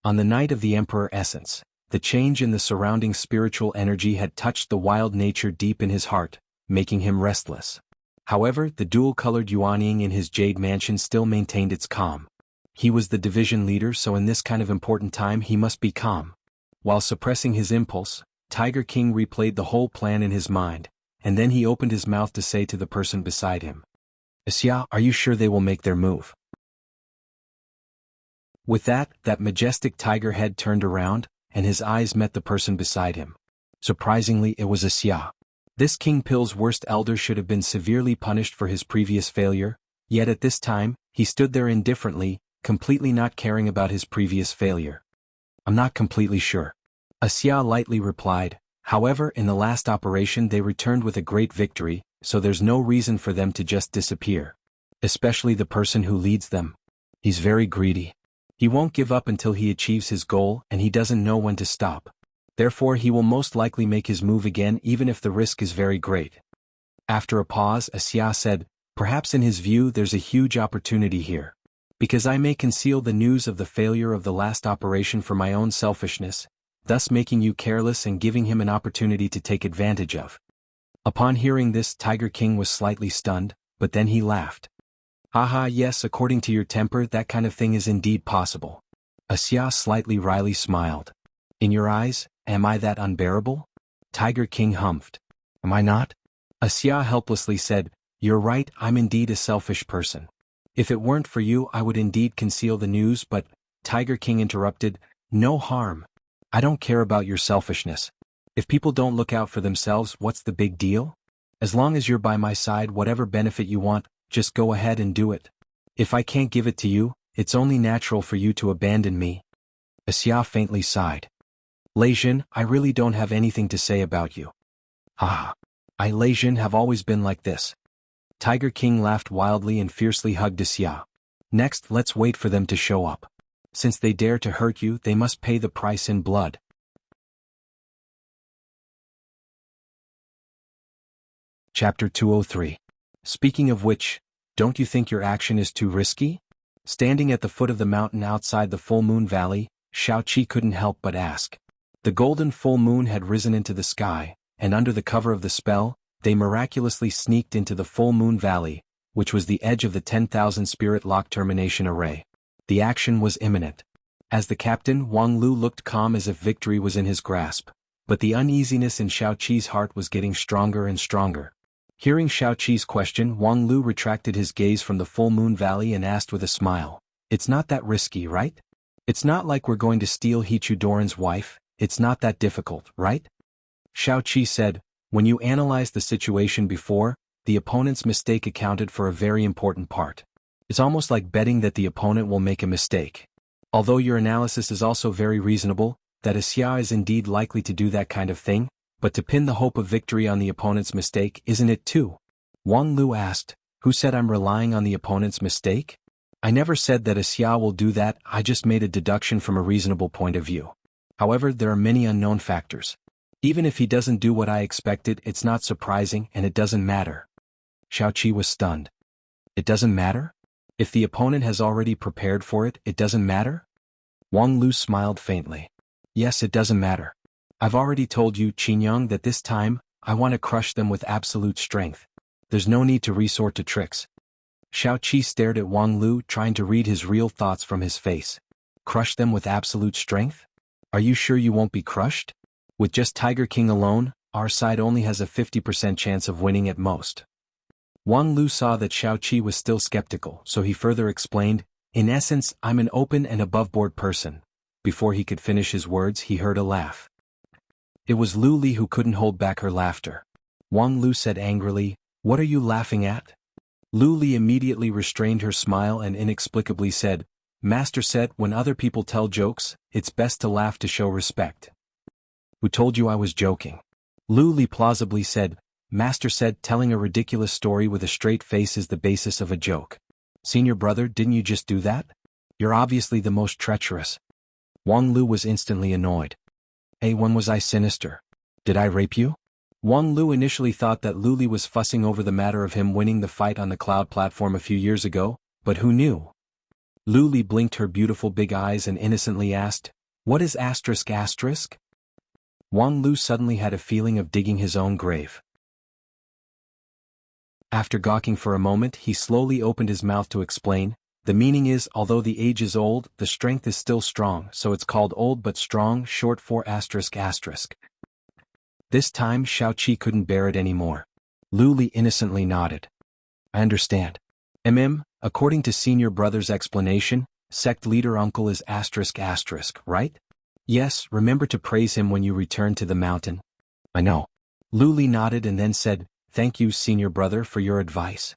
On the night of the Emperor Essence, the change in the surrounding spiritual energy had touched the wild nature deep in his heart, making him restless. However, the dual-colored Yuanying in his jade mansion still maintained its calm. He was the division leader, so in this kind of important time he must be calm. While suppressing his impulse, Tiger King replayed the whole plan in his mind, and then he opened his mouth to say to the person beside him, "Xia, are you sure they will make their move?" With that majestic tiger head turned around, and his eyes met the person beside him. Surprisingly, it was Xia. This King Pill's worst elder should have been severely punished for his previous failure, yet at this time, he stood there indifferently, completely not caring about his previous failure. "I'm not completely sure." Xia lightly replied. "However, in the last operation they returned with a great victory, so there's no reason for them to just disappear. Especially the person who leads them. He's very greedy. He won't give up until he achieves his goal, and he doesn't know when to stop. Therefore he will most likely make his move again even if the risk is very great." After a pause, Xia said, "Perhaps in his view there's a huge opportunity here. Because I may conceal the news of the failure of the last operation for my own selfishness, thus making you careless and giving him an opportunity to take advantage of." Upon hearing this, Tiger King was slightly stunned, but then he laughed. "Haha, yes, according to your temper that kind of thing is indeed possible." Xia slightly wryly smiled. "In your eyes, am I that unbearable?" Tiger King humphed. "Am I not?" Xia helplessly said, "You're right, I'm indeed a selfish person. If it weren't for you I would indeed conceal the news, but," Tiger King interrupted, "no harm. I don't care about your selfishness. If people don't look out for themselves, what's the big deal? As long as you're by my side, whatever benefit you want, just go ahead and do it. If I can't give it to you, it's only natural for you to abandon me." Xia faintly sighed. "Leijin, I really don't have anything to say about you." "Ah. I, Leijin, have always been like this." Tiger King laughed wildly and fiercely hugged Xia. "Next, let's wait for them to show up. Since they dare to hurt you, they must pay the price in blood." Chapter 203. Speaking of which, don't you think your action is too risky? Standing at the foot of the mountain outside the full moon valley, Xiaoqi couldn't help but ask. The golden full moon had risen into the sky, and under the cover of the spell, they miraculously sneaked into the full moon valley, which was the edge of the 10,000 spirit lock termination array. The action was imminent. As the captain, Wang Lu looked calm as if victory was in his grasp, but the uneasiness in Xiaoqi's heart was getting stronger and stronger. Hearing Xiaoqi's question, Wang Lu retracted his gaze from the full moon valley and asked with a smile, "It's not that risky, right? It's not like we're going to steal Hichu Doran's wife, it's not that difficult, right?" Xiaoqi said, "When you analyzed the situation before, the opponent's mistake accounted for a very important part. It's almost like betting that the opponent will make a mistake. Although your analysis is also very reasonable, that Xia is indeed likely to do that kind of thing, but to pin the hope of victory on the opponent's mistake, isn't it too?" Wang Lu asked, "Who said I'm relying on the opponent's mistake? I never said that Xia will do that, I just made a deduction from a reasonable point of view. However, there are many unknown factors. Even if he doesn't do what I expected, it's not surprising and it doesn't matter." Xiaoqi was stunned. "It doesn't matter? If the opponent has already prepared for it, it doesn't matter?" Wang Lu smiled faintly. "Yes, it doesn't matter. I've already told you, Qingyang, that this time, I want to crush them with absolute strength. There's no need to resort to tricks." Xiaoqi stared at Wang Lu, trying to read his real thoughts from his face. "Crush them with absolute strength? Are you sure you won't be crushed?" With just Tiger King alone, our side only has a 50% chance of winning at most. Wang Lu saw that Xiao Qi was still skeptical, so he further explained, in essence, I'm an open and above-board person. Before he could finish his words, he heard a laugh. It was Lu Li who couldn't hold back her laughter. Wang Lu said angrily, "What are you laughing at?" Lu Li immediately restrained her smile and inexplicably said, "Master said when other people tell jokes, it's best to laugh to show respect." "Who told you I was joking?" Lu Li plausibly said, "Master said telling a ridiculous story with a straight face is the basis of a joke. Senior brother, didn't you just do that? You're obviously the most treacherous." Wang Lu was instantly annoyed. "Hey, when was I sinister? Did I rape you?" Wang Lu initially thought that Lu Li was fussing over the matter of him winning the fight on the cloud platform a few years ago, but who knew? Lu Li blinked her beautiful big eyes and innocently asked, "What is asterisk asterisk?" Wang Lu suddenly had a feeling of digging his own grave. After gawking for a moment, he slowly opened his mouth to explain, "The meaning is, although the age is old, the strength is still strong, so it's called old but strong, short for asterisk asterisk." This time Xiao Qi couldn't bear it anymore. Lu Li innocently nodded. "I understand. According to senior brother's explanation, sect leader uncle is asterisk asterisk, right?" "Yes, remember to praise him when you return to the mountain." "I know." Lu Li nodded and then said, "Thank you, senior brother, for your advice."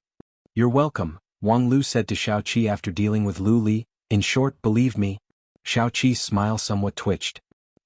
"You're welcome," Wang Lu said to Xiao Qi after dealing with Lu Li. "In short, believe me." Xiao Qi's smile somewhat twitched.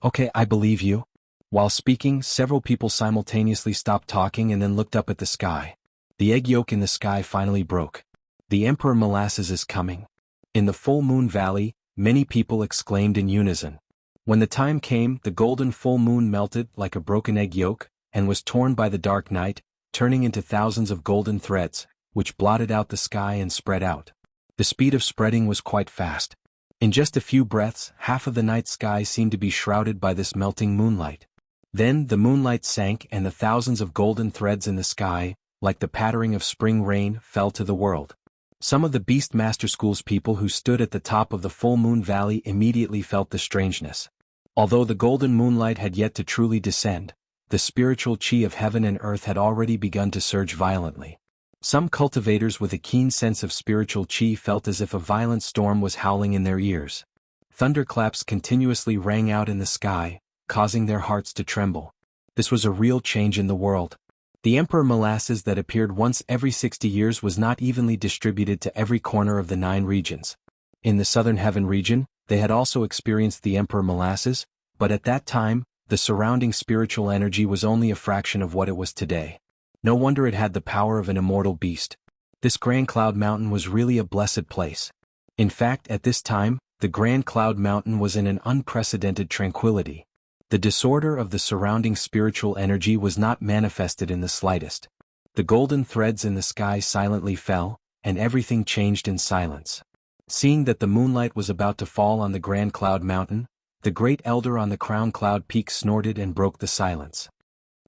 "Okay, I believe you." While speaking, several people simultaneously stopped talking and then looked up at the sky. The egg yolk in the sky finally broke. "The Emperor Molasses is coming." In the full moon valley, many people exclaimed in unison. When the time came, the golden full moon melted like a broken egg yolk, and was torn by the dark night, turning into thousands of golden threads, which blotted out the sky and spread out. The speed of spreading was quite fast. In just a few breaths, half of the night sky seemed to be shrouded by this melting moonlight. Then the moonlight sank and the thousands of golden threads in the sky, like the pattering of spring rain, fell to the world. Some of the Beast Master School's people who stood at the top of the full moon valley immediately felt the strangeness. Although the golden moonlight had yet to truly descend, the spiritual chi of heaven and earth had already begun to surge violently. Some cultivators with a keen sense of spiritual chi felt as if a violent storm was howling in their ears. Thunderclaps continuously rang out in the sky, causing their hearts to tremble. This was a real change in the world. The Emperor Molasses that appeared once every 60 years was not evenly distributed to every corner of the 9 regions. In the Southern Heaven region, they had also experienced the Emperor Molasses, but at that time, the surrounding spiritual energy was only a fraction of what it was today. No wonder it had the power of an immortal beast. This Grand Cloud Mountain was really a blessed place. In fact, at this time, the Grand Cloud Mountain was in an unprecedented tranquility. The disorder of the surrounding spiritual energy was not manifested in the slightest. The golden threads in the sky silently fell, and everything changed in silence. Seeing that the moonlight was about to fall on the Grand Cloud Mountain, the great elder on the Crown Cloud Peak snorted and broke the silence.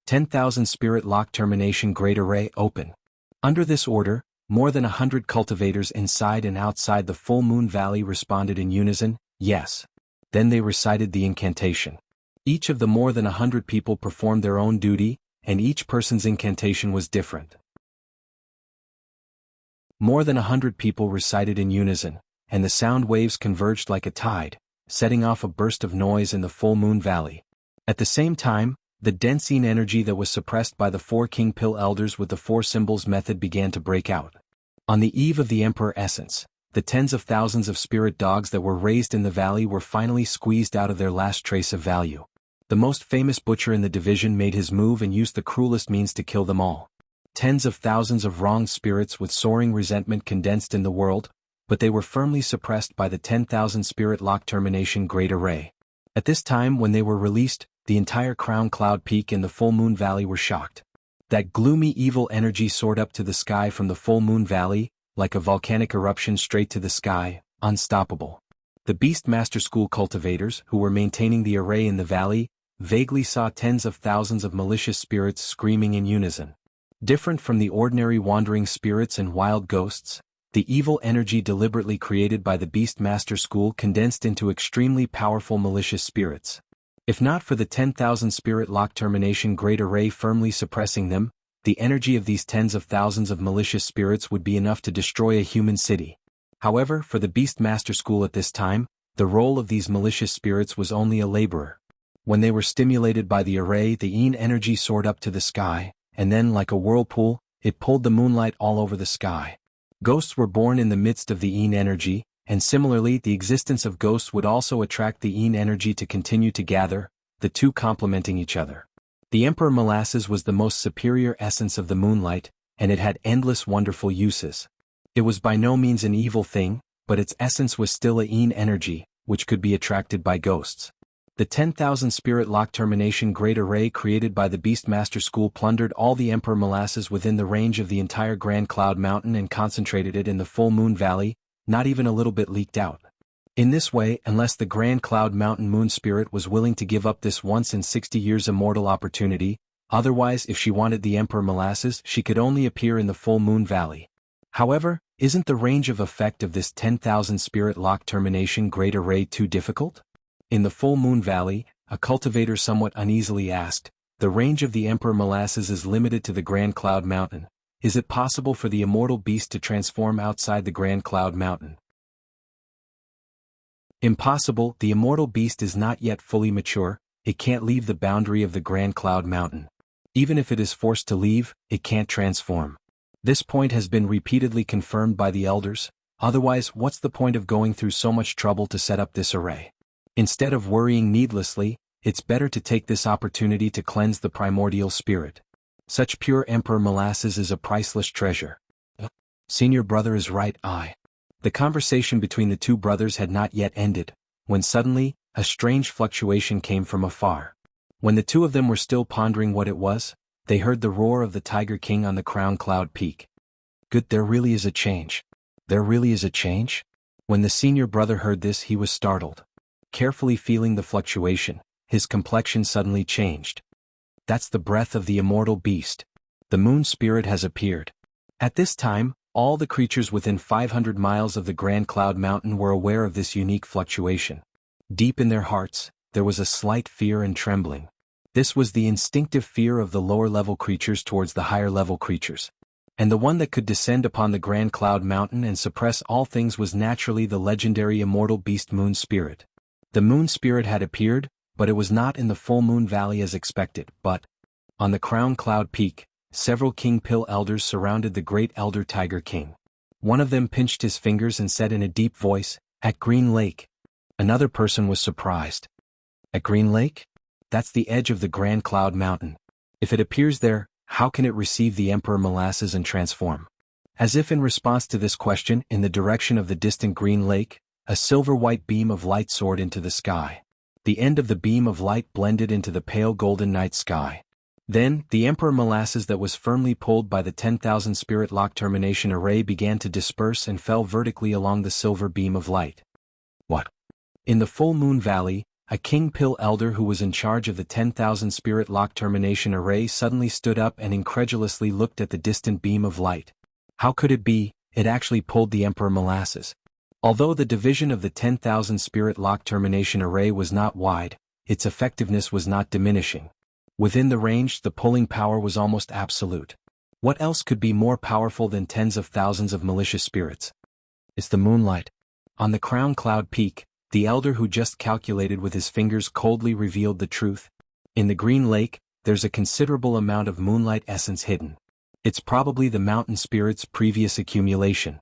10,000 Spirit Lock Termination Great Array open. Under this order, more than 100 cultivators inside and outside the full moon valley responded in unison, "Yes." Then they recited the incantation. Each of the more than 100 people performed their own duty, and each person's incantation was different. More than 100 people recited in unison, and the sound waves converged like a tide, setting off a burst of noise in the full moon valley. At the same time, the densine energy that was suppressed by the 4 King Pill Elders with the 4 Symbols method began to break out. On the eve of the Emperor Essence, the tens of thousands of spirit dogs that were raised in the valley were finally squeezed out of their last trace of value. The most famous butcher in the division made his move and used the cruelest means to kill them all. Tens of thousands of wronged spirits with soaring resentment condensed in the world, but they were firmly suppressed by the 10,000 Spirit Lock Termination Great Array. At this time when they were released, the entire Crown Cloud Peak and the Full Moon Valley were shocked. That gloomy evil energy soared up to the sky from the Full Moon Valley, like a volcanic eruption straight to the sky, unstoppable. The Beast Master School cultivators, who were maintaining the array in the valley, vaguely saw tens of thousands of malicious spirits screaming in unison. Different from the ordinary wandering spirits and wild ghosts, the evil energy deliberately created by the Beast Master School condensed into extremely powerful malicious spirits. If not for the 10,000 spirit lock termination great array firmly suppressing them, the energy of these tens of thousands of malicious spirits would be enough to destroy a human city. However, for the Beast Master School at this time, the role of these malicious spirits was only a laborer. When they were stimulated by the array, the Yin energy soared up to the sky, and then, like a whirlpool, it pulled the moonlight all over the sky. Ghosts were born in the midst of the Yin energy, and similarly the existence of ghosts would also attract the Yin energy to continue to gather, the two complementing each other. The Emperor Molasses was the most superior essence of the moonlight, and it had endless wonderful uses. It was by no means an evil thing, but its essence was still a Yin energy, which could be attracted by ghosts. The 10,000 spirit lock termination great array created by the Beastmaster School plundered all the Emperor Molasses within the range of the entire Grand Cloud Mountain and concentrated it in the Full Moon Valley, not even a little bit leaked out. In this way, unless the Grand Cloud Mountain Moon Spirit was willing to give up this once in 60 years immortal opportunity, otherwise if she wanted the Emperor Molasses she could only appear in the Full Moon Valley. However, isn't the range of effect of this 10,000 spirit lock termination great array too difficult? In the Full Moon Valley, a cultivator somewhat uneasily asked, the range of the Emperor Molasses is limited to the Grand Cloud Mountain. Is it possible for the immortal beast to transform outside the Grand Cloud Mountain? Impossible. The immortal beast is not yet fully mature, it can't leave the boundary of the Grand Cloud Mountain. Even if it is forced to leave, it can't transform. This point has been repeatedly confirmed by the elders, otherwise what's the point of going through so much trouble to set up this array? Instead of worrying needlessly, it's better to take this opportunity to cleanse the primordial spirit. Such pure Emperor Molasses is a priceless treasure. Senior brother is right. The conversation between the two brothers had not yet ended, when suddenly, a strange fluctuation came from afar. When the two of them were still pondering what it was, they heard the roar of the Tiger King on the Crown Cloud Peak. Good, there really is a change. There really is a change? When the senior brother heard this, he was startled. Carefully feeling the fluctuation, his complexion suddenly changed. That's the breath of the immortal beast. The moon spirit has appeared. At this time, all the creatures within 500 miles of the Grand Cloud Mountain were aware of this unique fluctuation. Deep in their hearts, there was a slight fear and trembling. This was the instinctive fear of the lower-level creatures towards the higher-level creatures. And the one that could descend upon the Grand Cloud Mountain and suppress all things was naturally the legendary immortal beast Moon Spirit. The Moon Spirit had appeared, but it was not in the Full Moon Valley as expected, but on the Crown Cloud Peak, several King Pill elders surrounded the great elder Tiger King. One of them pinched his fingers and said in a deep voice, "At Green Lake." Another person was surprised. At Green Lake? That's the edge of the Grand Cloud Mountain. If it appears there, how can it receive the Emperor Molasses and transform? As if in response to this question, in the direction of the distant Green Lake, a silver-white beam of light soared into the sky. The end of the beam of light blended into the pale golden night sky. Then, the Emperor Molasses that was firmly pulled by the 10,000 spirit lock termination array began to disperse and fell vertically along the silver beam of light. What? In the Full Moon Valley, a King Pill elder who was in charge of the 10,000 spirit lock termination array suddenly stood up and incredulously looked at the distant beam of light. How could it be? It actually pulled the Emperor Molasses. Although the division of the 10,000 spirit lock termination array was not wide, its effectiveness was not diminishing. Within the range, the pulling power was almost absolute. What else could be more powerful than tens of thousands of malicious spirits? It's the moonlight. On the Crown Cloud Peak, the elder who just calculated with his fingers coldly revealed the truth. In the Green Lake, there's a considerable amount of moonlight essence hidden. It's probably the mountain spirit's previous accumulation.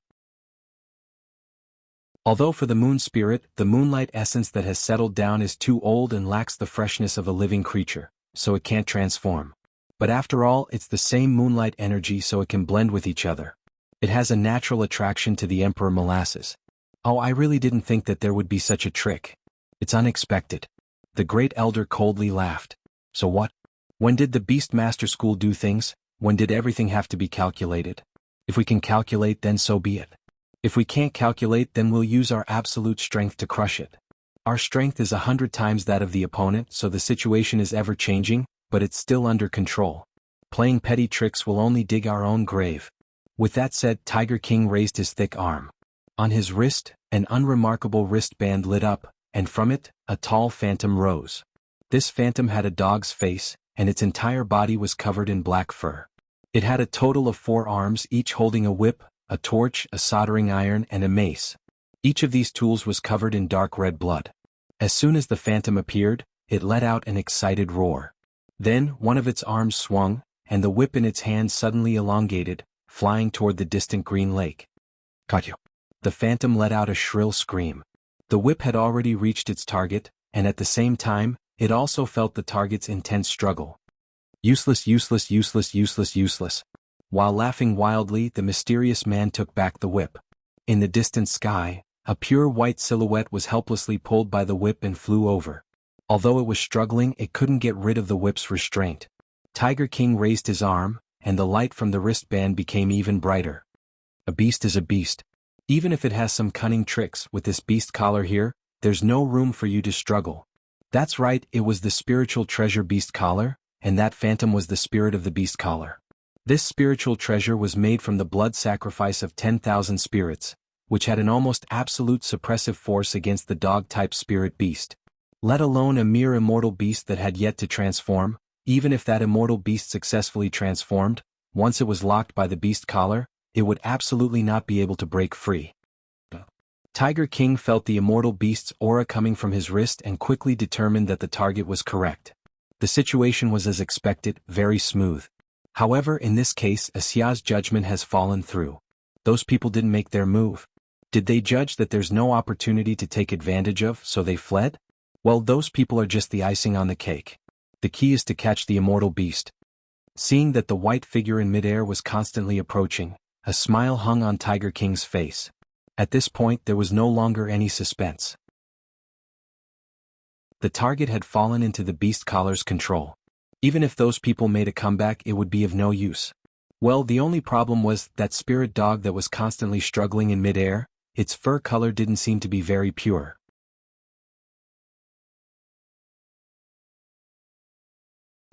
Although for the moon spirit, the moonlight essence that has settled down is too old and lacks the freshness of a living creature, so it can't transform. But after all, it's the same moonlight energy, so it can blend with each other. It has a natural attraction to the Emperor Molasses. Oh, I really didn't think that there would be such a trick. It's unexpected. The great elder coldly laughed. So what? When did the Beastmaster School do things? When did everything have to be calculated? If we can calculate, then so be it. If we can't calculate, then we'll use our absolute strength to crush it. Our strength is 100 times that of the opponent, so the situation is ever changing, but it's still under control. Playing petty tricks will only dig our own grave. With that said, Tiger King raised his thick arm. On his wrist, an unremarkable wristband lit up, and from it, a tall phantom rose. This phantom had a dog's face, and its entire body was covered in black fur. It had a total of 4 arms, each holding a whip, a torch, a soldering iron, and a mace. Each of these tools was covered in dark red blood. As soon as the phantom appeared, it let out an excited roar. Then, one of its arms swung, and the whip in its hand suddenly elongated, flying toward the distant green lake. Caught you. The phantom let out a shrill scream. The whip had already reached its target, and at the same time, it also felt the target's intense struggle. Useless, useless, useless, useless, useless. While laughing wildly, the mysterious man took back the whip. In the distant sky, a pure white silhouette was helplessly pulled by the whip and flew over. Although it was struggling, it couldn't get rid of the whip's restraint. Tiger King raised his arm, and the light from the wristband became even brighter. A beast is a beast. Even if it has some cunning tricks, with this beast collar here, there's no room for you to struggle. That's right, it was the spiritual treasure beast collar, and that phantom was the spirit of the beast collar. This spiritual treasure was made from the blood sacrifice of 10,000 spirits, which had an almost absolute suppressive force against the dog-type spirit beast. Let alone a mere immortal beast that had yet to transform. Even if that immortal beast successfully transformed, once it was locked by the beast collar, it would absolutely not be able to break free. Tiger King felt the immortal beast's aura coming from his wrist and quickly determined that the target was correct. The situation was as expected, very smooth. However, in this case, Asia's judgment has fallen through. Those people didn't make their move. Did they judge that there's no opportunity to take advantage of, so they fled? Well, those people are just the icing on the cake. The key is to catch the immortal beast. Seeing that the white figure in midair was constantly approaching, a smile hung on Tiger King's face. At this point, there was no longer any suspense. The target had fallen into the beast collar's control. Even if those people made a comeback, it would be of no use. Well, the only problem was that spirit dog that was constantly struggling in midair. Its fur color didn't seem to be very pure.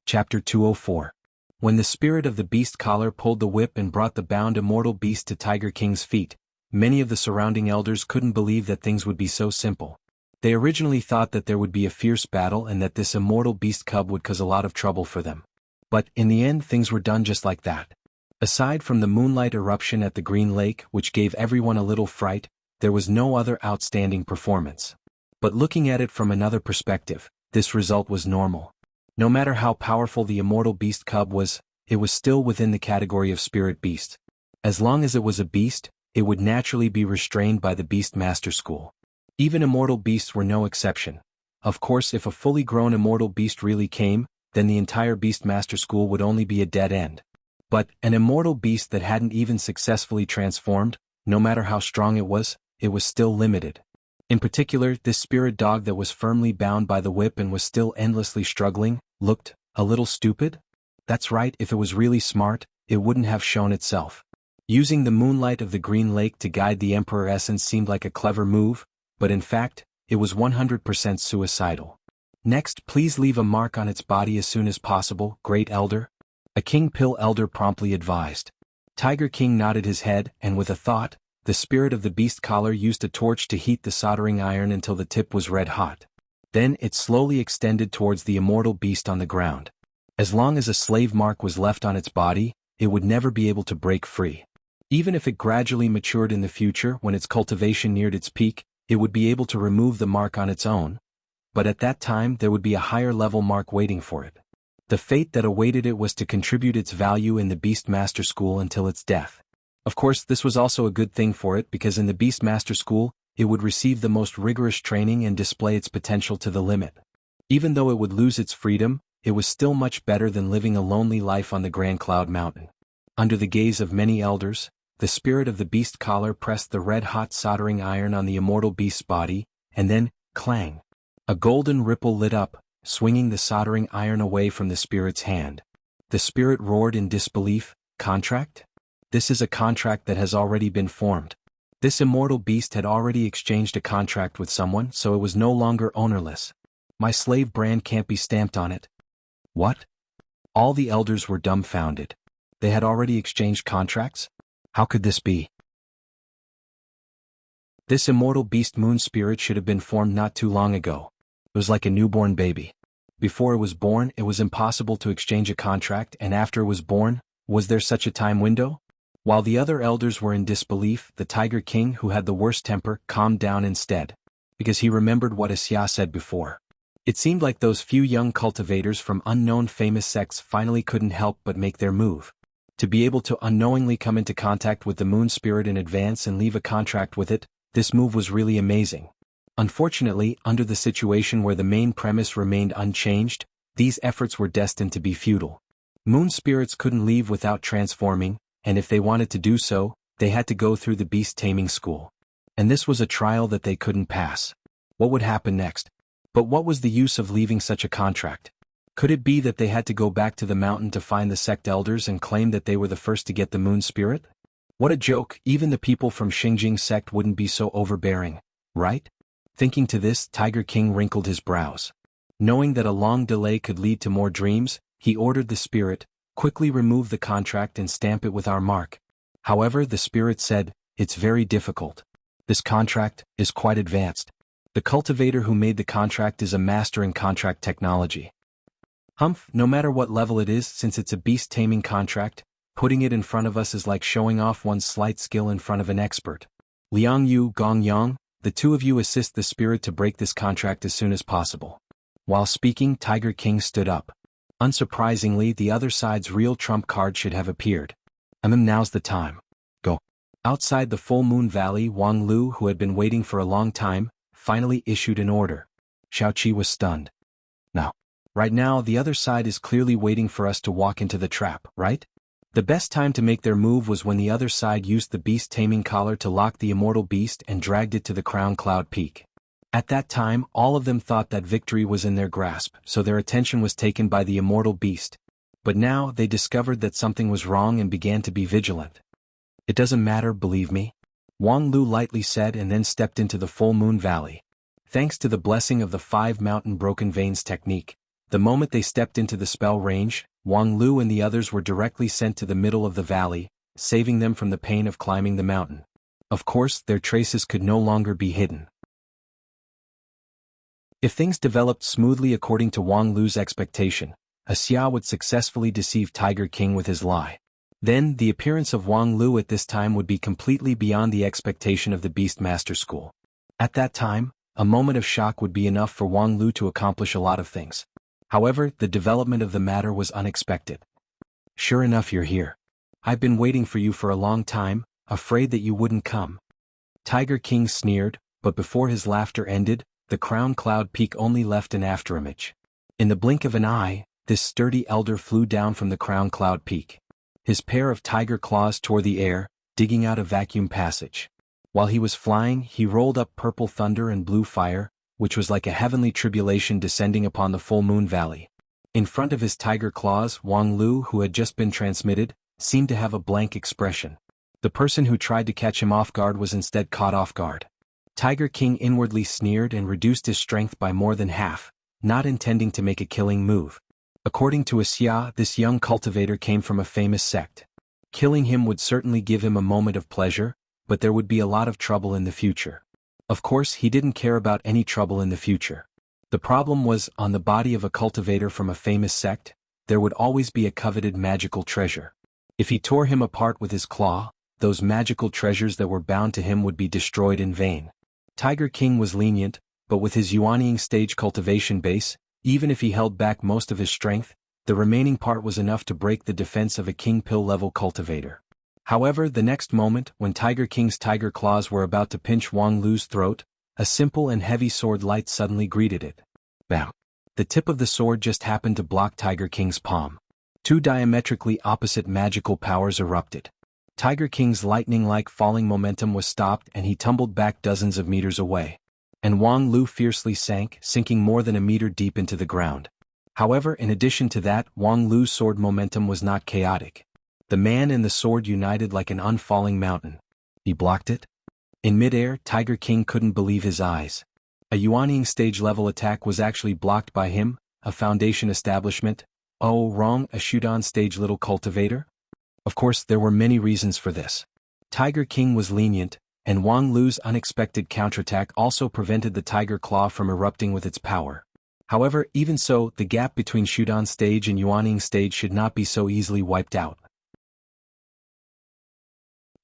Chapter 204. When the spirit of the beast collar pulled the whip and brought the bound immortal beast to Tiger King's feet, many of the surrounding elders couldn't believe that things would be so simple. They originally thought that there would be a fierce battle and that this immortal beast cub would cause a lot of trouble for them. But, in the end, things were done just like that. Aside from the moonlight eruption at the Green Lake, which gave everyone a little fright, there was no other outstanding performance. But looking at it from another perspective, this result was normal. No matter how powerful the immortal beast cub was, it was still within the category of spirit beast. As long as it was a beast, it would naturally be restrained by the Beast Master School. Even immortal beasts were no exception. Of course, if a fully grown immortal beast really came, then the entire Beast Master School would only be a dead end. But, an immortal beast that hadn't even successfully transformed, no matter how strong it was still limited. In particular, this spirit dog that was firmly bound by the whip and was still endlessly struggling, looked a little stupid? That's right, if it was really smart, it wouldn't have shown itself. Using the moonlight of the Green Lake to guide the Emperor Essence seemed like a clever move, but in fact, it was 100% suicidal. Next, please leave a mark on its body as soon as possible, Great Elder. A King Pill Elder promptly advised. Tiger King nodded his head, and with a thought, the spirit of the beast collar used a torch to heat the soldering iron until the tip was red hot. Then it slowly extended towards the immortal beast on the ground. As long as a slave mark was left on its body, it would never be able to break free. Even if it gradually matured in the future when its cultivation neared its peak, it would be able to remove the mark on its own. But at that time there would be a higher level mark waiting for it. The fate that awaited it was to contribute its value in the Beast Master School until its death. Of course, this was also a good thing for it because in the Beast Master School, it would receive the most rigorous training and display its potential to the limit. Even though it would lose its freedom, it was still much better than living a lonely life on the Grand Cloud Mountain. Under the gaze of many elders, the spirit of the beast collar pressed the red-hot soldering iron on the immortal beast's body, and then, clang! A golden ripple lit up, swinging the soldering iron away from the spirit's hand. The spirit roared in disbelief. Contract? This is a contract that has already been formed. This immortal beast had already exchanged a contract with someone, so it was no longer ownerless. My slave brand can't be stamped on it. What? All the elders were dumbfounded. They had already exchanged contracts? How could this be? This immortal beast moon spirit should have been formed not too long ago. It was like a newborn baby. Before it was born, it was impossible to exchange a contract, and after it was born, was there such a time window? While the other elders were in disbelief, the Tiger King, who had the worst temper, calmed down instead, because he remembered what Wuxia said before. It seemed like those few young cultivators from unknown famous sects finally couldn't help but make their move. To be able to unknowingly come into contact with the moon spirit in advance and leave a contract with it, this move was really amazing. Unfortunately, under the situation where the main premise remained unchanged, these efforts were destined to be futile. Moon spirits couldn't leave without transforming, and if they wanted to do so, they had to go through the beast taming school. And this was a trial that they couldn't pass. What would happen next? But what was the use of leaving such a contract? Could it be that they had to go back to the mountain to find the sect elders and claim that they were the first to get the moon spirit? What a joke! Even the people from Xingjing sect wouldn't be so overbearing, right? Thinking to this, Tiger King wrinkled his brows. Knowing that a long delay could lead to more dreams, he ordered the spirit, quickly remove the contract and stamp it with our mark. However, the spirit said, it's very difficult. This contract is quite advanced. The cultivator who made the contract is a master in contract technology. Humph, no matter what level it is, since it's a beast taming contract, putting it in front of us is like showing off one's slight skill in front of an expert. Liang Yu, Gong Yang, the two of you assist the spirit to break this contract as soon as possible. While speaking, Tiger King stood up. Unsurprisingly, the other side's real trump card should have appeared. Now's the time. Go. Outside the Full Moon Valley, Wang Lu, who had been waiting for a long time, finally issued an order. Xiaoqi was stunned. Now. Right now, the other side is clearly waiting for us to walk into the trap, right? The best time to make their move was when the other side used the beast taming collar to lock the immortal beast and dragged it to the Crown Cloud Peak. At that time, all of them thought that victory was in their grasp, so their attention was taken by the immortal beast. But now, they discovered that something was wrong and began to be vigilant. It doesn't matter, believe me. Wang Lu lightly said and then stepped into the Full Moon Valley. Thanks to the blessing of the 5 mountain broken veins technique, the moment they stepped into the spell range, Wang Lu and the others were directly sent to the middle of the valley, saving them from the pain of climbing the mountain. Of course, their traces could no longer be hidden. If things developed smoothly according to Wang Lu's expectation, Xia would successfully deceive Tiger King with his lie. Then, the appearance of Wang Lu at this time would be completely beyond the expectation of the Beastmaster School. At that time, a moment of shock would be enough for Wang Lu to accomplish a lot of things. However, the development of the matter was unexpected. Sure enough, you're here. I've been waiting for you for a long time, afraid that you wouldn't come. Tiger King sneered, but before his laughter ended, the Crown Cloud Peak only left an afterimage. In the blink of an eye, this sturdy elder flew down from the Crown Cloud Peak. His pair of tiger claws tore the air, digging out a vacuum passage. While he was flying, he rolled up purple thunder and blue fire, which was like a heavenly tribulation descending upon the Full Moon Valley. In front of his tiger claws, Wang Lu, who had just been transmitted, seemed to have a blank expression. The person who tried to catch him off guard was instead caught off guard. Tiger King inwardly sneered and reduced his strength by more than half, not intending to make a killing move. According to Xia, this young cultivator came from a famous sect. Killing him would certainly give him a moment of pleasure, but there would be a lot of trouble in the future. Of course, he didn't care about any trouble in the future. The problem was, on the body of a cultivator from a famous sect, there would always be a coveted magical treasure. If he tore him apart with his claw, those magical treasures that were bound to him would be destroyed in vain. Tiger King was lenient, but with his Yuanying stage cultivation base, even if he held back most of his strength, the remaining part was enough to break the defense of a King Pill-level cultivator. However, the next moment, when Tiger King's tiger claws were about to pinch Wang Lu's throat, a simple and heavy sword light suddenly greeted it. Bam! The tip of the sword just happened to block Tiger King's palm. Two diametrically opposite magical powers erupted. Tiger King's lightning-like falling momentum was stopped and he tumbled back dozens of meters away. And Wang Lu fiercely sank, sinking more than a meter deep into the ground. However, in addition to that, Wang Lu's sword momentum was not chaotic. The man and the sword united like an unfalling mountain. He blocked it? In midair, Tiger King couldn't believe his eyes. A Yuanying stage-level attack was actually blocked by him, a foundation establishment. Oh, wrong, a Shudan stage little cultivator? Of course, there were many reasons for this. Tiger King was lenient, and Wang Lu's unexpected counterattack also prevented the tiger claw from erupting with its power. However, even so, the gap between Shudan stage and Yuanying stage should not be so easily wiped out.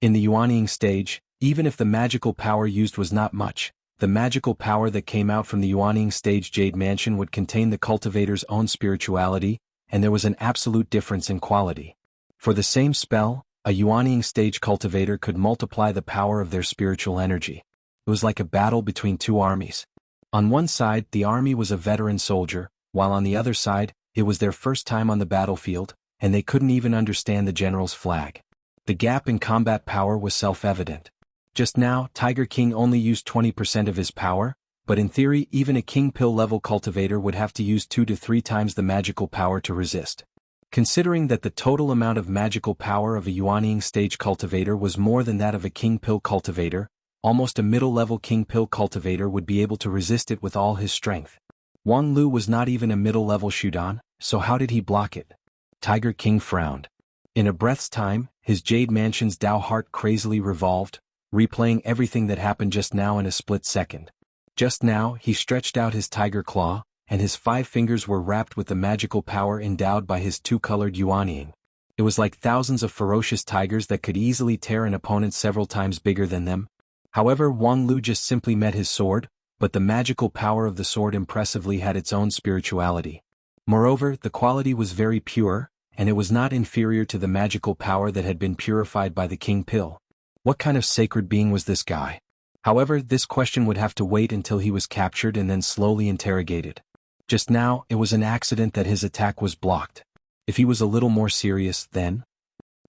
In the Yuanying stage, even if the magical power used was not much, the magical power that came out from the Yuanying stage Jade Mansion would contain the cultivator's own spirituality, and there was an absolute difference in quality. For the same spell, a Yuanying stage cultivator could multiply the power of their spiritual energy. It was like a battle between two armies. On one side, the army was a veteran soldier, while on the other side, it was their first time on the battlefield, and they couldn't even understand the general's flag. The gap in combat power was self-evident. Just now, Tiger King only used 20% of his power, but in theory even a King Pill level cultivator would have to use 2 to 3 times the magical power to resist. Considering that the total amount of magical power of a Yuanying stage cultivator was more than that of a King Pill cultivator, almost a middle-level King Pill cultivator would be able to resist it with all his strength. Wang Lu was not even a middle-level Shudan, so how did he block it? Tiger King frowned. In a breath's time, his Jade Mansion's Dao heart crazily revolved, replaying everything that happened just now in a split second. Just now, he stretched out his tiger claw, and his 5 fingers were wrapped with the magical power endowed by his 2-colored Yuanying. It was like thousands of ferocious tigers that could easily tear an opponent several times bigger than them. However, Wang Lu just simply met his sword, but the magical power of the sword impressively had its own spirituality. Moreover, the quality was very pure, and it was not inferior to the magical power that had been purified by the King Pill. What kind of sacred being was this guy? However, this question would have to wait until he was captured and then slowly interrogated. Just now, it was an accident that his attack was blocked. If he was a little more serious, then?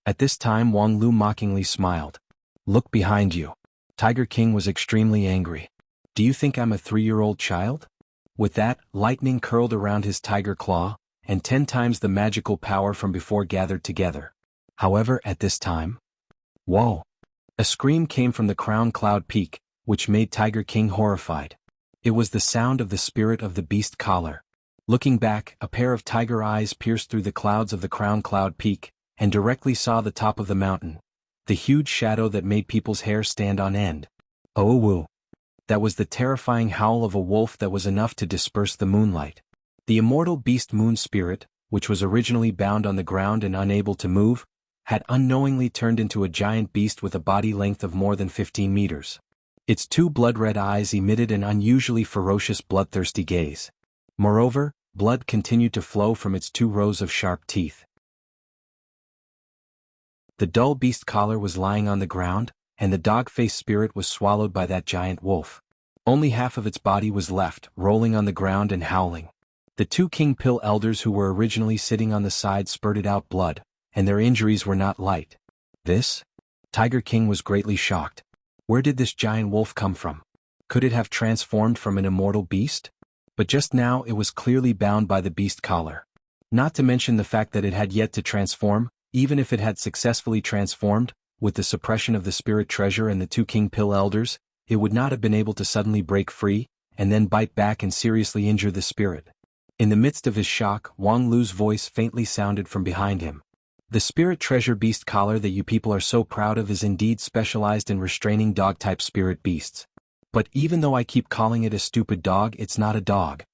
At this time Wang Lu mockingly smiled. Look behind you. Tiger King was extremely angry. Do you think I'm a 3-year-old child? With that, lightning curled around his tiger claw, and 10 times the magical power from before gathered together. However, at this time... Whoa! A scream came from the Crown Cloud Peak, which made Tiger King horrified. It was the sound of the spirit of the beast collar. Looking back, a pair of tiger eyes pierced through the clouds of the Crown Cloud Peak, and directly saw the top of the mountain. The huge shadow that made people's hair stand on end. Oh woo! That was the terrifying howl of a wolf that was enough to disperse the moonlight. The immortal beast moon spirit, which was originally bound on the ground and unable to move, had unknowingly turned into a giant beast with a body length of more than 15 meters. Its 2 blood-red eyes emitted an unusually ferocious bloodthirsty gaze. Moreover, blood continued to flow from its 2 rows of sharp teeth. The dull beast collar was lying on the ground, and the dog-faced spirit was swallowed by that giant wolf. Only half of its body was left, rolling on the ground and howling. The 2 King Pill elders who were originally sitting on the side spurted out blood, and their injuries were not light. This? Tiger King was greatly shocked. Where did this giant wolf come from? Could it have transformed from an immortal beast? But just now it was clearly bound by the beast collar. Not to mention the fact that it had yet to transform. Even if it had successfully transformed, with the suppression of the spirit treasure and the 2 King Pill elders, it would not have been able to suddenly break free, and then bite back and seriously injure the spirit. In the midst of his shock, Wang Lu's voice faintly sounded from behind him. The spirit treasure beast collar that you people are so proud of is indeed specialized in restraining dog-type spirit beasts. But even though I keep calling it a stupid dog, it's not a dog.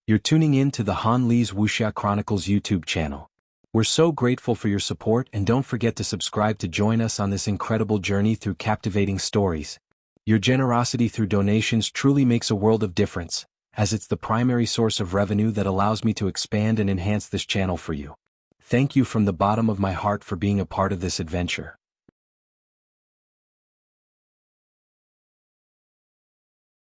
You're tuning in to the Han Li's Wuxia Chronicles YouTube channel. We're so grateful for your support, and don't forget to subscribe to join us on this incredible journey through captivating stories. Your generosity through donations truly makes a world of difference, as it's the primary source of revenue that allows me to expand and enhance this channel for you. Thank you from the bottom of my heart for being a part of this adventure.